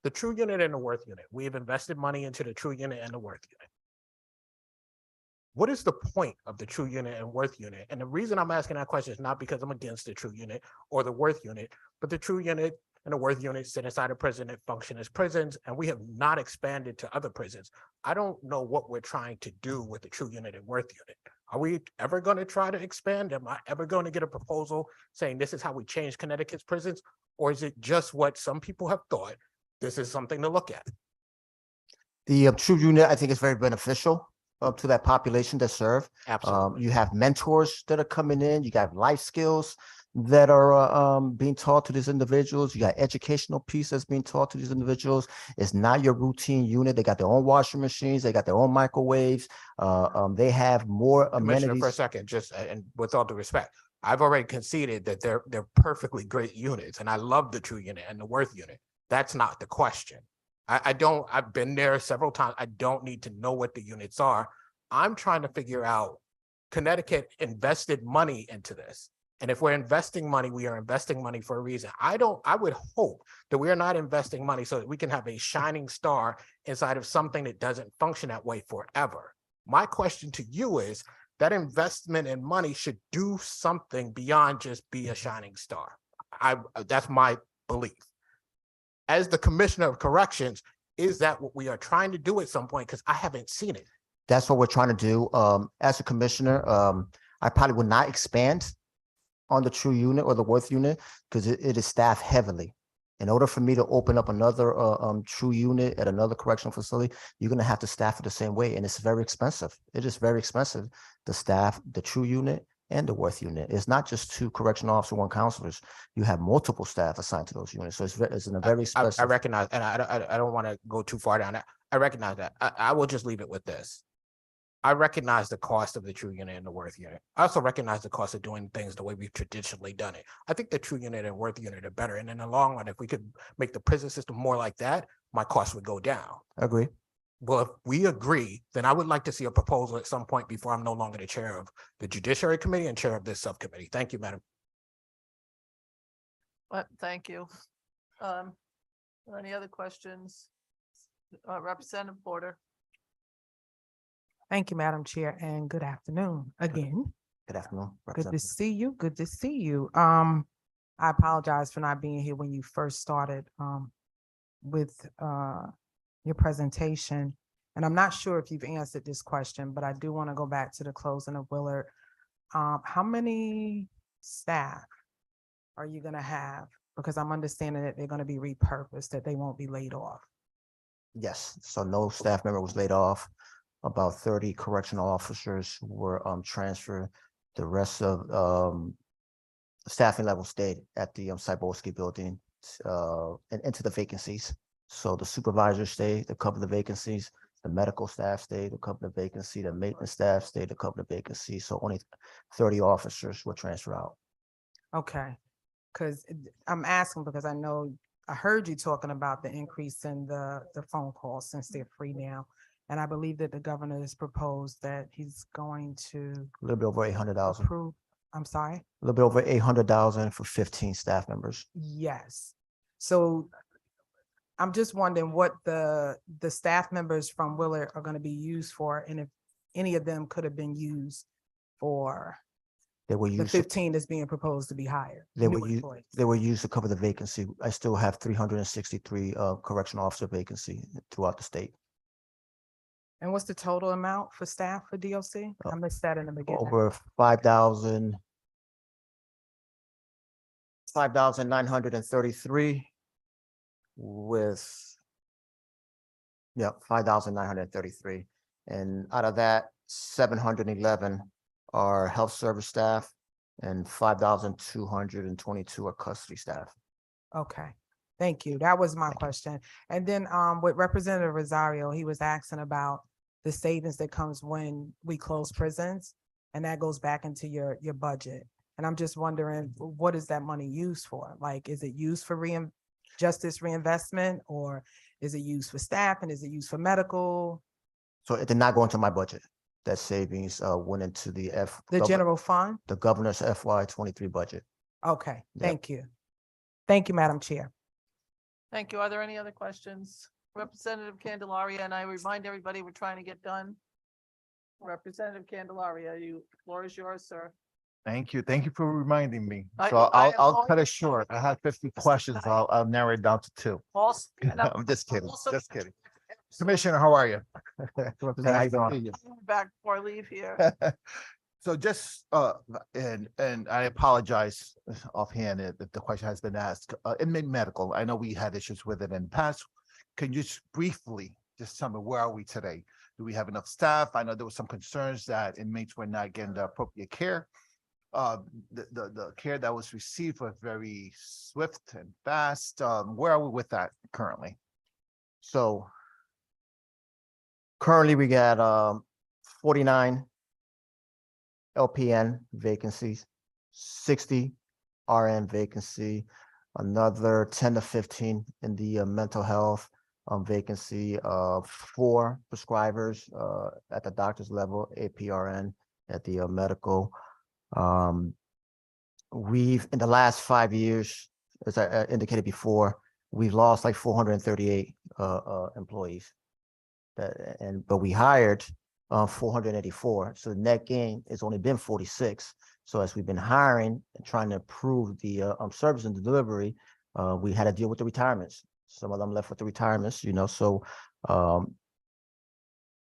The true unit and the worth unit. We have invested money into the true unit and the worth unit. What is the point of the true unit and worth unit? And the reason I'm asking that question is not because I'm against the true unit or the worth unit, but the true unit and the worth unit sit inside a prison and function as prisons, and we have not expanded to other prisons. I don't know what we're trying to do with the true unit and worth unit. Are we ever going to try to expand? Am I ever going to get a proposal saying this is how we change Connecticut's prisons? Or is it just what some people have thought? This is something to look at. The true unit, I think, is very beneficial to that population that serve. Absolutely. You have mentors that are coming in. You got life skills that are being taught to these individuals. You got educational piece that's being taught to these individuals. It's not your routine unit. They got their own washing machines. They got their own microwaves. They have more Commissioner, amenities. for a second, just and with all due respect, I've already conceded that they're perfectly great units, and I love the true unit and the worth unit. That's not the question. I've been there several times. I don't need to know what the units are. I'm trying to figure out, Connecticut invested money into this. And if we're investing money, we are investing money for a reason. I would hope that we are not investing money so that we can have a shining star inside of something that doesn't function that way forever. My question to you is that investment in money should do something beyond just be a shining star. That's my belief. As the Commissioner of Corrections, is that what we are trying to do at some point? Because I haven't seen it. That's what we're trying to do. As a commissioner, I probably would not expand on the true unit or the worth unit because it is staffed heavily. In order for me to open up another true unit at another correctional facility, you're going to have to staff it the same way. And it's very expensive. It is very expensive to staff the true unit and the worth unit. It's not just 2 correctional officers, 1 counselors. You have multiple staff assigned to those units. So it's in a very expensive. I recognize, and I don't want to go too far down that. I recognize that. I will just leave it with this. I recognize the cost of the true unit and the worth unit. I also recognize the cost of doing things the way we've traditionally done it. I think the true unit and worth unit are better. And in the long run, if we could make the prison system more like that, my costs would go down. Agree. Well, if we agree, then I would like to see a proposal at some point before I'm no longer the chair of the Judiciary Committee and chair of this subcommittee. Thank you, Madam. Thank you. Any other questions? Representative Porter. Thank you, Madam Chair, and good afternoon again. Good afternoon. Good to see you. Good to see you. I apologize for not being here when you first started with your presentation. And I'm not sure if you've answered this question, but I do want to go back to the closing of Willard. How many staff are you going to have? Because I'm understanding that they're going to be repurposed, that they won't be laid off. Yes. So no staff member was laid off. About 30 correctional officers were transferred. The rest of staffing level stayed at the Cyborski building and into the vacancies. So the supervisors stayed to cover the vacancies. The medical staff stayed to cover the vacancy. The maintenance staff stayed to cover the vacancy. So only 30 officers were transferred out. Okay, because I'm asking because I know I heard you talking about the increase in the phone calls since they're free now. And I believe that the governor has proposed that he's going to A little bit over 800,000. approve. I'm sorry? A little bit over 800,000 for 15 staff members. Yes. So I'm just wondering what the staff members from Willard are going to be used for, and if any of them could have been used for They were the used. 15 that's being proposed to be hired. They new were used. employees. They were used to cover the vacancy. I still have 363 correctional officer vacancy throughout the state. And what's the total amount for staff for DOC? I missed that in the beginning. Over 5,933 with, 5,933. And out of that, 711 are health service staff and 5,222 are custody staff. Okay, thank you. That was my question. And then with Representative Rosario, he was asking about the savings that comes when we close prisons, and that goes back into your budget. And I'm just wondering, what is that money used for? Like, is it used for justice reinvestment, or is it used for staff, and is it used for medical? So it did not go into my budget. That savings went into the general fund? The governor's FY23 budget. Okay, Yep. thank you. Thank you, Madam Chair. Thank you. Are there any other questions? Representative Candelaria, and I remind everybody we're trying to get done. Representative Candelaria, floor is yours, sir. Thank you. Thank you for reminding me. I- So I am I'll always- cut it short. I had 50 questions. I'll narrow it down to 2. Also, I'm just kidding. Just kidding. Commissioner, how are you? How you doing? back before I leave here. So just, and I apologize offhand if the question has been asked, inmate medical, I know we had issues with it in the past. Can you just briefly just tell me, where are we today? Do we have enough staff? I know there was some concerns that inmates were not getting the appropriate care. The care that was received was very swift and fast. Where are we with that currently? So currently we got 49 LPN vacancies, 60 RN vacancy, another 10 to 15 in the mental health vacancy, 4 prescribers at the doctor's level, APRN at the medical. We've, in the last 5 years, as I indicated before, we've lost like 438 employees. But we hired 484. So the net gain has only been 46. So as we've been hiring and trying to improve the service and delivery, we had to deal with the retirements. Some of them left with the retirements, you know, so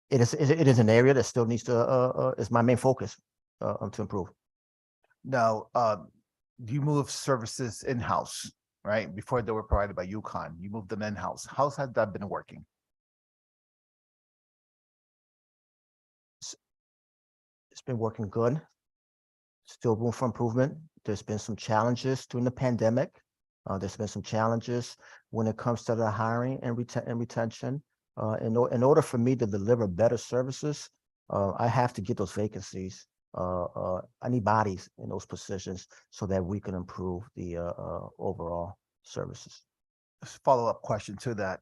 it is an area that still needs to, is my main focus to improve. Now, you move services in-house, right? Before they were provided by UConn, you moved them in-house. How's that been working? It's been working good. Still room for improvement. There's been some challenges during the pandemic. There's been some challenges when it comes to the hiring and retention. In order for me to deliver better services, I have to get those vacancies. I need bodies in those positions so that we can improve the overall services. Follow-up question to that.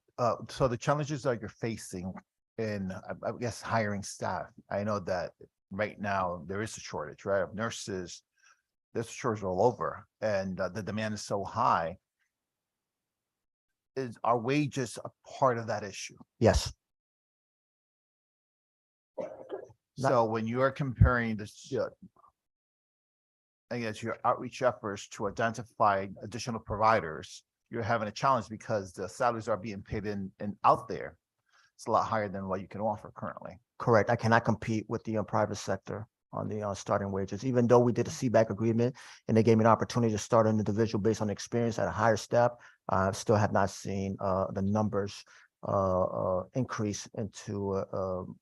So the challenges that you're facing in, I guess, hiring staff, I know that right now there is a shortage, right, of nurses. There's a shortage all over, and the demand is so high. Are wages a part of that issue? Yes. So when you are comparing this, I guess, your outreach efforts to identify additional providers, you're having a challenge because the salaries are being paid in out there. It's a lot higher than what you can offer currently. Correct. I cannot compete with the private sector on the starting wages, even though we did a CBAC agreement and they gave me an opportunity to start an individual based on experience at a higher step. I still have not seen the numbers increase into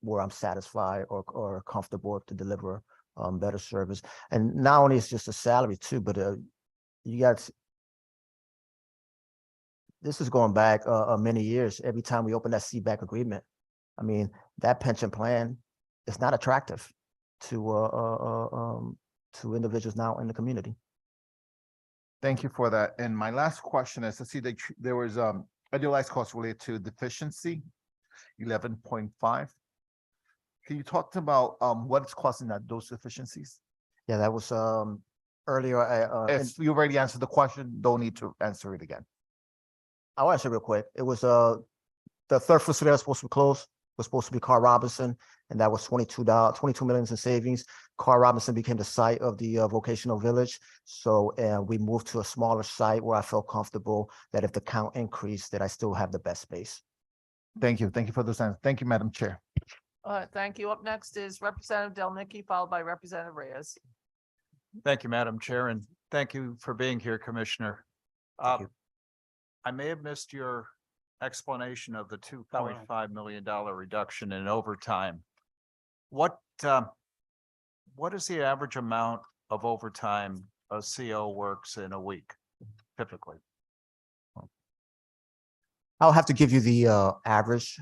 where I'm satisfied or comfortable to deliver better service. And not only is just a salary too, but you got, this is going back many years. Every time we open that CBAC agreement, I mean, that pension plan is not attractive to individuals now in the community. Thank you for that. And my last question is, I see that there was idealized costs related to deficiency, 11.5. Can you talk about what it's costing those deficiencies? Yeah, that was earlier. If you already answered the question, don't need to answer it again. I'll answer real quick. It was the third facility that was supposed to be closed was supposed to be Carl Robinson, and that was $22 million in savings. Carl Robinson became the site of the vocational village. So we moved to a smaller site where I felt comfortable that if the count increased, that I still have the best space. Thank you. Thank you for those answers. Thank you, Madam Chair. Thank you. Up next is Representative Delnicki, followed by Representative Reyes. Thank you, Madam Chair, and thank you for being here, Commissioner. Thank you. I may have missed your explanation of the $2.5 million reduction in overtime. What is the average amount of overtime a CO works in a week typically? I'll have to give you the average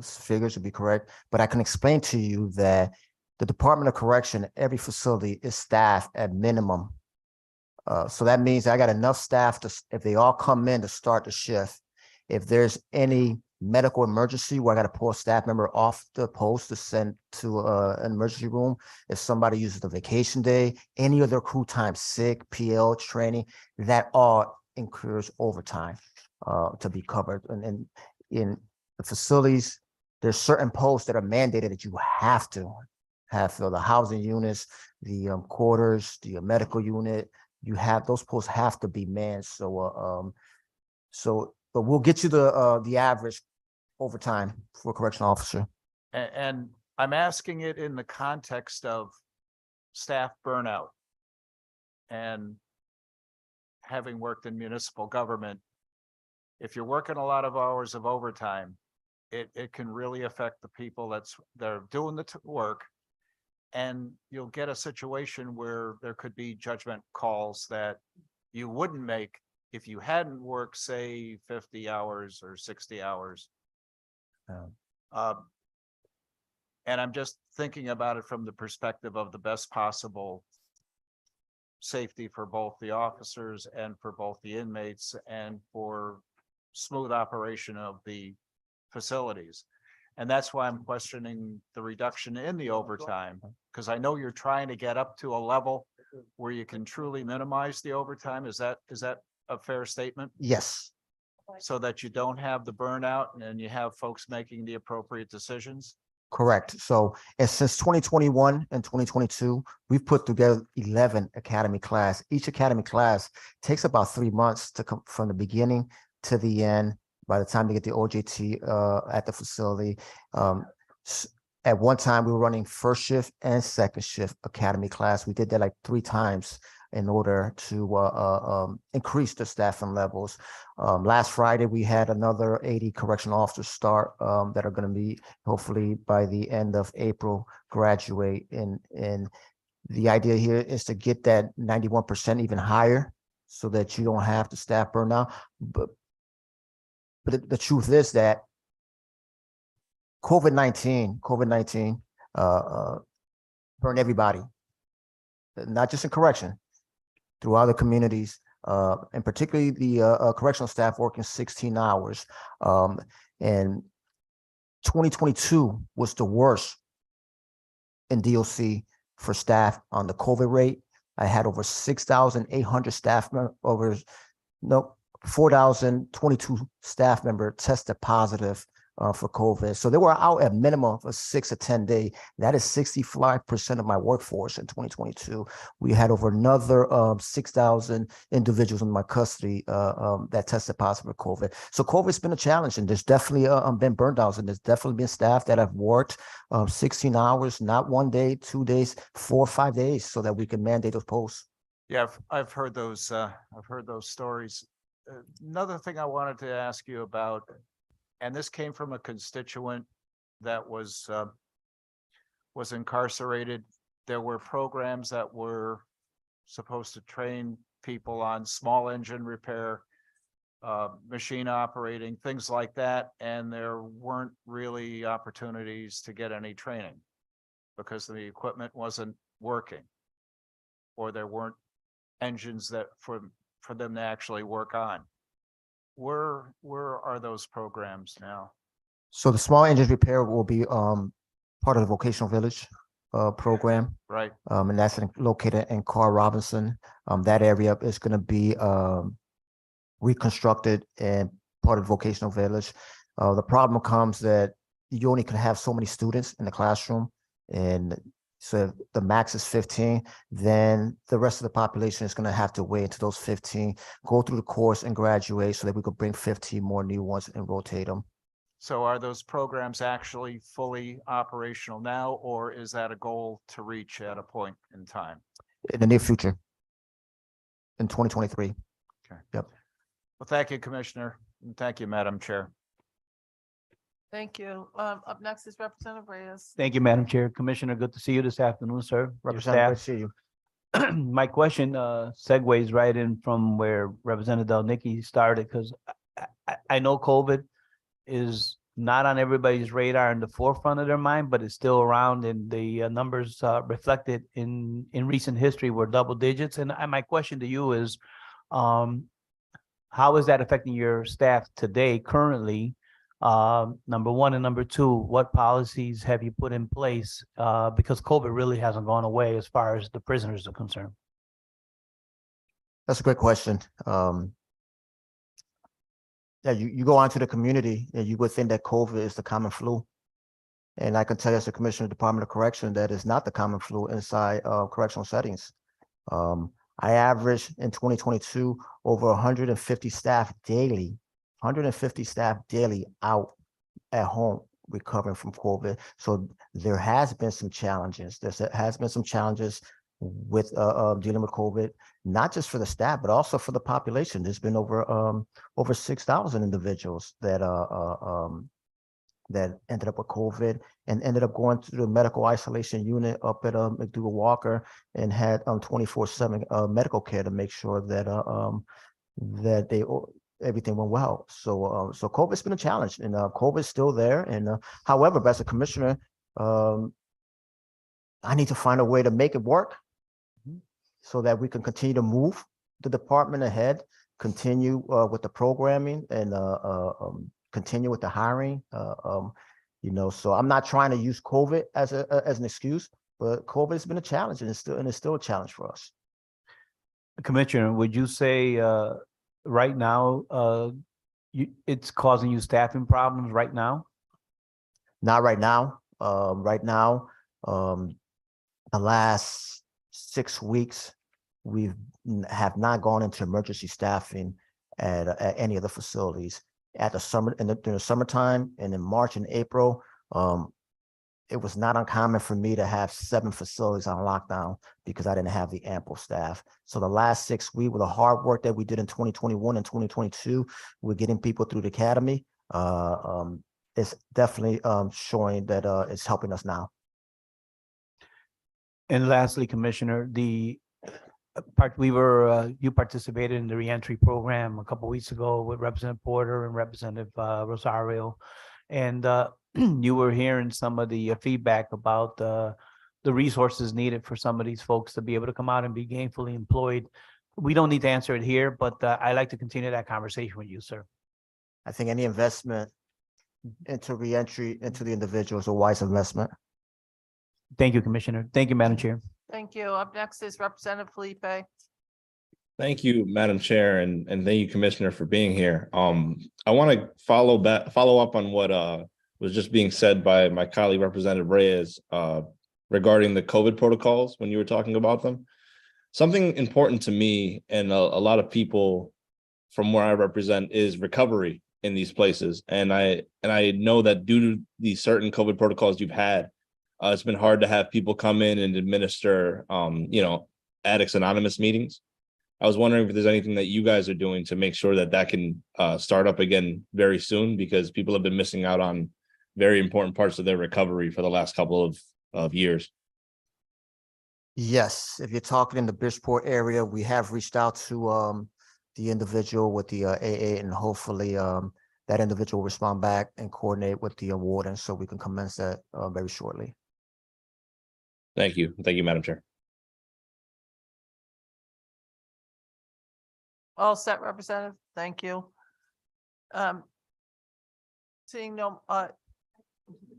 figures to be correct, but I can explain to you that the Department of Correction, every facility is staffed at minimum. So that means I got enough staff to, if they all come in to start the shift, if there's any medical emergency where I got to pull a staff member off the post to send to an emergency room, if somebody uses the vacation day, any of their crew time, sick, PL, training, that all incurs overtime. to be covered. And in the facilities, there's certain posts that are mandated that you have to have for the housing units, the quarters, the medical unit. You have those posts have to be manned. So but we'll get you the average overtime for a correctional officer. And I'm asking it in the context of staff burnout. And having worked in municipal government, if you're working a lot of hours of overtime, it can really affect the people they're doing the work. And you'll get a situation where there could be judgment calls that you wouldn't make if you hadn't worked, say, 50 hours or 60 hours. And I'm just thinking about it from the perspective of the best possible safety for both the officers and for both the inmates and for smooth operation of the facilities. And that's why I'm questioning the reduction in the overtime, because I know you're trying to get up to a level where you can truly minimize the overtime. Is that a fair statement? Yes. So that you don't have the burnout and you have folks making the appropriate decisions? Correct. So, and since 2021 and 2022, we've put together 11 academy class. Each academy class takes about 3 months to come from the beginning to the end. By the time you get the OJT at the facility, at one time we were running first shift and second shift academy class. We did that like 3 times in order to increase the staffing levels. Last Friday, we had another 80 correctional officers start that are going to be hopefully by the end of April graduate. And the idea here is to get that 91% even higher so that you don't have the staff burnout. But the truth is that COVID-19 burned everybody, not just in correction, throughout the communities, and particularly the correctional staff working 16 hours. And 2022 was the worst in DOC for staff on the COVID rate. I had over 6,800 staff members, 4,022 staff members tested positive for COVID. So they were out at minimum for 6 to 10 days. That is 65% of my workforce in 2022. We had over another 6,000 individuals in my custody that tested positive for COVID. So COVID's been a challenge, and there's definitely been burnouts, and there's definitely been staff that have worked 16 hours, not 1 day, 2 days, 4 or 5 days, so that we can mandate those posts. Yeah, I've heard those stories. Another thing I wanted to ask you about, and this came from a constituent that was incarcerated. There were programs that were supposed to train people on small engine repair, machine operating, things like that, and there weren't really opportunities to get any training because the equipment wasn't working, or there weren't engines that for them to actually work on. Where are those programs now? So the small engine repair will be part of the vocational village program. Right. And that's located in Carl Robinson. That area is going to be reconstructed and part of the vocational village. The problem comes that you only can have so many students in the classroom, and so if the max is 15, then the rest of the population is going to have to wait until those 15 go through the course and graduate so that we could bring 15 more new ones and rotate them. So are those programs actually fully operational now, or is that a goal to reach at a point in time? In the near future, in 2023. Okay. Yep. Well, thank you, Commissioner, and thank you, Madam Chair. Thank you. Up next is Representative Reyes. Thank you, Madam Chair. Commissioner, good to see you this afternoon, sir. Representative, good to see you. My question segues right in from where Representative Delnicki started, because I know COVID is not on everybody's radar in the forefront of their mind, but it's still around, and the numbers reflected in recent history were double digits. And my question to you is, how is that affecting your staff today, currently? Number one, and number two, what policies have you put in place? Because COVID really hasn't gone away as far as the prisoners are concerned. That's a great question. Yeah, you go onto the community and you would think that COVID is the common flu. And I can tell you as a commissioner of the Department of Correction, that is not the common flu inside correctional settings. I averaged in 2022 over 150 staff daily, 150 staff daily out at home recovering from COVID. So there has been some challenges. There has been some challenges with dealing with COVID, not just for the staff, but also for the population. There's been over 6,000 individuals that that ended up with COVID and ended up going to the medical isolation unit up at McDougal Walker and had 24/7 medical care to make sure that that everything went well. So so COVID's been a challenge, and COVID's still there. And however, as a commissioner, I need to find a way to make it work so that we can continue to move the department ahead, continue with the programming, and continue with the hiring. You know, so I'm not trying to use COVID as an excuse, but COVID has been a challenge, and it's still a challenge for us. Commissioner, would you say right now it's causing you staffing problems right now? Not right now. Right now, the last 6 weeks, we have not gone into emergency staffing at any of the facilities. At the summer, during the summertime, and in March and April, it was not uncommon for me to have 7 facilities on lockdown because I didn't have the ample staff. So the last 6 weeks, with the hard work that we did in 2021 and 2022, we're getting people through the academy. It's definitely showing that it's helping us now. And lastly, Commissioner, you participated in the reentry program a couple of weeks ago with Representative Porter and Representative Rosario, and you were hearing some of the feedback about the resources needed for some of these folks to be able to come out and be gainfully employed. We don't need to answer it here, but I'd like to continue that conversation with you, sir. I think any investment into reentry into the individual is a wise investment. Thank you, Commissioner. Thank you, Madam Chair. Thank you. Up next is Representative Felipe. Thank you, Madam Chair, and thank you, Commissioner, for being here. I want to follow up on what was just being said by my colleague, Representative Reyes, regarding the COVID protocols when you were talking about them. Something important to me and a lot of people from where I represent is recovery in these places. And I know that due to the certain COVID protocols you've had, it's been hard to have people come in and administer, Addicts Anonymous meetings. I was wondering if there's anything that you guys are doing to make sure that that can start up again very soon, because people have been missing out on very important parts of their recovery for the last couple of years. Yes, if you're talking in the Bridgeport area, we have reached out to the individual with the AA, and hopefully that individual will respond back and coordinate with the warden so we can commence that very shortly. Thank you. Thank you, Madam Chair. All set, Representative. Thank you. Seeing no,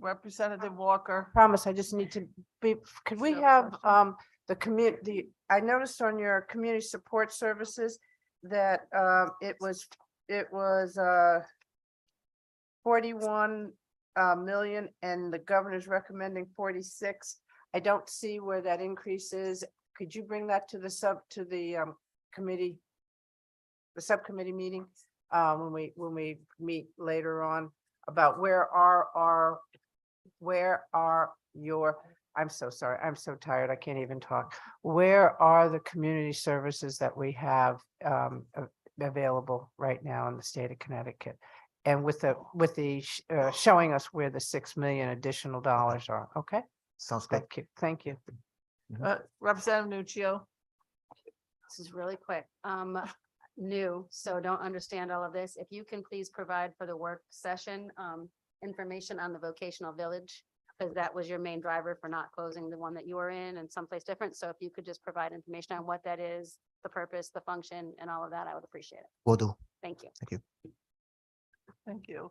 Representative Walker. Promise, I just need to be, could we have the community, I noticed on your community support services that it was 41 million and the governor's recommending 46. I don't see where that increase is. Could you bring that to the committee, the subcommittee meeting when we meet later on, about where are your, I'm so sorry, I'm so tired, I can't even talk. Where are the community services that we have available right now in the state of Connecticut? And with the showing us where the 6 million additional dollars are. Okay. Sounds good. Thank you. Representative Nuccio. This is really quick. New, so don't understand all of this. If you can please provide for the work session, information on the vocational village, because that was your main driver for not closing the one that you were in and someplace different. So if you could just provide information on what that is, the purpose, the function, and all of that, I would appreciate it. Will do. Thank you. Thank you. Thank you.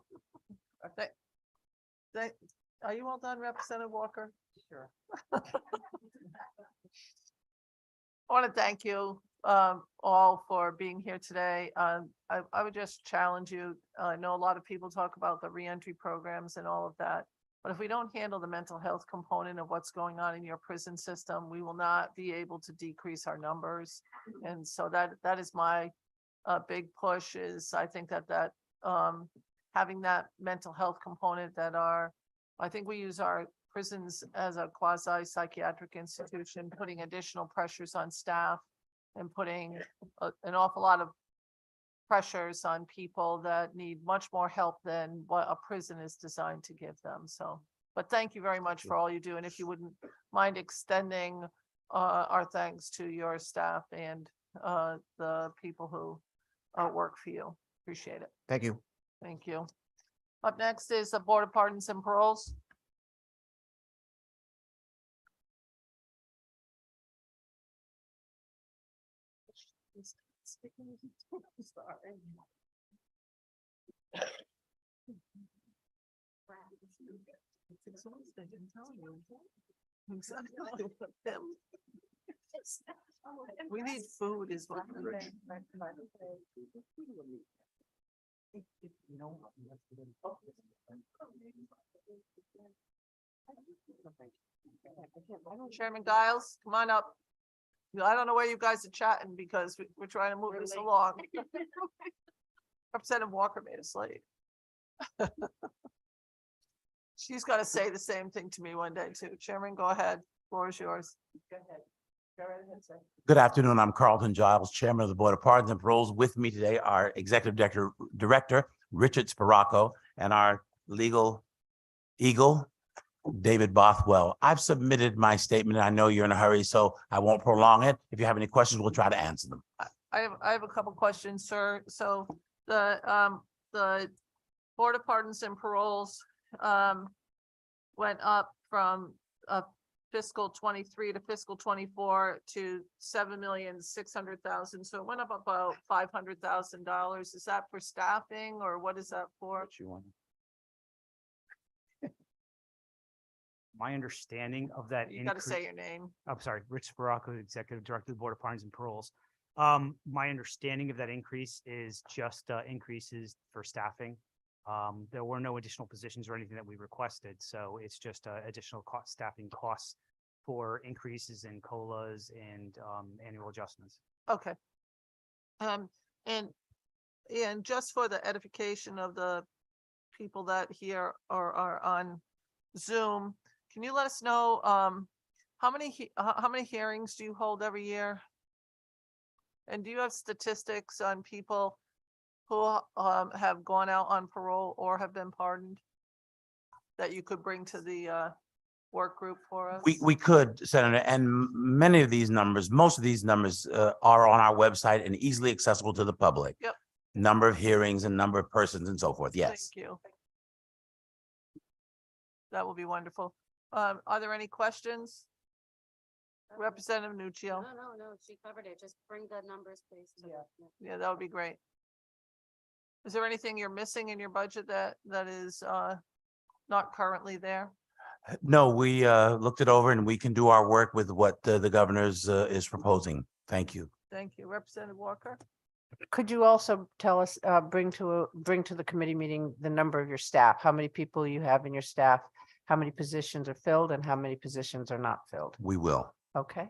Are you all done, Representative Walker? Sure. I want to thank you all for being here today. I would just challenge you. I know a lot of people talk about the reentry programs and all of that. But if we don't handle the mental health component of what's going on in your prison system, we will not be able to decrease our numbers. And so that is my big push is I think that having that mental health component I think we use our prisons as a quasi psychiatric institution, putting additional pressures on staff and putting an awful lot of pressures on people that need much more help than what a prison is designed to give them. So, but thank you very much for all you do. And if you wouldn't mind extending our thanks to your staff and the people who work for you. Appreciate it. Thank you. Thank you. Up next is the Board of Pardons and Paroles. We need food is what. Chairman Giles, come on up. I don't know where you guys are chatting because we're trying to move this along. Representative Walker made us late. She's got to say the same thing to me one day too. Chairman, go ahead. Floor is yours. Go ahead. Go right ahead, sir. Good afternoon. I'm Carlton Giles, Chairman of the Board of Pardons and Paroles. With me today, our Executive Director, Richard Spiracco, and our legal eagle, David Bothwell. I've submitted my statement. I know you're in a hurry, so I won't prolong it. If you have any questions, we'll try to answer them. I have a couple questions, sir. So the Board of Pardons and Paroles went up from fiscal 23 to fiscal 24 to 7,600,000. So it went up about $500,000. Is that for staffing or what is that for? My understanding of that. You got to say your name. I'm sorry, Rich Spiracco, Executive Director of the Board of Pardons and Paroles. My understanding of that increase is just increases for staffing. There were no additional positions or anything that we requested, so it's just additional staffing costs for increases in COLAs and annual adjustments. Okay. And just for the edification of the people that here are on Zoom, can you let us know how many hearings do you hold every year? And do you have statistics on people who have gone out on parole or have been pardoned that you could bring to the work group for us? We could, Senator, and many of these numbers, most of these numbers are on our website and easily accessible to the public. Yep. Number of hearings and number of persons and so forth. Yes. Thank you. That will be wonderful. Are there any questions? Representative Nuccio. No, she covered it. Just bring the numbers, please. Yeah, that would be great. Is there anything you're missing in your budget that is not currently there? No, we looked it over and we can do our work with what the governor's is proposing. Thank you. Thank you. Representative Walker. Could you also tell us, bring to the committee meeting the number of your staff, how many people you have in your staff, how many positions are filled and how many positions are not filled? We will. Okay,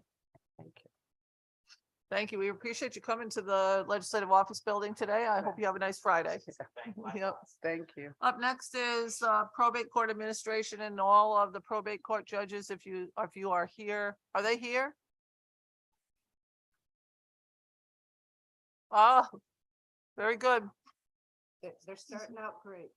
thank you. Thank you. We appreciate you coming to the Legislative Office Building today. I hope you have a nice Friday. Yep. Thank you. Up next is Probate Court Administration and all of the probate court judges. If you are here, are they here? Oh, very good. They're starting out great.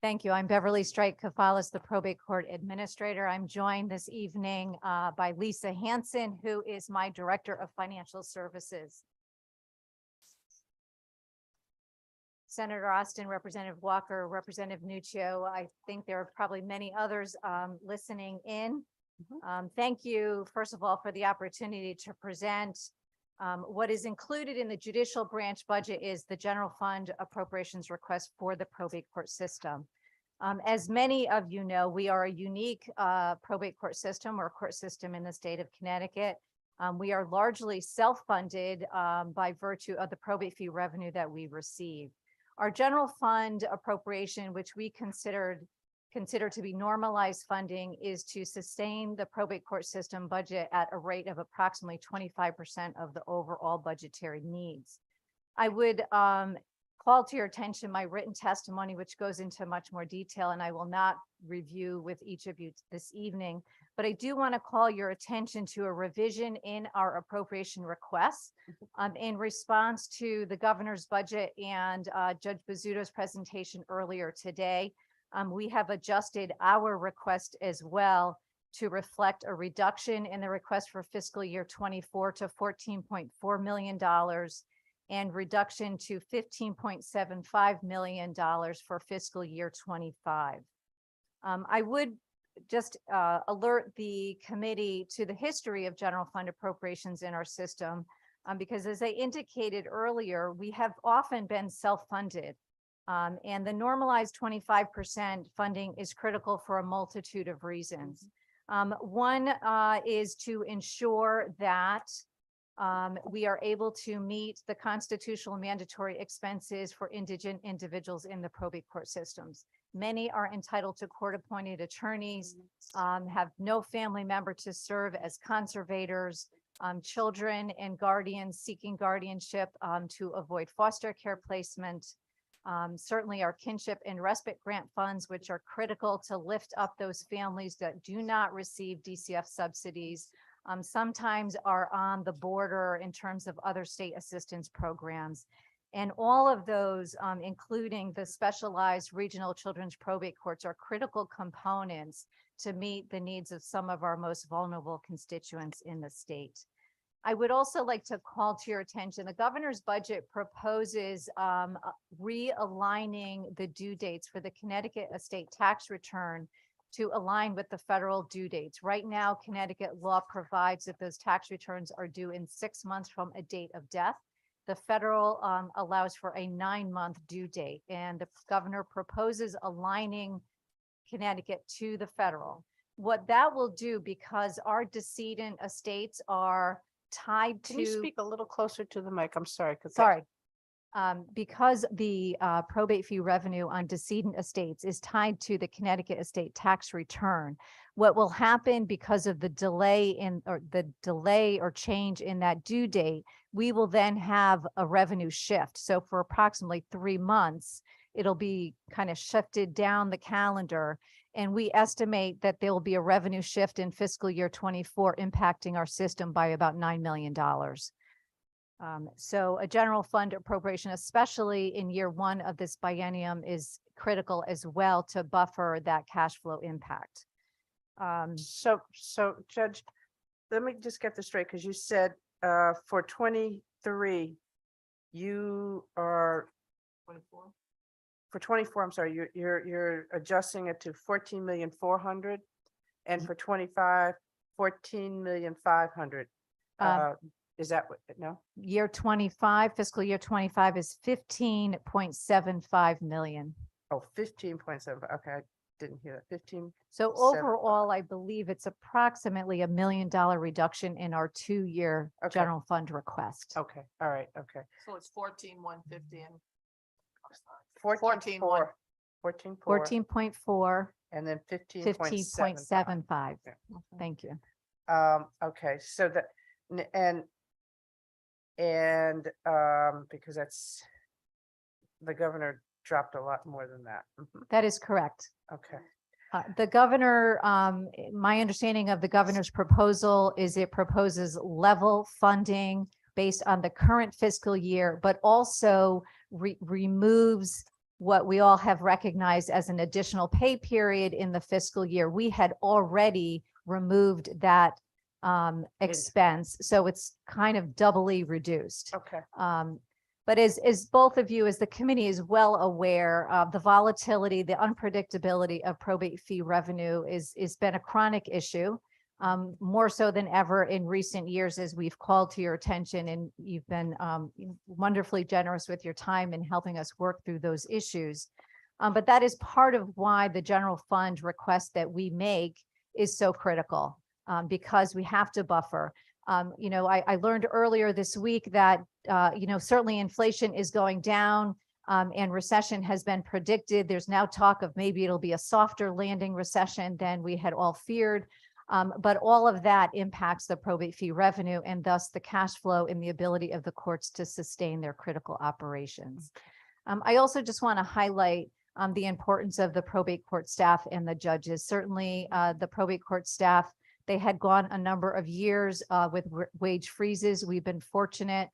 Thank you. I'm Beverly Strike Kafalis, the Probate Court Administrator. I'm joined this evening by Lisa Hansen, who is my Director of Financial Services. Senator Austin, Representative Walker, Representative Nuccio. I think there are probably many others listening in. Thank you, first of all, for the opportunity to present What is included in the judicial branch budget is the general fund appropriations request for the probate court system. As many of you know, we are a unique probate court system or court system in the state of Connecticut. We are largely self-funded by virtue of the probate fee revenue that we receive. Our general fund appropriation, which we consider to be normalized funding, is to sustain the probate court system budget at a rate of approximately 25% of the overall budgetary needs. I would call to your attention my written testimony, which goes into much more detail, and I will not review with each of you this evening, but I do want to call your attention to a revision in our appropriation requests in response to the governor's budget and Judge Bizzuto's presentation earlier today. We have adjusted our request as well to reflect a reduction in the request for fiscal year 24 to $14.4 million and reduction to $15.75 million for fiscal year 25. I would just alert the committee to the history of general fund appropriations in our system, because as I indicated earlier, we have often been self-funded. And the normalized 25% funding is critical for a multitude of reasons. One is to ensure that we are able to meet the constitutional mandatory expenses for indigent individuals in the probate court systems. Many are entitled to court-appointed attorneys, have no family member to serve as conservators, children and guardians seeking guardianship to avoid foster care placement. Certainly our kinship and respite grant funds, which are critical to lift up those families that do not receive DCF subsidies, sometimes are on the border in terms of other state assistance programs. And all of those, including the specialized regional children's probate courts, are critical components to meet the needs of some of our most vulnerable constituents in the state. I would also like to call to your attention, the governor's budget proposes realigning the due dates for the Connecticut estate tax return to align with the federal due dates. Right now, Connecticut law provides that those tax returns are due in 6 months from a date of death. The federal allows for a 9-month due date, and the governor proposes aligning Connecticut to the federal. What that will do, because our decedent estates are tied to— Can you speak a little closer to the mic? I'm sorry. Sorry. Because the probate fee revenue on decedent estates is tied to the Connecticut estate tax return. What will happen because of the delay or change in that due date, we will then have a revenue shift. So for approximately 3 months, it'll be kind of shifted down the calendar. And we estimate that there will be a revenue shift in fiscal year 24 impacting our system by about $9 million. So a general fund appropriation, especially in year 1 of this biennium, is critical as well to buffer that cash flow impact. So Judge, let me just get this straight, because you said for 23, you are 24. For 24, I'm sorry, you're adjusting it to 14,400,000, and for 25, 14,500,000. Is that what? No. Year 25, fiscal year 25 is 15.75 million. Oh, 15.7. Okay, I didn't hear that. 15. So overall, I believe it's approximately $1 million reduction in our 2-year general fund request. Okay, all right, okay. So it's 14,150 and 14.4. 14.4 and then 15.75. Thank you. Okay, so that, and because that's, the governor dropped a lot more than that. That is correct. Okay. The governor, my understanding of the governor's proposal is it proposes level funding based on the current fiscal year, but also removes what we all have recognized as an additional pay period in the fiscal year. We had already removed that expense, so it's kind of doubly reduced. Okay. But as both of you, as the committee is well aware of, the volatility, the unpredictability of probate fee revenue is been a chronic issue. more so than ever in recent years as we've called to your attention, and you've been wonderfully generous with your time in helping us work through those issues. But that is part of why the general fund request that we make is so critical, because we have to buffer. I learned earlier this week that, certainly inflation is going down, and recession has been predicted. There's now talk of maybe it'll be a softer landing recession than we had all feared. But all of that impacts the probate fee revenue and thus the cash flow and the ability of the courts to sustain their critical operations. I also just want to highlight the importance of the probate court staff and the judges. Certainly, the probate court staff, they had gone a number of years with wage freezes. We've been fortunate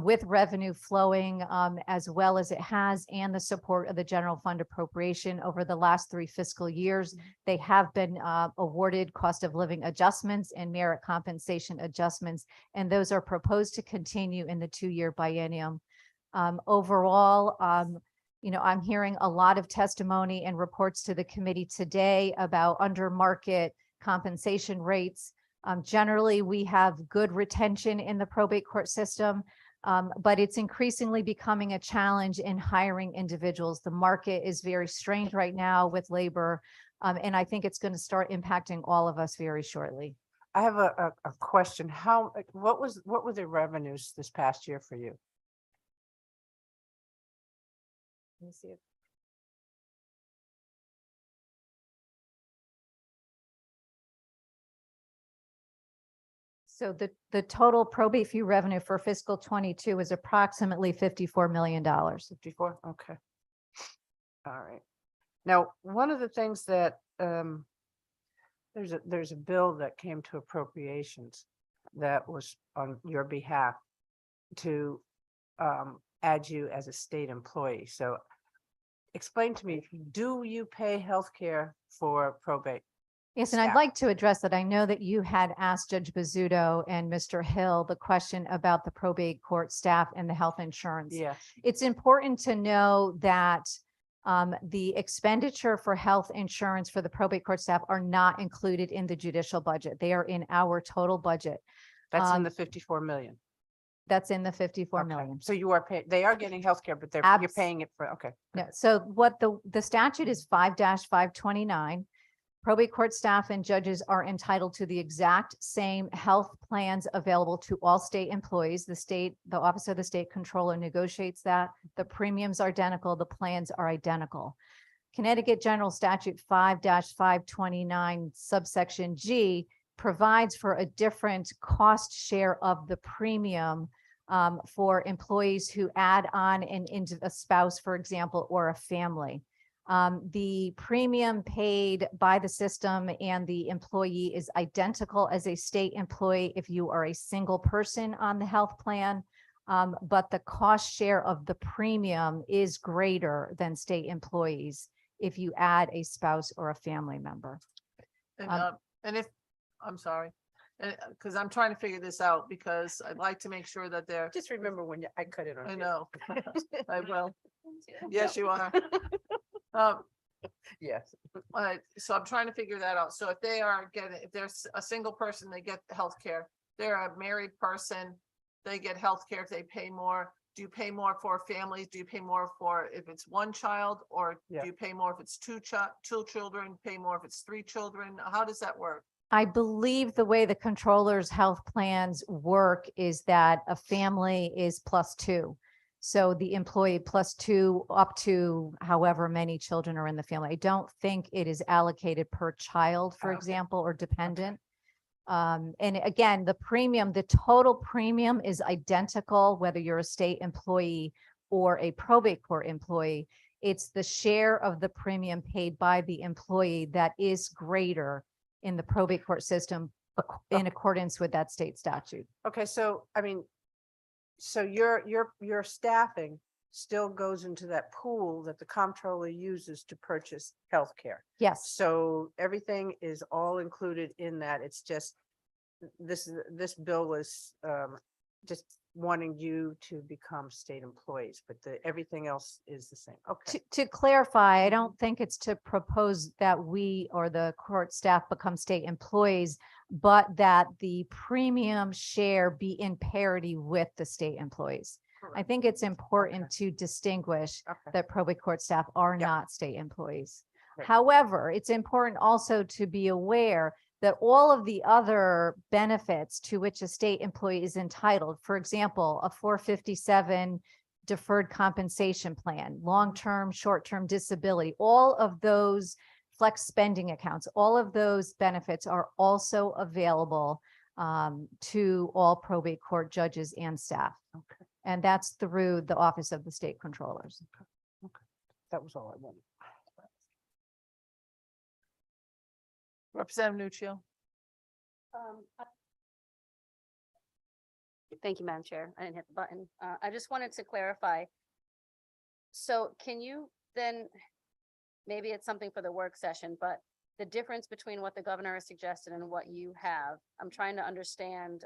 with revenue flowing as well as it has, and the support of the general fund appropriation over the last 3 fiscal years. They have been awarded cost of living adjustments and merit compensation adjustments, and those are proposed to continue in the 2-year biennium. Overall, I'm hearing a lot of testimony and reports to the committee today about under market compensation rates. Generally, we have good retention in the probate court system, but it's increasingly becoming a challenge in hiring individuals. The market is very strained right now with labor, and I think it's going to start impacting all of us very shortly. I have a question. What were the revenues this past year for you? Let me see. So the total probate fee revenue for fiscal 22 is approximately $54 million. 54? Okay. All right. Now, one of the things that there's a bill that came to appropriations that was on your behalf to add you as a state employee. So explain to me, do you pay health care for probate? Yes, and I'd like to address that. I know that you had asked Judge Bizzuto and Mr. Hill the question about the probate court staff and the health insurance. Yes. It's important to know that the expenditure for health insurance for the probate court staff are not included in the judicial budget. They are in our total budget. That's in the 54 million. That's in the 54 million. So you are paying, they are getting healthcare, but you're paying it for, okay. Yeah, so what the statute is 5-529. Probate court staff and judges are entitled to the exact same health plans available to all state employees. The Office of the State Controller negotiates that. The premiums are identical. The plans are identical. Connecticut General Statute 5-529 subsection G provides for a different cost share of the premium for employees who add on a spouse, for example, or a family. The premium paid by the system and the employee is identical as a state employee if you are a single person on the health plan, but the cost share of the premium is greater than state employees if you add a spouse or a family member. And if, I'm sorry, because I'm trying to figure this out because I'd like to make sure that they're. Just remember when I cut it on. I know. I will. Yes, you are. Yes. So I'm trying to figure that out. So if they are getting, if there's a single person, they get health care. They're a married person, they get health care if they pay more. Do you pay more for families? Do you pay more for if it's one child, or do you pay more if it's two children, pay more if it's 3 children? How does that work? I believe the way the controller's health plans work is that a family is +2. So the employee +2 up to however many children are in the family. I don't think it is allocated per child, for example, or dependent. And again, the total premium is identical, whether you're a state employee or a probate court employee. It's the share of the premium paid by the employee that is greater in the probate court system in accordance with that state statute. Okay, so I mean, so your staffing still goes into that pool that the comptroller uses to purchase healthcare. Yes. So everything is all included in that. It's just this bill was just wanting you to become state employees, but everything else is the same. Okay. To clarify, I don't think it's to propose that we or the court staff become state employees, but that the premium share be in parity with the state employees. I think it's important to distinguish Okay. that probate court staff are Yep. not state employees. Right. However, it's important also to be aware that all of the other benefits to which a state employee is entitled, for example, a 457 deferred compensation plan, long-term, short-term disability, all of those flex spending accounts, all of those benefits are also available to all probate court judges and staff. Okay. And that's through the Office of the State Controllers. That was all I wanted. Representative Nuccio. Thank you, Madam Chair. I didn't hit the button. I just wanted to clarify. So can you then, maybe it's something for the work session, but the difference between what the governor has suggested and what you have, I'm trying to understand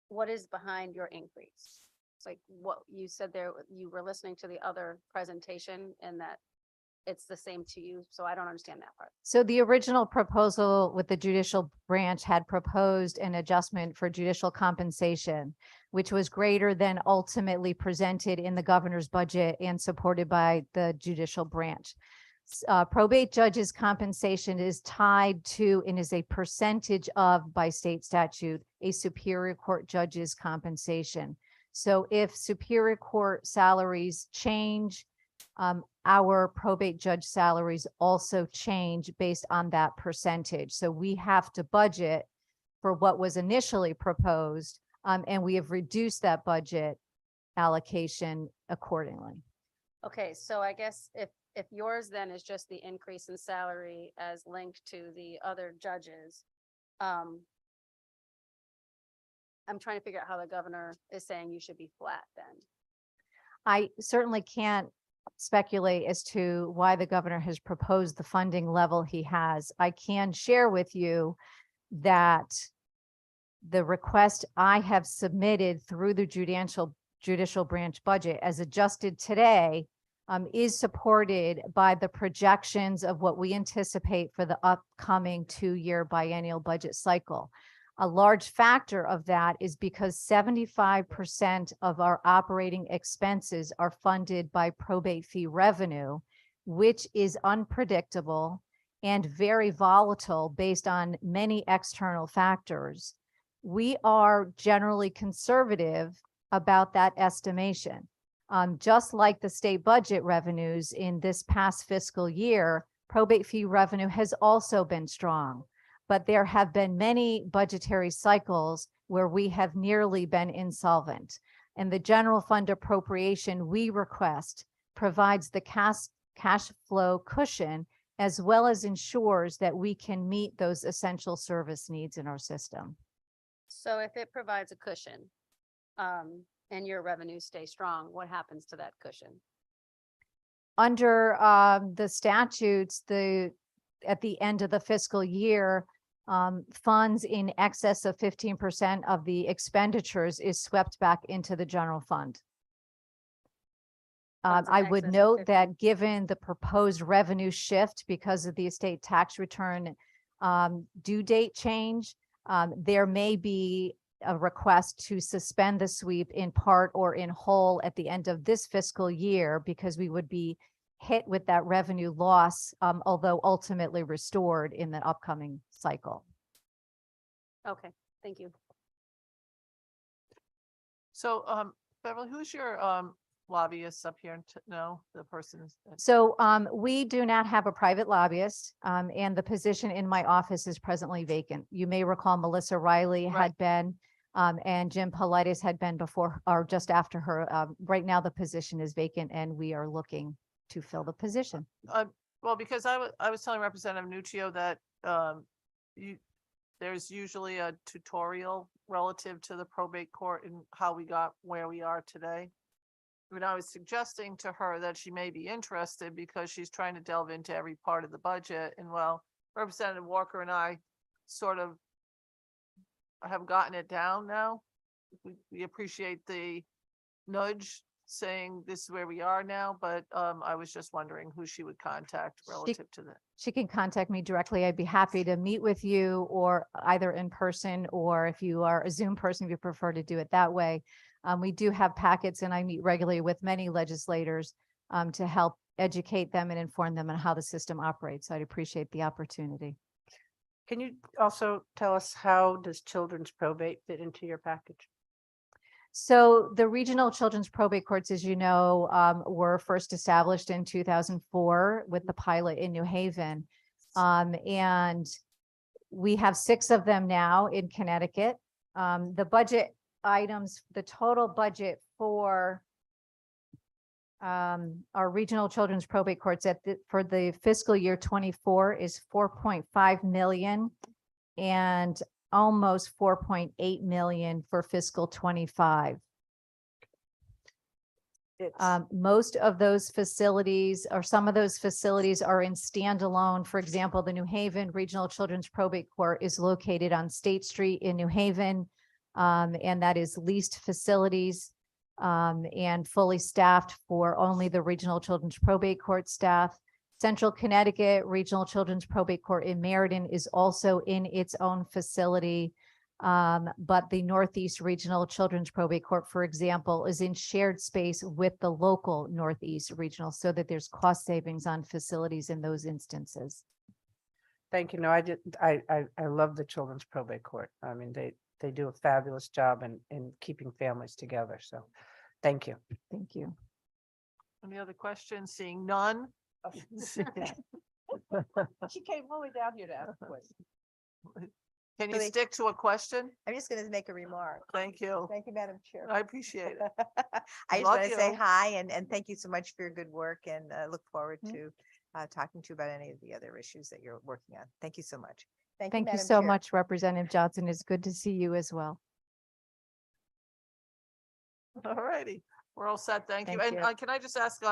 what is behind your increase? Like what you said there, you were listening to the other presentation and that it's the same to you. So I don't understand that part. So the original proposal with the judicial branch had proposed an adjustment for judicial compensation, which was greater than ultimately presented in the governor's budget and supported by the judicial branch. Probate judges' compensation is tied to and is a percentage of, by state statute, a superior court judge's compensation. So if superior court salaries change, our probate judge salaries also change based on that percentage. So we have to budget for what was initially proposed, and we have reduced that budget allocation accordingly. Okay, so I guess if yours then is just the increase in salary as linked to the other judges, I'm trying to figure out how the governor is saying you should be flat then. I certainly can't speculate as to why the governor has proposed the funding level he has. I can share with you that the request I have submitted through the judicial branch budget as adjusted today is supported by the projections of what we anticipate for the upcoming 2-year biennial budget cycle. A large factor of that is because 75% of our operating expenses are funded by probate fee revenue, which is unpredictable and very volatile based on many external factors. We are generally conservative about that estimation. Just like the state budget revenues in this past fiscal year, probate fee revenue has also been strong. But there have been many budgetary cycles where we have nearly been insolvent. And the general fund appropriation we request provides the cash flow cushion as well as ensures that we can meet those essential service needs in our system. So if it provides a cushion, and your revenues stay strong, what happens to that cushion? Under the statutes, at the end of the fiscal year, funds in excess of 15% of the expenditures is swept back into the general fund. Funds in I would excess of note 50. that given the proposed revenue shift because of the estate tax return due date change, there may be a request to suspend the sweep in part or in whole at the end of this fiscal year because we would be hit with that revenue loss, although ultimately restored in the upcoming cycle. Okay, thank you. So, Beverly, who's your lobbyist up here? No, the person. So we do not have a private lobbyist, and the position in my office is presently vacant. You may recall Melissa Riley had been, and Jim Politis had been before or just after her. Right now, the position is vacant, and we are looking to fill the position. Well, because I was telling Representative Nuccio that there's usually a tutorial relative to the probate court and how we got where we are today. When I was suggesting to her that she may be interested because she's trying to delve into every part of the budget, and well, Representative Walker and I sort of have gotten it down now. we appreciate the nudge saying this is where we are now, but I was just wondering who she would contact relative to that. She can contact me directly. I'd be happy to meet with you or either in person, or if you are a Zoom person, if you prefer to do it that way. We do have packets and I meet regularly with many legislators to help educate them and inform them on how the system operates. I'd appreciate the opportunity. Can you also tell us how does children's probate fit into your package? So the regional children's probate courts, as you know, were first established in 2004 with the pilot in New Haven. And we have 6 of them now in Connecticut. The budget items, the total budget for our regional children's probate courts for the fiscal year 24 is 4.5 million and almost 4.8 million for fiscal 25. Most of those facilities or some of those facilities are in standalone. For example, the New Haven Regional Children's Probate Court is located on State Street in New Haven. And that is leased facilities and fully staffed for only the Regional Children's Probate Court staff. Central Connecticut Regional Children's Probate Court in Meriden is also in its own facility. But the Northeast Regional Children's Probate Court, for example, is in shared space with the local Northeast Regional so that there's cost savings on facilities in those instances. Thank you. No, I love the children's probate court. I mean, they do a fabulous job in keeping families together. So thank you. Thank you. Any other questions? Seeing none? She came all the way down here to ask a question. Can you stick to a question? I'm just going to make a remark. Thank you. Thank you, Madam Chair. I appreciate it. I just Love want to say you. hi and thank you so much for your good work and look forward to talking to you about any of the other issues that you're working on. Thank you so much. Thank you Madam so Chair. much, Representative Johnson. It's good to see you as well. All righty, we're all set. Thank you. Thank And you. can I just ask,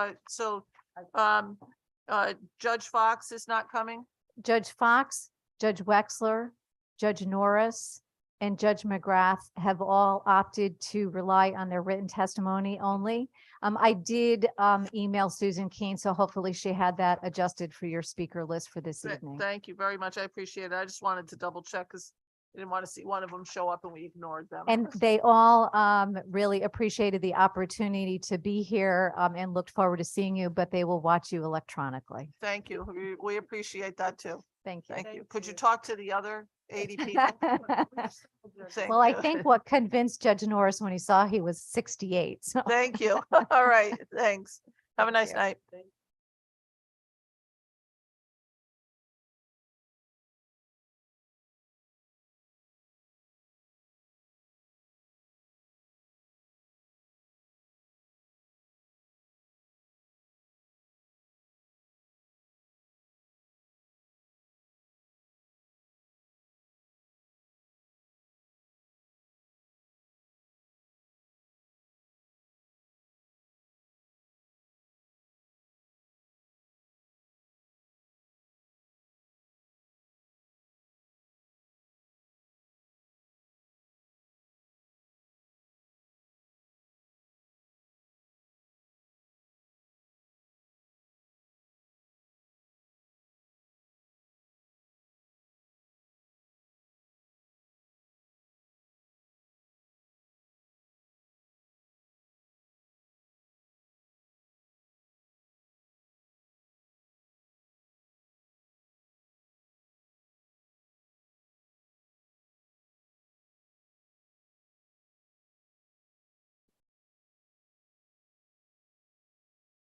Judge Fox is not coming? Judge Fox, Judge Wexler, Judge Norris, and Judge McGrath have all opted to rely on their written testimony only. I did email Susan Keene, so hopefully she had that adjusted for your speaker list for this evening. Thank you very much. I appreciate it. I just wanted to double check because I didn't want to see one of them show up and we ignored them. And they all really appreciated the opportunity to be here and looked forward to seeing you, but they will watch you electronically. Thank you. We appreciate that too. Thank you. Thank you. Could you talk to the other 80 people? Thank Well, I you. think what convinced Judge Norris when he saw he was 68. So. Thank you. All right, thanks. Have a nice night.